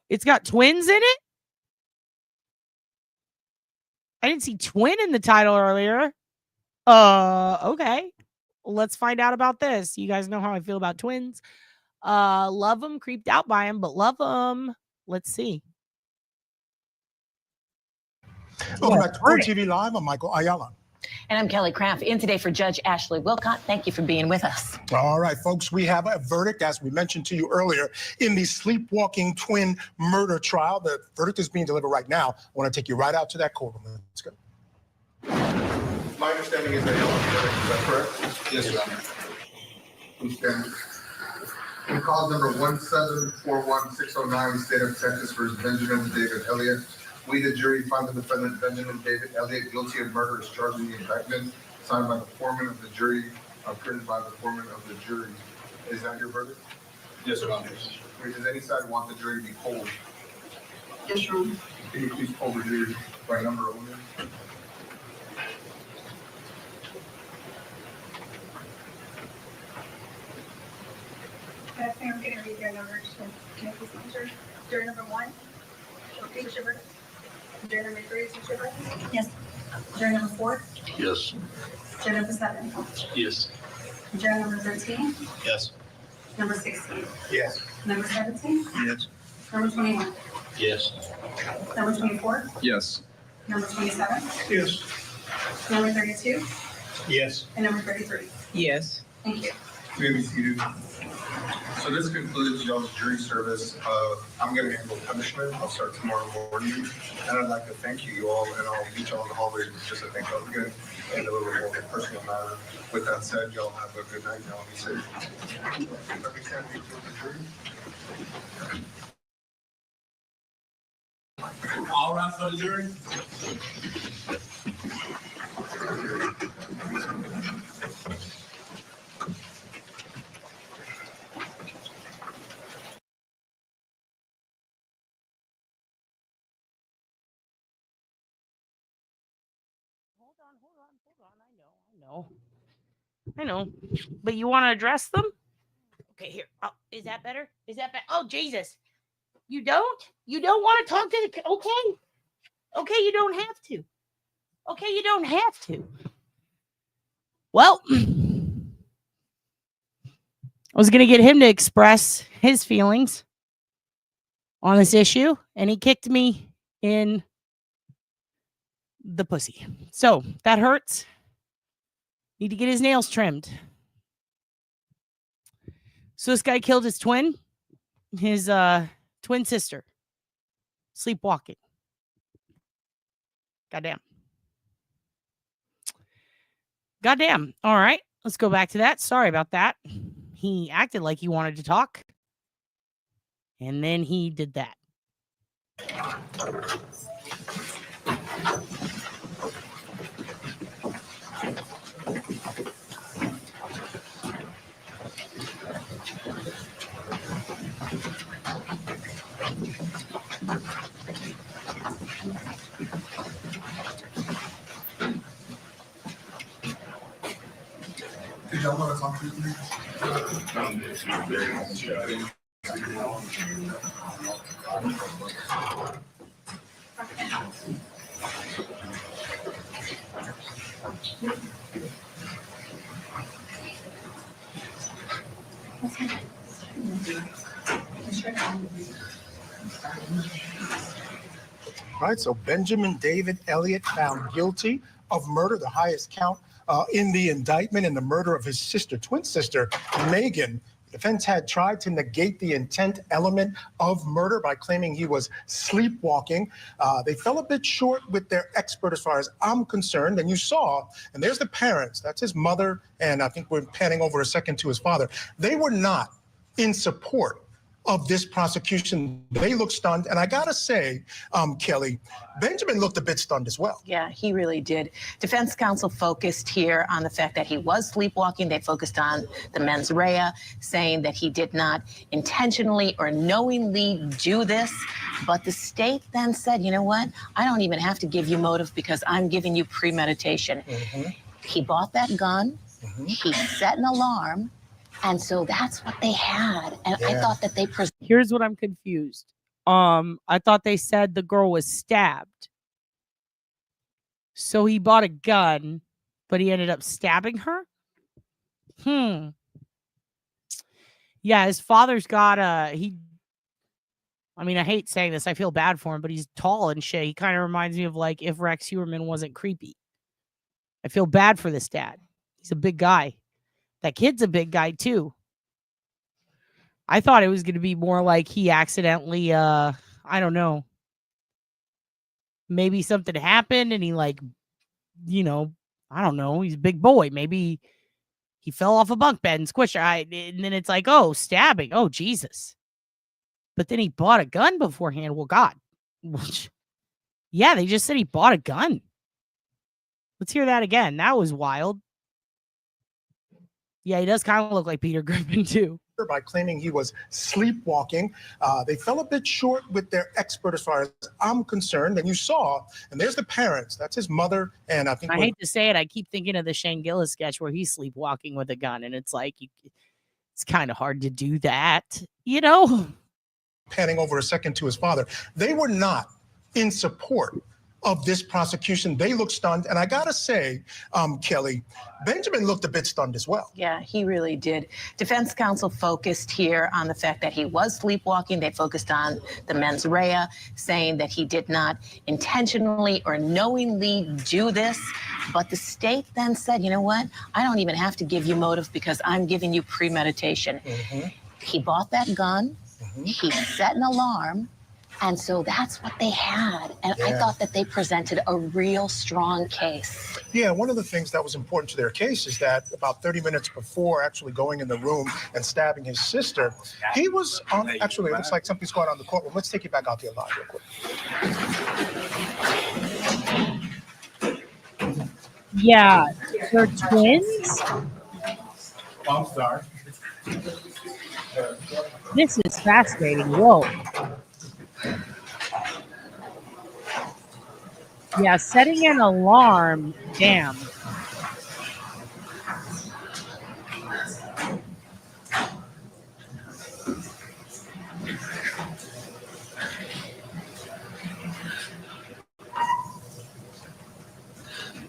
It's got twins in it. I didn't see twin in the title earlier. Okay. Let's find out about this. You guys know how I feel about twins. Love them, creeped out by them, but love them. Let's see. Welcome back to Court TV Live. I'm Michael Ayala. And I'm Kelly Craft, in today for Judge Ashley Wilcott. Thank you for being with us. All right, folks, we have a verdict, as we mentioned to you earlier, in the sleepwalking twin murder trial. The verdict is being delivered right now. I want to take you right out to that courtroom. Let's go. My understanding is that you're is that correct? Yes, Your Honor. Please stand. In cause number 1741609, State of Texas versus Benjamin David Elliott, We, the jury, find the defendant Benjamin David Elliott guilty of murder as charged in the indictment signed by the foreman of the jury, printed by the foreman of the jury. Is that your verdict? Yes, Your Honor. Does any side want the jury to be polled? Yes, Your Honor. Can you please poll the jury by number only? I think I'm going to read their numbers. Can I please answer? Jury number 1, what's your verdict? Jury number 3, what's your verdict? Yes. Jury number 4, Yes. jury number 7, Yes. jury number 13, Yes. number 16, Yes. number 17, Yes. number 21, Yes. number 24, Yes. number 27, Yes. number 32, Yes. and number 33. Yes. Thank you. You may be seated. So this concludes y'all's jury service. I'm going to handle punishment. I'll start tomorrow morning. And I'd like to thank you all, and I'll meet y'all in the hallway just to thank y'all again and a little bit more of a personal matter. With that said, y'all have a good night. Y'all be safe. All right for the jury? I know. But you want to address them? Okay, here. Oh, is that better? Is that better? Oh, Jesus. You don't? You don't want to talk to the... Okay. Okay, you don't have to. Okay, you don't have to. Well, I was going to get him to express his feelings on this issue, and he kicked me in the pussy. So, that hurts. Need to get his nails trimmed. So this guy killed his twin sister. Sleepwalking. Goddamn. All right. Let's go back to that. Sorry about that. He acted like he wanted to talk. And then he did that. Did y'all want to talk to me? All right, so Benjamin David Elliott found guilty of murder, the highest count in the indictment, in the murder of his sister, twin sister, Megan. The defense had tried to negate the intent element of murder by claiming he was sleepwalking. They fell a bit short with their expert as far as I'm concerned. And you saw, and there's the parents, that's his mother, and I think we're panning over a second to his father. They were not in support of this prosecution. They looked stunned. And I gotta say, Kelly, Benjamin looked a bit stunned as well. Yeah, he really did. Defense counsel focused here on the fact that he was sleepwalking. They focused on the mens rea, saying that he did not intentionally or knowingly do this. But the state then said, you know what? I don't even have to give you motive because I'm giving you premeditation. He bought that gun. He set an alarm. And so that's what they had. And I thought that they... Here's what I'm confused. I thought they said the girl was stabbed. So he bought a gun, but he ended up stabbing her? Yeah, his father's got I mean, I hate saying this. I feel bad for him, but he's tall and shit. He kind of reminds me of like if Rex Heuermann wasn't creepy. I feel bad for this dad. He's a big guy. That kid's a big guy too. I thought it was going to be more like he accidentally, I don't know. Maybe something happened and he like, you know, I don't know. He's a big boy. Maybe he fell off a bunk bed and squished her. And then it's like, oh, stabbing. Oh, Jesus. But then he bought a gun beforehand. Well, God. Yeah, they just said he bought a gun. Let's hear that again. That was wild. Yeah, he does kind of look like Peter Griffin, too. By claiming he was sleepwalking. They fell a bit short with their expert as far as I'm concerned. And you saw, and there's the parents. That's his mother. And I think I hate to say it, I keep thinking of the Shane Gillis sketch where he's sleepwalking with a gun. And it's like, it's kind of hard to do that, you know? Panning over a second to his father. They were not in support of this prosecution. They looked stunned. And I got to say, Kelly, Benjamin looked a bit stunned as well. Yeah, he really did. Defense counsel focused here on the fact that he was sleepwalking. They focused on the mens rea, saying that he did not intentionally or knowingly do this. But the state then said, you know what? I don't even have to give you motive because I'm giving you premeditation. He bought that gun. He set an alarm. And so that's what they had. And I thought that they presented a real strong case. Yeah, one of the things that was important to their case is that about 30 minutes before actually going in the room and stabbing his sister, he was on, actually, it looks like something's going on in the courtroom. Let's take you back out there live real quick. Yeah, they're twins? I'm sorry. This is fascinating. Whoa. Yeah, setting an alarm. Damn.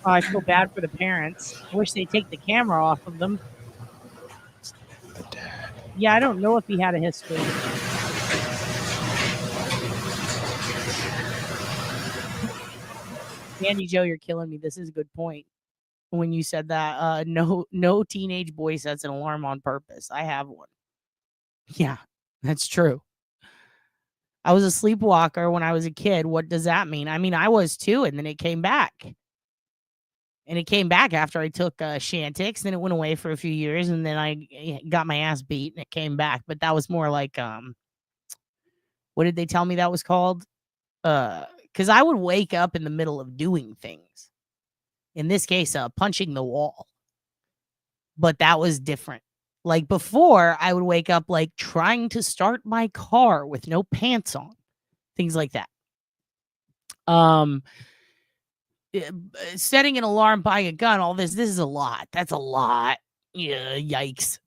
Oh, I feel bad for the parents. I wish they'd take the camera off of them. Yeah, I don't know if he had a history. Andy Joe, you're killing me. This is a good point. When you said that, no teenage boy sets an alarm on purpose. I have one. Yeah, that's true. I was a sleepwalker when I was a kid. What does that mean? I mean, I was too, and then it came back. And it came back after I took Chantix, then it went away for a few years, and then I got my ass beat, and it came back. But that was more like, what did they tell me that was called? Because I would wake up in the middle of doing things. In this case, punching the wall. But that was different. Like before, I would wake up like trying to start my car with no pants on. Things like that. Setting an alarm, buying a gun, all this is a lot. That's a lot. Yeah, yikes.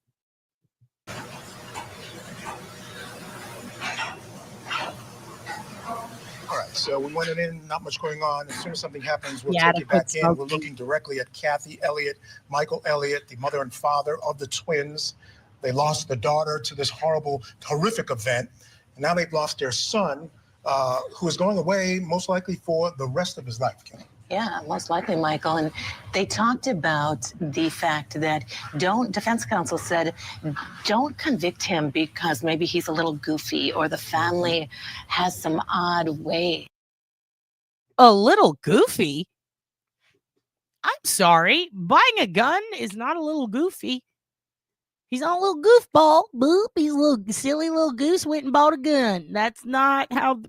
All right, so we went in, not much going on. As soon as something happens, we'll Yeah, take you back in. We're looking directly at Kathy Elliott, Michael Elliott, the mother and father of the twins. They lost the daughter to this horrible, horrific event. And now they've lost their son, who is going away most likely for the rest of his life, Kelly. Yeah, most likely, Michael. And they talked about the fact that defense counsel said, don't convict him because maybe he's a little goofy or the family has some odd way. A little goofy? I'm sorry. Buying a gun is not a little goofy. He's not a little goofball. Boop. He's a little silly little goose went and bought a gun. That's not how...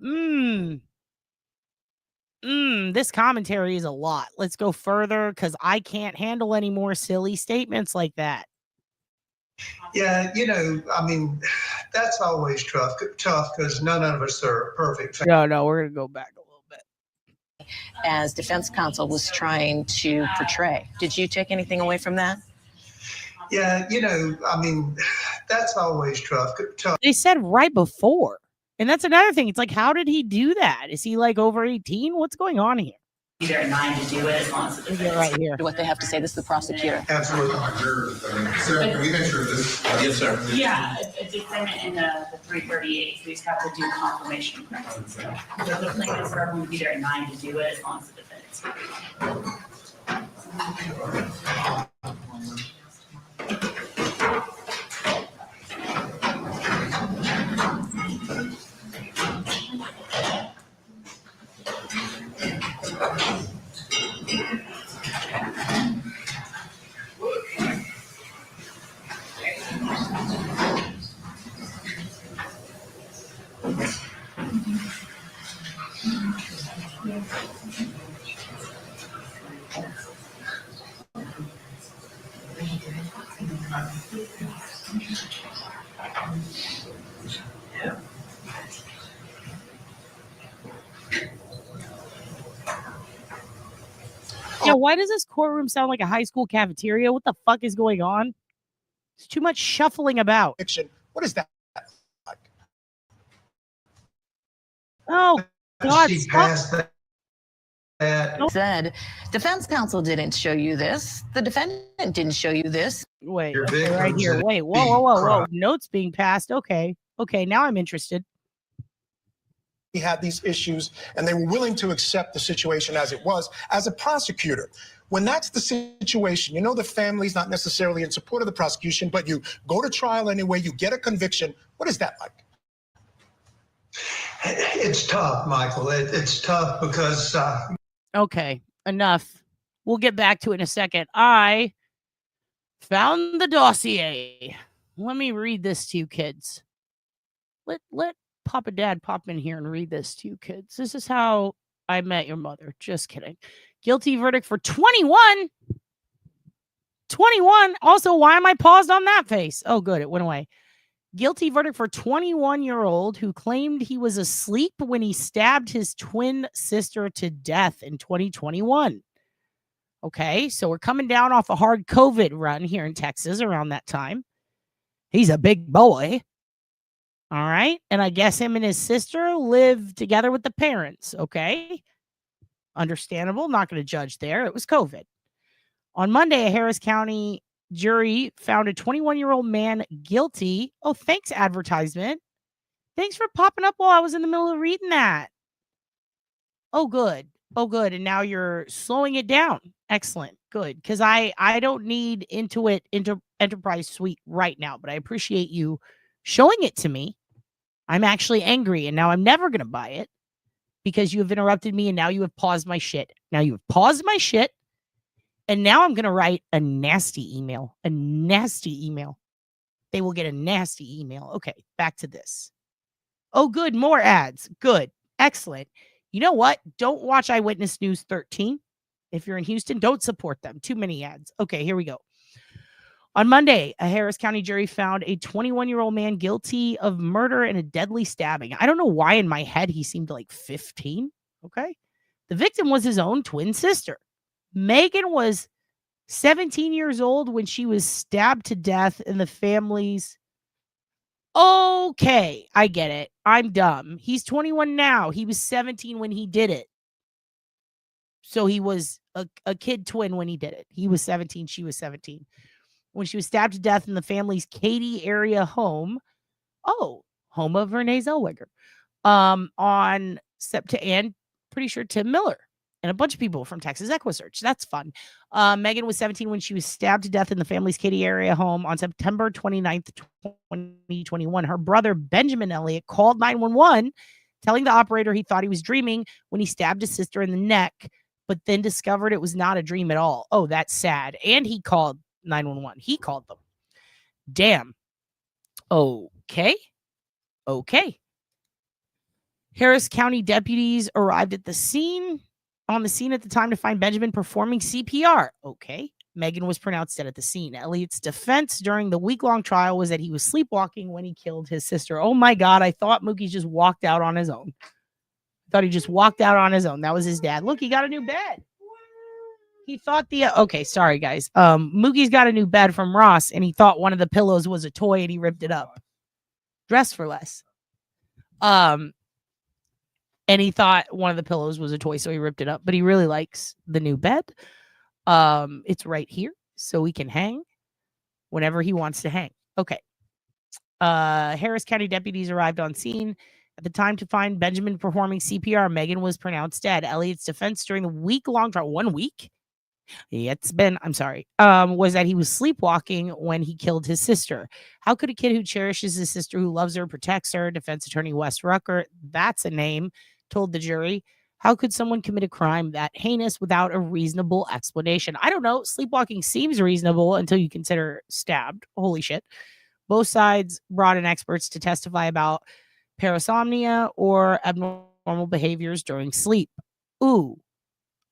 This commentary is a lot. Let's go further because I can't handle any more silly statements like that. Yeah, I mean, that's always tough because none of us are perfect. No, we're going to go back a little bit. As defense counsel was trying to portray. Did you take anything away from that? Yeah, I mean, that's always tough. They said right before. And that's another thing. It's like, how did he do that? Is he like over 18? What's going on here? Be there at 9 to do it. Right here. What they have to say. This is the prosecutor. Absolutely. Sir, can we make sure this? Yes, sir. Yeah, a defendant in the 338. We just have to do confirmation. So the plan is for everyone to be there at 9 to do it as long as the defendant's Yeah, why does this courtroom sound like a high school cafeteria? What the fuck is going on? It's too much shuffling about. What is that? Oh, God, See stop. past that. Said, defense counsel didn't show you this. The defendant didn't show you this. Wait, Your okay, right victims here. and Wait, whoa. crime. Notes being passed. Okay, now I'm interested. He had these issues and they were willing to accept the situation as it was. As a prosecutor, when that's the situation, you know the family's not necessarily in support of the prosecution, but you go to trial anyway, you get a conviction. What is that like? It's tough, Michael. It's tough because Okay, enough. We'll get back to it in a second. I found the dossier. Let me read this to you kids. Let Papa Dad pop in here and read this to you kids. This is how I met your mother. Just kidding. Guilty verdict for 21. 21. Also, why am I paused on that face? Oh, good. It went away. Guilty verdict for 21-year-old who claimed he was asleep when he stabbed his twin sister to death in 2021. Okay, so we're coming down off a hard COVID run here in Texas around that time. He's a big boy. All right. And I guess him and his sister live together with the parents. Okay. Understandable. Not going to judge there. It was COVID. On Monday, a Harris County jury found a 21-year-old man guilty. Oh, thanks, advertisement. Thanks for popping up while I was in the middle of reading that. Oh, good. And now you're slowing it down. Excellent. Good. Because I don't need Intuit Enterprise Suite right now, but I appreciate you showing it to me. I'm actually angry, and now I'm never going to buy it because you have interrupted me, and now you have paused my shit. And now I'm going to write a nasty email. They will get a nasty email. Okay, back to this. Oh, good. More ads. Good. Excellent. You know what? Don't watch Eyewitness News 13. If you're in Houston, don't support them. Too many ads. Okay, here we go. On Monday, a Harris County jury found a 21-year-old man guilty of murder and a deadly stabbing. I don't know why in my head he seemed like 15. Okay. The victim was his own twin sister. Megan was 17 years old when she was stabbed to death in the family's. Okay, I get it. I'm dumb. He's 21 now. He was 17 when he did it. So he was a kid twin when he did it. He was 17. She was 17. When she was stabbed to death in the family's Katy area home. Oh, home of Renee Zellweger. On September, and pretty sure Tim Miller and a bunch of people from Texas EquiSearch. That's fun. Megan was 17 when she was stabbed to death in the family's Katy area home on September 29th, 2021. Her brother, Benjamin Elliott, called 911, telling the operator he thought he was dreaming when he stabbed his sister in the neck, but then discovered it was not a dream at all. Oh, that's sad. And he called 911. He called them. Damn. Okay. Harris County deputies arrived at the scene at the time to find Benjamin performing CPR. Okay. Megan was pronounced dead at the scene. Elliott's defense during the week-long trial was that he was sleepwalking when he killed his sister. Oh my God. I thought Mookie just walked out on his own. That was his dad. Look, he got a new bed. He thought okay, sorry guys. Mookie's got a new bed from Ross and he thought one of the pillows was a toy and he ripped it up. Dress for less. And he thought one of the pillows was a toy, so he ripped it up. But he really likes the new bed. It's right here, so he can hang whenever he wants to hang. Okay. Harris County deputies arrived on scene at the time to find Benjamin performing CPR. Megan was pronounced dead. Elliott's defense during the week-long trial, 1 week? Was that he was sleepwalking when he killed his sister. How could a kid who cherishes his sister, who loves her, protects her, defense attorney Wes Rucker, that's a name, told the jury, how could someone commit a crime that heinous without a reasonable explanation? I don't know. Sleepwalking seems reasonable until you consider stabbed. Holy shit. Both sides brought in experts to testify about parasomnia or abnormal behaviors during sleep. Ooh,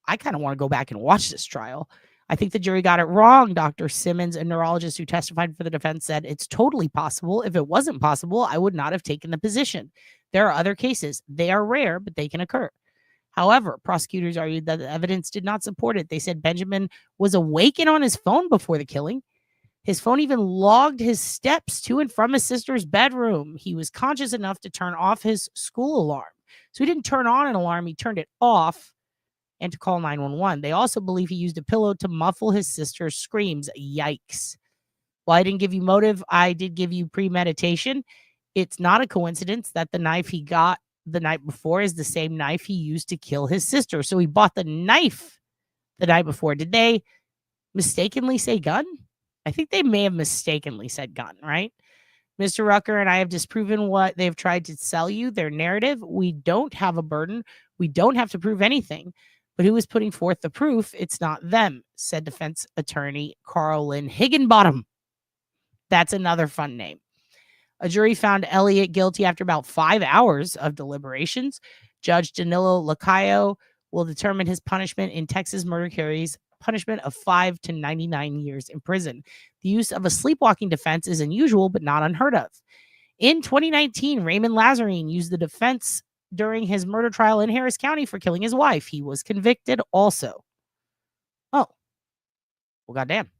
I kind of want to go back and watch this trial. I think the jury got it wrong. Dr. Simmons, a neurologist who testified for the defense, said it's totally possible. If it wasn't possible, I would not have taken the position. There are other cases. They are rare, but they can occur. However, prosecutors argued that the evidence did not support it. They said Benjamin was awake and on his phone before the killing. His phone even logged his steps to and from his sister's bedroom. He was conscious enough to turn off his school alarm. So he didn't turn on an alarm, he turned it off and to call 911. They also believe he used a pillow to muffle his sister's screams. Yikes. While I didn't give you motive, I did give you premeditation. It's not a coincidence that the knife he got the night before is the same knife he used to kill his sister. So he bought the knife the night before. Did they mistakenly say gun? I think they may have mistakenly said gun, right? Mr. Rucker and I have disproven what they've tried to sell you, their narrative. We don't have a burden. We don't have to prove anything. But who is putting forth the proof? It's not them, said defense attorney Carlin Higginbottom. That's another fun name. A jury found Elliott guilty after about 5 hours of deliberations. Judge Danilo Lacayo will determine his punishment in Texas murder carries punishment of 5 to 99 years in prison. The use of a sleepwalking defense is unusual, but not unheard of. In 2019, Raymond Lazarine used the defense during his murder trial in Harris County for killing his wife. He was convicted also. Oh, well, goddamn.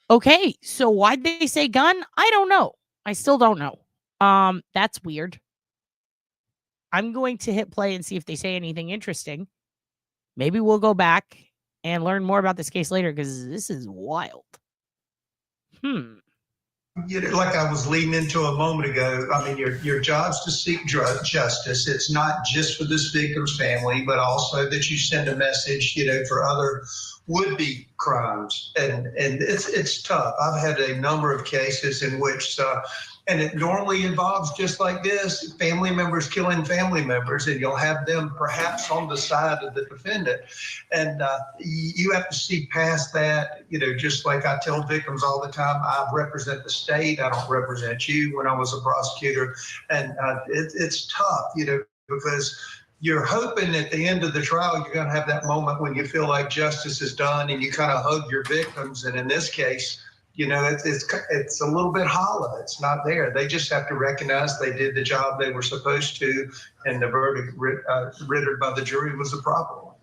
Okay, so why'd they say gun? I don't know. I still don't know. That's weird. I'm going to hit play and see if they say anything interesting. Maybe we'll go back and learn more about this case later because this is wild. You know, like I was leading into a moment ago, I mean, your job's to seek justice. It's not just for this victim's family, but also that you send a message, you know, for other would-be crimes. And it's tough. I've had a number of cases in which, and it normally involves just like this, family members killing family members, and you'll have them perhaps on the side of the defendant. And you have to see past that, you know, just like I tell victims all the time, I represent the state, I don't represent you when I was a prosecutor. And it's tough, you know, because you're hoping at the end of the trial, you're going to have that moment when you feel like justice is done and you kind of hug your victims. And in this case, you know, it's a little bit hollow. It's not there. They just have to recognize they did the job they were supposed to, and the verdict rendered by the jury was a proper one.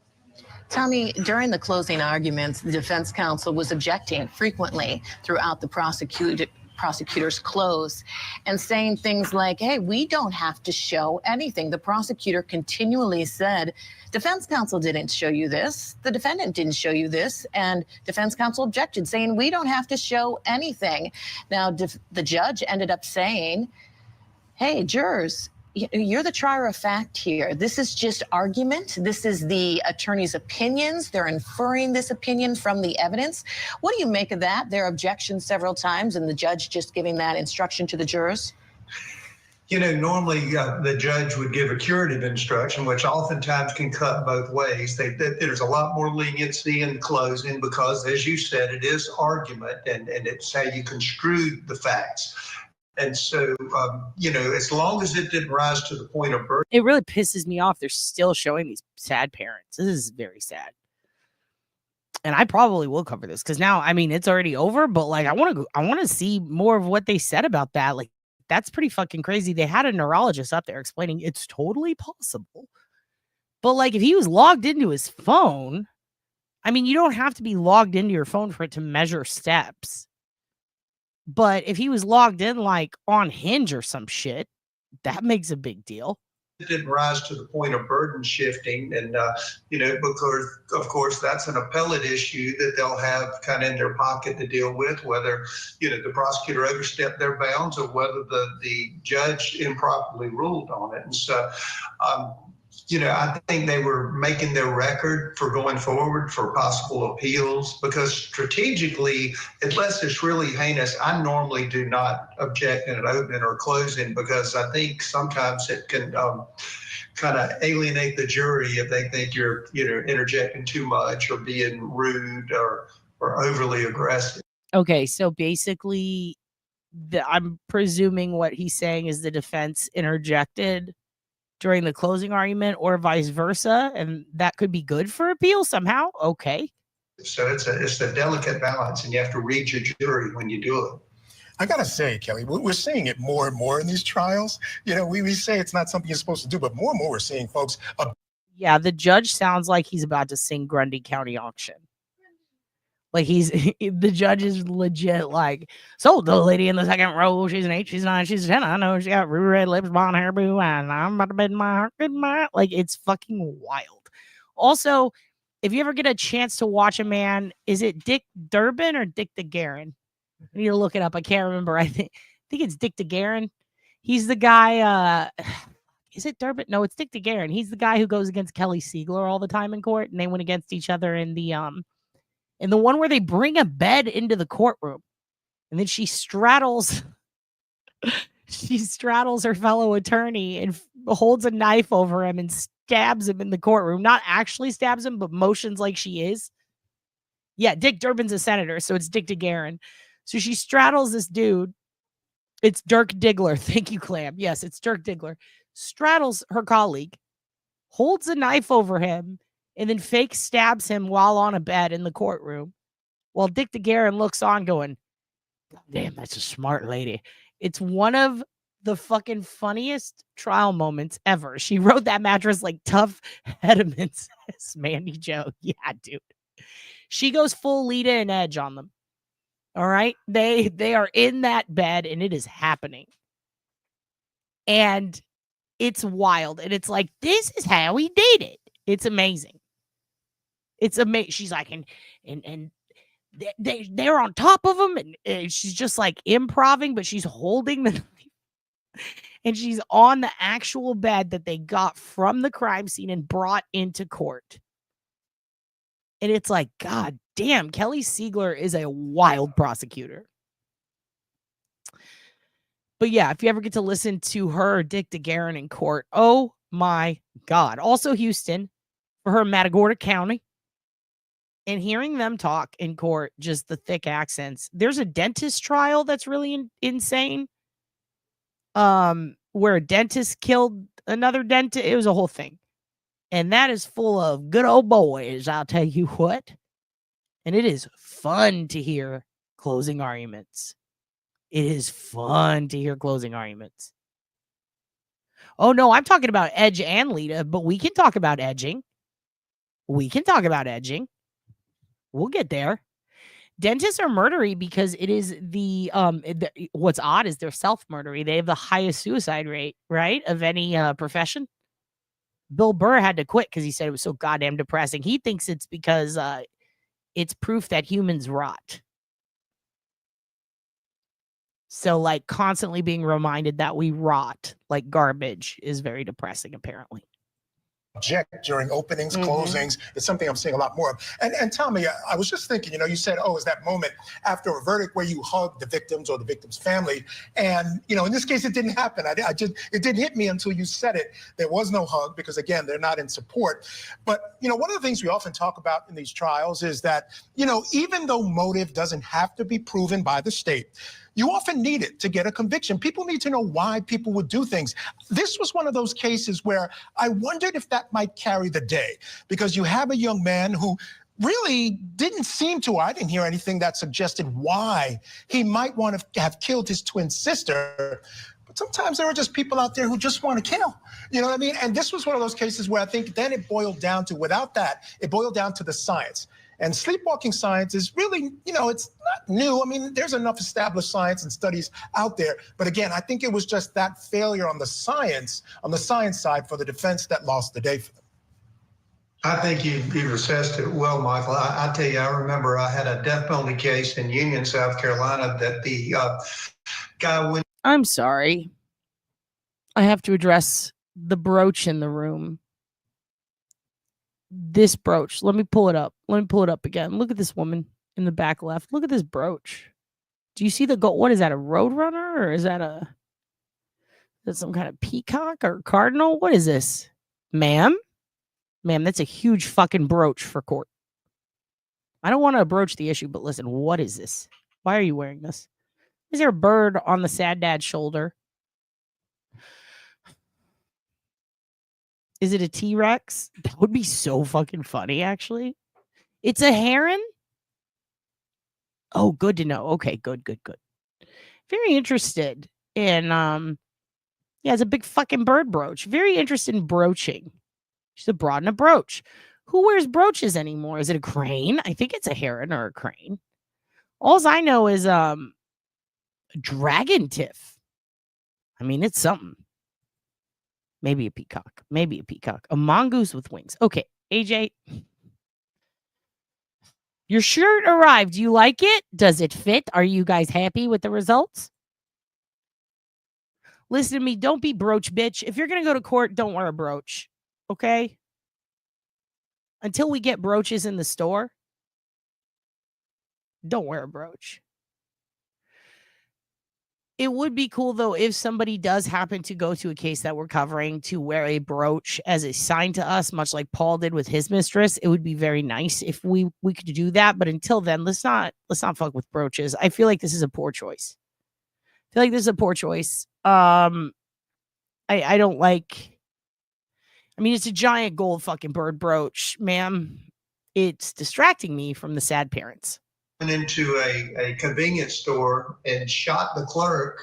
Tommy, during the closing arguments, the defense counsel was objecting frequently throughout the prosecutor's close and saying things like, hey, we don't have to show anything. The prosecutor continually said, defense counsel didn't show you this. The defendant didn't show you this. And defense counsel objected, saying, we don't have to show anything. Now, the judge ended up saying, hey, jurors, you're the trier of fact here. This is just argument. This is the attorney's opinions. They're inferring this opinion from the evidence. What do you make of that? Their objections several times and the judge just giving that instruction to the jurors? You know, normally the judge would give a curative instruction, which oftentimes can cut both ways. There's a lot more leniency in closing because, as you said, it is argument and it's how you construe the facts. And so, you know, as long as it didn't rise to the point of birth. It really pisses me off. They're still showing these sad parents. This is very sad. And I probably will cover this because now, I mean, it's already over, but like, I want to see more of what they said about that. Like, that's pretty fucking crazy. They had a neurologist up there explaining it's totally possible. But like, if he was logged into his phone, I mean, you don't have to be logged into your phone for it to measure steps. But if he was logged in like on Hinge or some shit, that makes a big deal. It didn't rise to the point of burden shifting. And, you know, because, of course, that's an appellate issue that they'll have kind of in their pocket to deal with, whether, you know, the prosecutor overstepped their bounds or whether the judge improperly ruled on it. And so, you know, I think they were making their record for going forward for possible appeals because strategically, unless it's really heinous, I normally do not object in an opening or closing because I think sometimes it can kind of alienate the jury if they think you're, you know, interjecting too much or being rude or overly aggressive. Okay, so basically, I'm presuming what he's saying is the defense interjected during the closing argument or vice versa, and that could be good for appeal somehow. Okay. So it's a delicate balance, and you have to read your jury when you do it. I gotta say, Kelly, we're seeing it more and more in these trials. You know, we say it's not something you're supposed to do, but more and more we're seeing folks. Yeah, the judge sounds like he's about to sing Grundy County Auction. Like the judge is legit like, so the lady in the second row, she's an 8, she's 9, she's a 10. I know she got ruby red lips, blonde hair, blue eyes, and I'm about to bid my heart goodbye. Like, it's fucking wild. Also, if you ever get a chance to watch a man, is it Dick Durbin or Dick DeGuerin? I need to look it up. I can't remember. I think it's Dick DeGuerin. He's the guy, is it Durbin? No, it's Dick DeGuerin. He's the guy who goes against Kelly Siegler all the time in court, and they went against each other in the one where they bring a bed into the courtroom, and then she straddles her fellow attorney and holds a knife over him and stabs him in the courtroom. Not actually stabs him, but motions like she is. Yeah, Dick Durbin's a senator, so it's Dick DeGuerin. So she straddles this dude. It's Dirk Diggler. Thank you, Clam. Yes, it's Dirk Diggler. Straddles her colleague, holds a knife over him, and then fake stabs him while on a bed in the courtroom. While Dick DeGuerin looks on going, damn, that's a smart lady. It's one of the fucking funniest trial moments ever. She rode that mattress like Tough Hedman says, Mandy Joe. Yeah, dude. She goes full Lita and Edge on them. All right? They are in that bed, and it is happening. And it's wild. And it's like, this is how we did it. It's amazing. It's amazing. She's like, and they're on top of him, and she's just like improving, but she's holding the knife, and she's on the actual bed that they got from the crime scene and brought into court. And it's like, God damn, Kelly Siegler is a wild prosecutor. But yeah, if you ever get to listen to her or Dick DeGuerin in court, oh my God. Also Houston for her Matagorda County. And hearing them talk in court, just the thick accents. There's a dentist trial that's really insane. Where a dentist killed another dentist. It was a whole thing. And that is full of good old boys, I'll tell you what. And it is fun to hear closing arguments. It is fun to hear closing arguments. Oh, no, I'm talking about Edge and Lita, but we can talk about edging. We can talk about edging. We'll get there. Dentists are murdery because it is what's odd is they're self-murdery. They have the highest suicide rate, right, of any profession. Bill Burr had to quit because he said it was so goddamn depressing. He thinks it's because it's proof that humans rot. So, like, constantly being reminded that we rot like garbage is very depressing, apparently. Object during openings, closings. It's something I'm seeing a lot more of. And Tommy, I was just thinking, you said, oh, is that moment after a verdict where you hug the victims or the victim's family. And, in this case, it didn't happen. It didn't hit me until you said it. There was no hug because, again, they're not in support. But, one of the things we often talk about in these trials is that, even though motive doesn't have to be proven by the state, you often need it to get a conviction. People need to know why people would do things. This was one of those cases where I wondered if that might carry the day, because you have a young man who really didn't seem to, I didn't hear anything that suggested why he might want to have killed his twin sister. But sometimes there are just people out there who just want to kill. You know what I mean? And this was one of those cases where I think then it boiled down to, without that, it boiled down to the science. And sleepwalking science is really, it's not new. I mean, there's enough established science and studies out there. But again, I think it was just that failure on the science side for the defense that lost the day for them. I think you've assessed it well, Michael. I tell you, I remember I had a death penalty case in Union, South Carolina that the guy went. I'm sorry. I have to address the brooch in the room. This brooch. Let me pull it up. Let me pull it up again. Look at this woman in the back left. Look at this brooch. Do you see the gold? What is that? A Roadrunner? Or is that some kind of peacock or cardinal? What is this? Ma'am? Ma'am, that's a huge fucking brooch for court. I don't want to broach the issue, but listen, what is this? Why are you wearing this? Is there a bird on the sad dad's shoulder? Is it a T-Rex? That would be so fucking funny, actually. It's a heron? Oh, good to know. Okay, good. Very interested in, yeah, it's a big fucking bird brooch. Very interested in broaching. She's a broad and a brooch. Who wears brooches anymore? Is it a crane? I think it's a heron or a crane. Alls I know is, dragon tiff. I mean, it's something. Maybe a peacock. A mongoose with wings. Okay, AJ. Your shirt arrived. Do you like it? Does it fit? Are you guys happy with the results? Listen to me. Don't be brooch, bitch. If you're going to go to court, don't wear a brooch. Okay? Until we get brooches in the store, don't wear a brooch. It would be cool, though, if somebody does happen to go to a case that we're covering to wear a brooch as a sign to us, much like Paul did with his mistress. It would be very nice if we could do that. But until then, let's not fuck with brooches. I feel like this is a poor choice. I don't like. I mean, it's a giant gold fucking bird brooch, ma'am. It's distracting me from the sad parents. Into a convenience store and shot the clerk.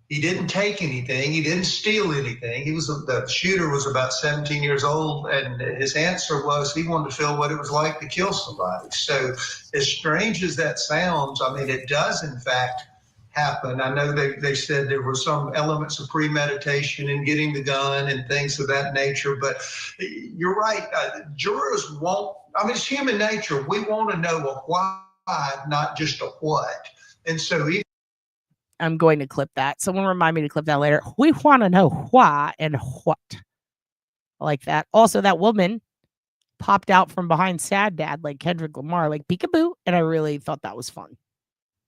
He didn't take anything. He didn't steal anything. The shooter was about 17 years old, and his answer was he wanted to feel what it was like to kill somebody. So as strange as that sounds, I mean, it does in fact happen. I know they said there were some elements of premeditation in getting the gun and things of that nature, but you're right. Jurors won't, I mean, it's human nature. We want to know a why, not just a what. And so I'm going to clip that. Someone remind me to clip that later. We want to know why and what. I like that. Also, that woman popped out from behind Sad Dad like Kendrick Lamar, like peekaboo. And I really thought that was fun.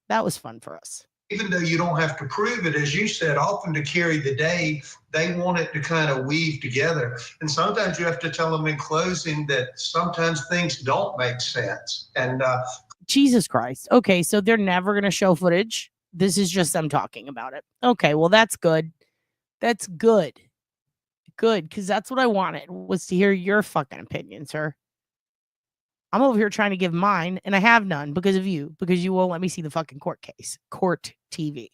That was fun for us. Even though you don't have to prove it, as you said, often to carry the day, they want it to kind of weave together. And sometimes you have to tell them in closing that sometimes things don't make sense. And Jesus Christ. Okay, so they're never going to show footage. This is just them talking about it. Okay, well, that's good. That's good. Good, because that's what I wanted, was to hear your fucking opinion, sir. I'm over here trying to give mine, and I have none because of you, because you won't let me see the fucking court case. Court TV.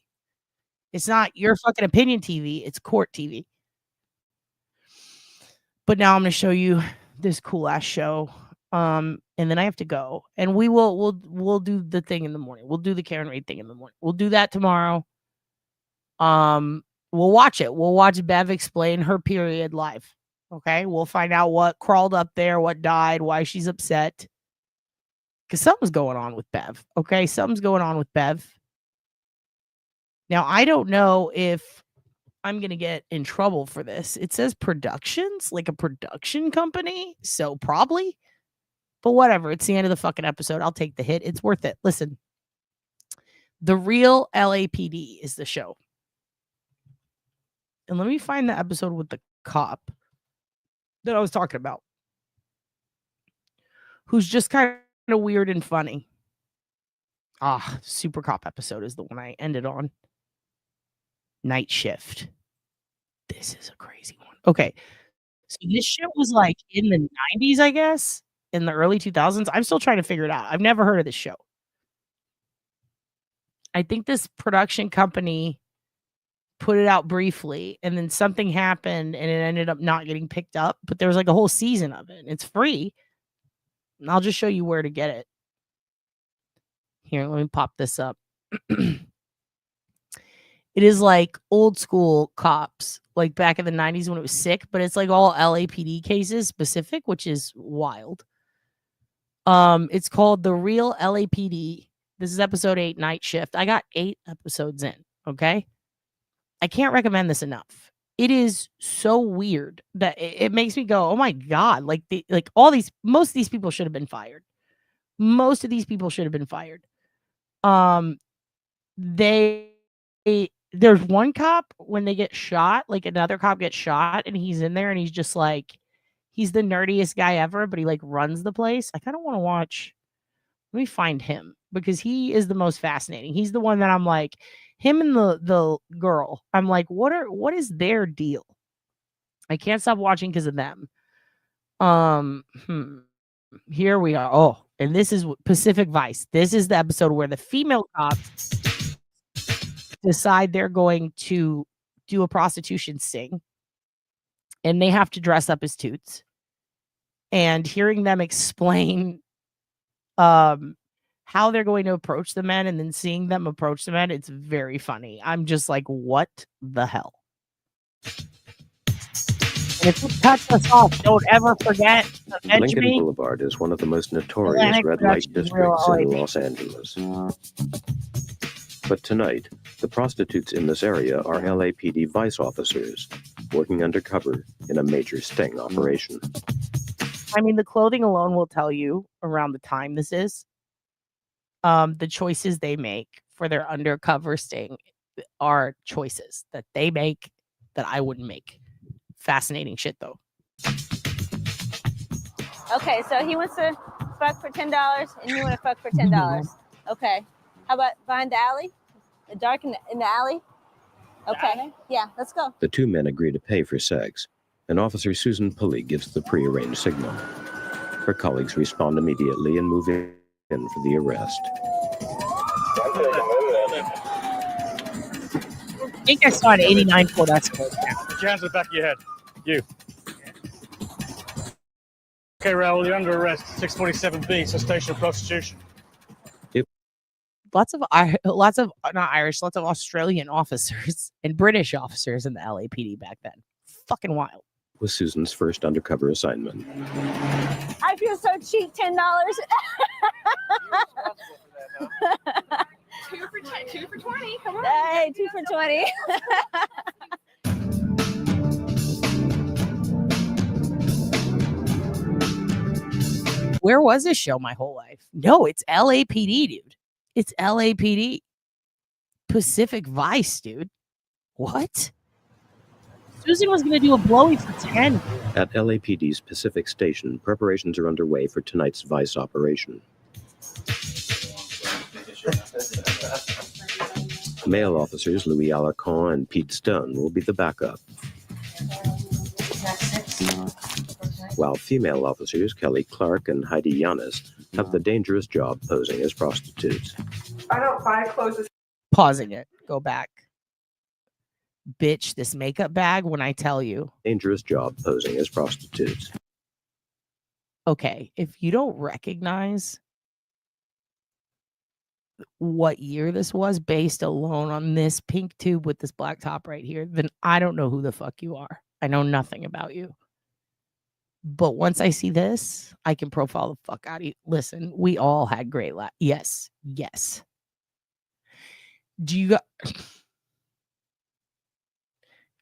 It's not your fucking opinion TV, it's court TV. But now I'm going to show you this cool ass show. And then I have to go, and we'll do the thing in the morning. We'll do the Karen Reid thing in the morning. We'll do that tomorrow. We'll watch it. We'll watch Bev explain her period live. Okay. We'll find out what crawled up there, what died, why she's upset. Because something's going on with Bev. Okay. Something's going on with Bev. Now, I don't know if I'm going to get in trouble for this. It says productions, like a production company. So probably. But whatever. It's the end of the fucking episode. I'll take the hit. It's worth it. Listen. The Real LAPD is the show. And let me find the episode with the cop that I was talking about, who's just kind of weird and funny. Super Cop episode is the one I ended on. Night Shift. This is a crazy one. Okay. So this shit was like in the 90s, I guess. In the early 2000s. I'm still trying to figure it out. I've never heard of this show. I think this production company put it out briefly, and then something happened and it ended up not getting picked up, but there was like a whole season of it, and it's free. And I'll just show you where to get it. Here, let me pop this up. It is like old school cops, like back in the 90s when it was sick, but it's like all LAPD cases specific, which is wild. It's called The Real LAPD. This is episode 8, Night Shift. I got 8 episodes in, okay? I can't recommend this enough. It is so weird that it makes me go, oh my God, most of these people should have been fired. Most of these people should have been fired. There's one cop when they get shot, like another cop gets shot, and he's in there and he's just like, he's the nerdiest guy ever, but he like runs the place. I kind of want to watch. Let me find him because he is the most fascinating. He's the one that I'm like, him and the girl. I'm like, what is their deal? I can't stop watching because of them. Here we are. Oh, and this is Pacific Vice. This is the episode where the female cops decide they're going to do a prostitution sting, and they have to dress up as toots. And hearing them explain how they're going to approach the men, and then seeing them approach the men, it's very funny. I'm just like, what the hell? And if you cut us off, don't ever forget to avenge Lincoln me. Boulevard is one of the most notorious Atlantic red light Productions, real districts in OAB. Los Angeles. But tonight, the prostitutes in this area are LAPD vice officers working undercover in a major sting operation. I mean, the clothing alone will tell you around the time this is. The choices they make for their undercover sting are choices that they make that I wouldn't make. Fascinating shit, though. Okay, so he wants to fuck for $10 and you want to fuck for $10. Okay. How about behind the alley? The dark in the alley? Okay. Yeah, let's go. The two men agree to pay for sex, and Officer Susan Pulley gives the prearranged signal. Her colleagues respond immediately and move in for the arrest. I think I saw an 89 Ford Escort. Put your hands to the back of your head. You. Okay, Raoul, you're under arrest. 647B, cessation of prostitution. Lots of not Irish, lots of Australian officers and British officers in the LAPD back then. Fucking wild. Was Susan's first undercover assignment. I feel so cheap, $10. 2 for 10, 2 for 20. Come on. Hey, 2 for 20. Where was this show my whole life? No, it's LAPD, dude. It's LAPD. Pacific Vice, dude. What? Susan was going to do a blowy for 10. At LAPD's Pacific Station, preparations are underway for tonight's vice operation. Male officers Louis Alarcon and Pete Stone will be the backup, while female officers Kelly Clark and Heidi Yanis have the dangerous job posing as prostitutes. I don't buy clothes. Pausing it. Go back. Bitch, this makeup bag, when I tell you. Dangerous job posing as prostitutes. Okay, if you don't recognize what year this was based alone on this pink tube with this black top right here, then I don't know who the fuck you are. I know nothing about you. But once I see this, I can profile the fuck out of you. Listen, we all had great yes. Do you got...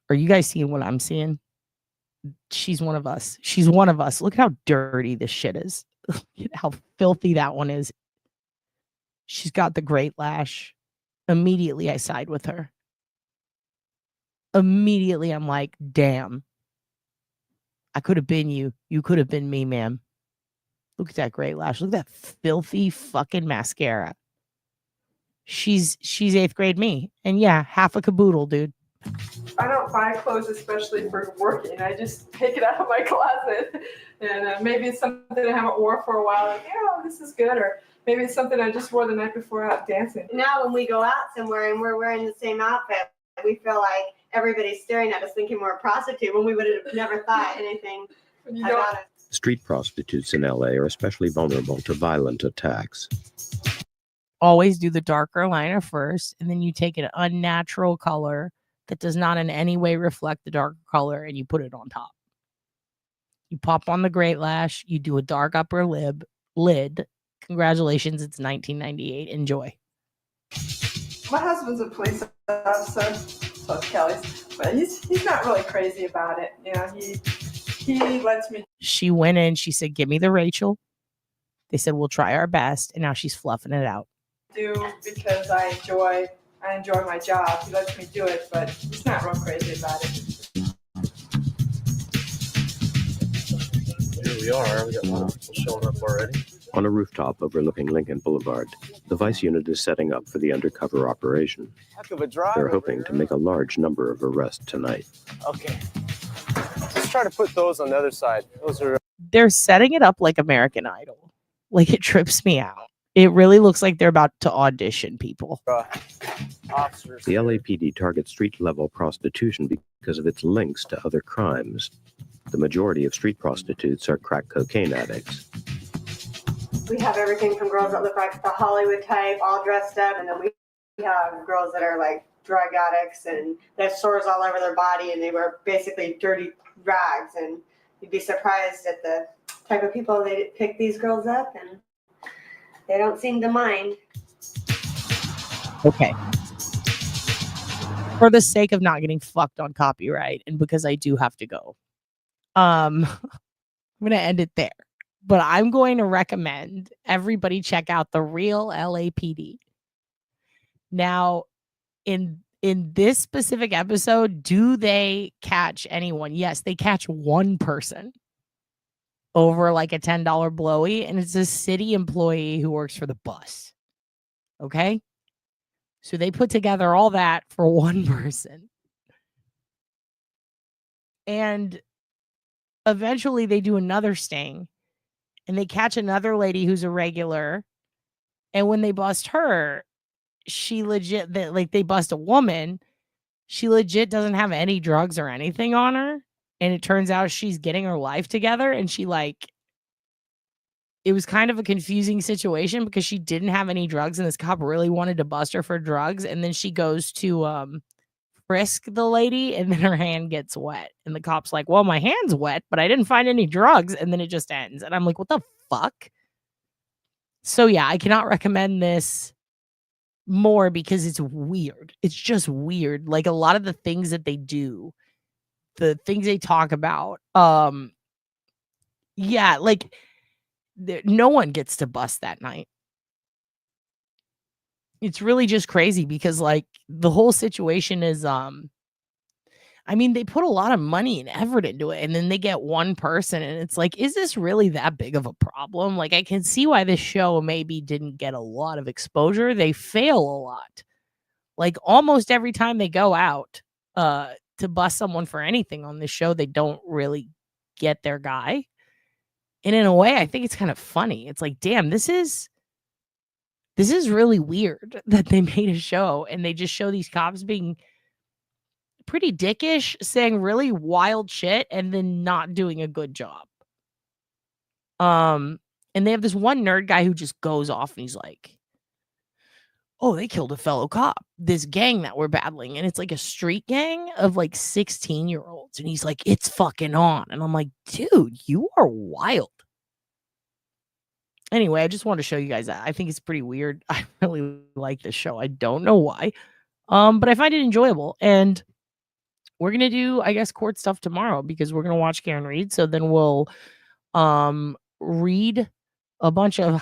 Are you guys seeing what I'm seeing? She's one of us. She's one of us. Look at how dirty this shit is. Look at how filthy that one is. She's got the great lash. Immediately, I side with her. Immediately, I'm like, damn. I could have been you. You could have been me, ma'am. Look at that great lash. Look at that filthy fucking mascara. She's 8th grade me. And yeah, half a caboodle, dude. I don't buy clothes especially for working. I just take it out of my closet. And maybe it's something I haven't worn for a while. Like, yeah, this is good. Or maybe it's something I just wore the night before out dancing. Now when we go out somewhere and we're wearing the same outfit, we feel like everybody's staring at us thinking we're a prostitute when we would have never thought anything about it. Street prostitutes in LA are especially vulnerable to violent attacks. Always do the darker liner first, and then you take an unnatural color that does not in any way reflect the darker color, and you put it on top. You pop on the great lash, you do a dark upper lid. Congratulations, it's 1998. Enjoy. My husband's a police officer, so is Kelly's, but he's not really crazy about it. You know, he lets me She went in, she said, give me the Rachel. They said, we'll try our best, and now she's fluffing it out. do because I enjoy my job. He lets me do it, but he's not real crazy about it. Here we are. We got a lot of people showing up already. On a rooftop overlooking Lincoln Boulevard, the Vice Unit is setting up for the undercover operation. Heck of a drive. They're hoping to make a large number of arrests tonight. Okay. Let's try to put those on the other side. Those are... they're setting it up like American Idol. Like, it trips me out. It really looks like they're about to audition people. Officers. The LAPD targets street-level prostitution because of its links to other crimes. The majority of street prostitutes are crack cocaine addicts. We have everything from girls that look like the Hollywood type, all dressed up, and then we have girls that are like drug addicts and they have sores all over their body and they wear basically dirty rags. And you'd be surprised at the type of people they pick these girls up, and they don't seem to mind. Okay. For the sake of not getting fucked on copyright, and because I do have to go, I'm going to end it there. But I'm going to recommend everybody check out The Real LAPD. Now, in this specific episode, do they catch anyone? Yes, they catch one person over like a $10 blowy, and it's a city employee who works for the bus. Okay? So they put together all that for one person. And eventually they do another sting, and they catch another lady who's a regular. And when they bust her, she legit, they bust a woman. She legit doesn't have any drugs or anything on her. And it turns out she's getting her life together. And she it was kind of a confusing situation because she didn't have any drugs and this cop really wanted to bust her for drugs. And then she goes to frisk the lady and then her hand gets wet. And the cop's like, well, my hand's wet, but I didn't find any drugs. And then it just ends. And I'm like, what the fuck? So yeah, I cannot recommend this more because it's weird. It's just weird. Like a lot of the things that they do, the things they talk about. Yeah, like no one gets to bust that night. It's really just crazy because like the whole situation is I mean, they put a lot of money and effort into it, and then they get one person, and it's like, is this really that big of a problem? Like, I can see why this show maybe didn't get a lot of exposure. They fail a lot. Like, almost every time they go out to bust someone for anything on this show, they don't really get their guy. And in a way, I think it's kind of funny. It's like, damn, this is really weird that they made a show, and they just show these cops being pretty dickish, saying really wild shit, and then not doing a good job. And they have this one nerd guy who just goes off and he's like, oh, they killed a fellow cop, this gang that we're battling. And it's like a street gang of like 16-year-olds. And he's like, it's fucking on. And I'm like, dude, you are wild. Anyway, I just wanted to show you guys that. I think it's pretty weird. I really like this show. I don't know why. But I find it enjoyable. And we're going to do, I guess, court stuff tomorrow because we're going to watch Karen Read. So then we'll read a bunch of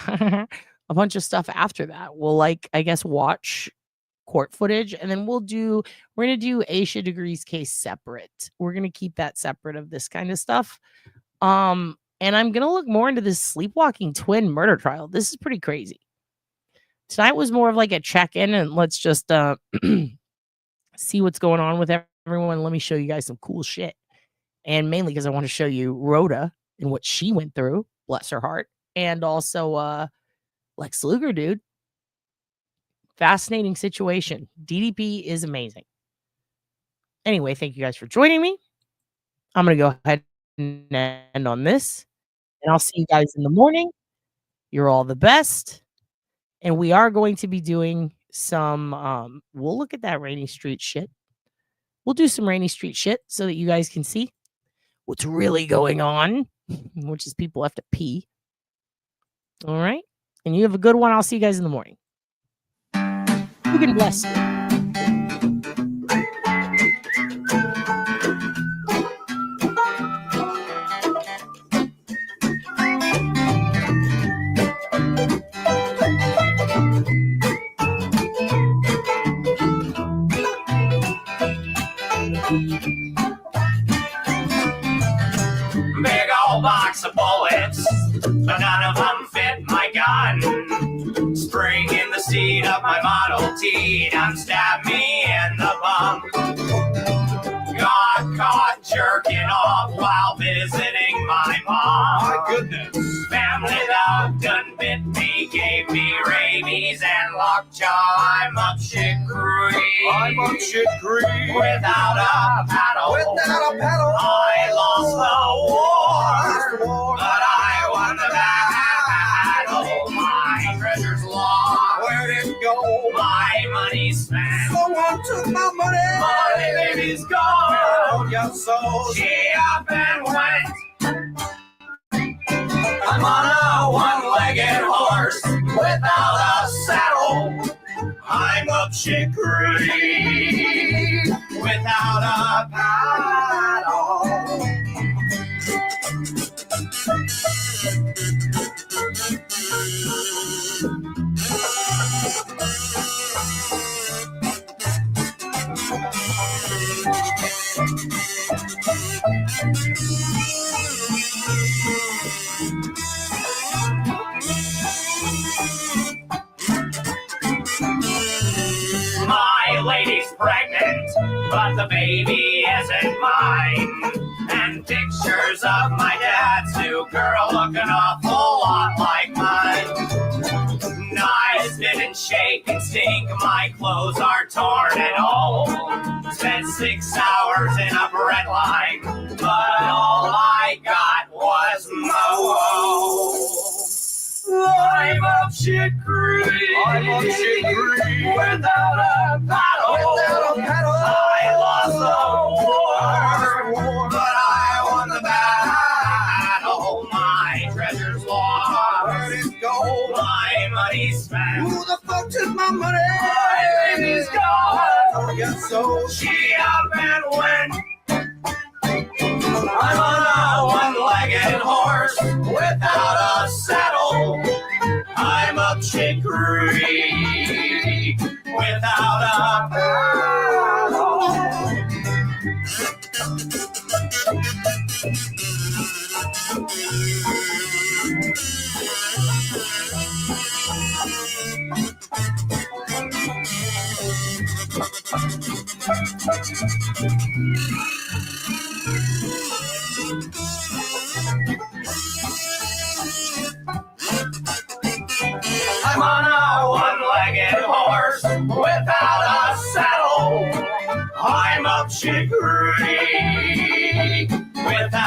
stuff after that. We'll I guess watch court footage, and then we're going to do Aisha Degree's case separate. We're going to keep that separate of this kind of stuff. And I'm going to look more into this Sleepwalking twin murder trial. This is pretty crazy. Tonight was more of like a check-in, and let's just see what's going on with everyone. Let me show you guys some cool shit. And mainly because I want to show you Rhoda and what she went through, bless her heart. And also Lex Luger, dude. Fascinating situation. DDP is amazing. Anyway, thank you guys for joining me. I'm going to go ahead and end on this. And I'll see you guys in the morning. You're all the best. And we are going to be doing some, we'll look at that Rainy Street shit. We'll do some Rainy Street shit so that you guys can see what's really going on, which is people have to pee. All right. And you have a good one. I'll see you guys in the morning. You can bless you. Big old box of bullets, but none of them fit my gun. Spring in the seat of my Model T, and stab me in the bum. Got caught jerking off while visiting my mom. goodness. Family dog done bit me, gave me rabies and lockjaw. I'm up shit creek. I'm up shit creek. Without a paddle. Without a paddle. I lost the war. But I won the battle. My treasure's lost. Where'd it go? My money spent. Someone took my money. My baby's gone. Your soul. She up and went. I'm on a one-legged horse without a saddle. I'm up shit creek without a paddle. My lady's pregnant, but the baby isn't mine. And pictures of my dad's new girl looking awful lot like mine. Knives didn't shake and stink, my clothes are torn and old. Spent 6 hours in a bread line, but all I got was mo. I'm up shit creek. I'm up shit creek. Without a paddle. Without a paddle. I lost the war. But I won the battle. My treasure's lost. Where'd it go? My money spent. Who the fuck took my money? My baby's gone. Oh, yeah, so she up and went. I'm on a one-legged horse without a saddle. I'm up shit creek without a paddle. I'm on a one-legged horse without a saddle. I'm up shit creek without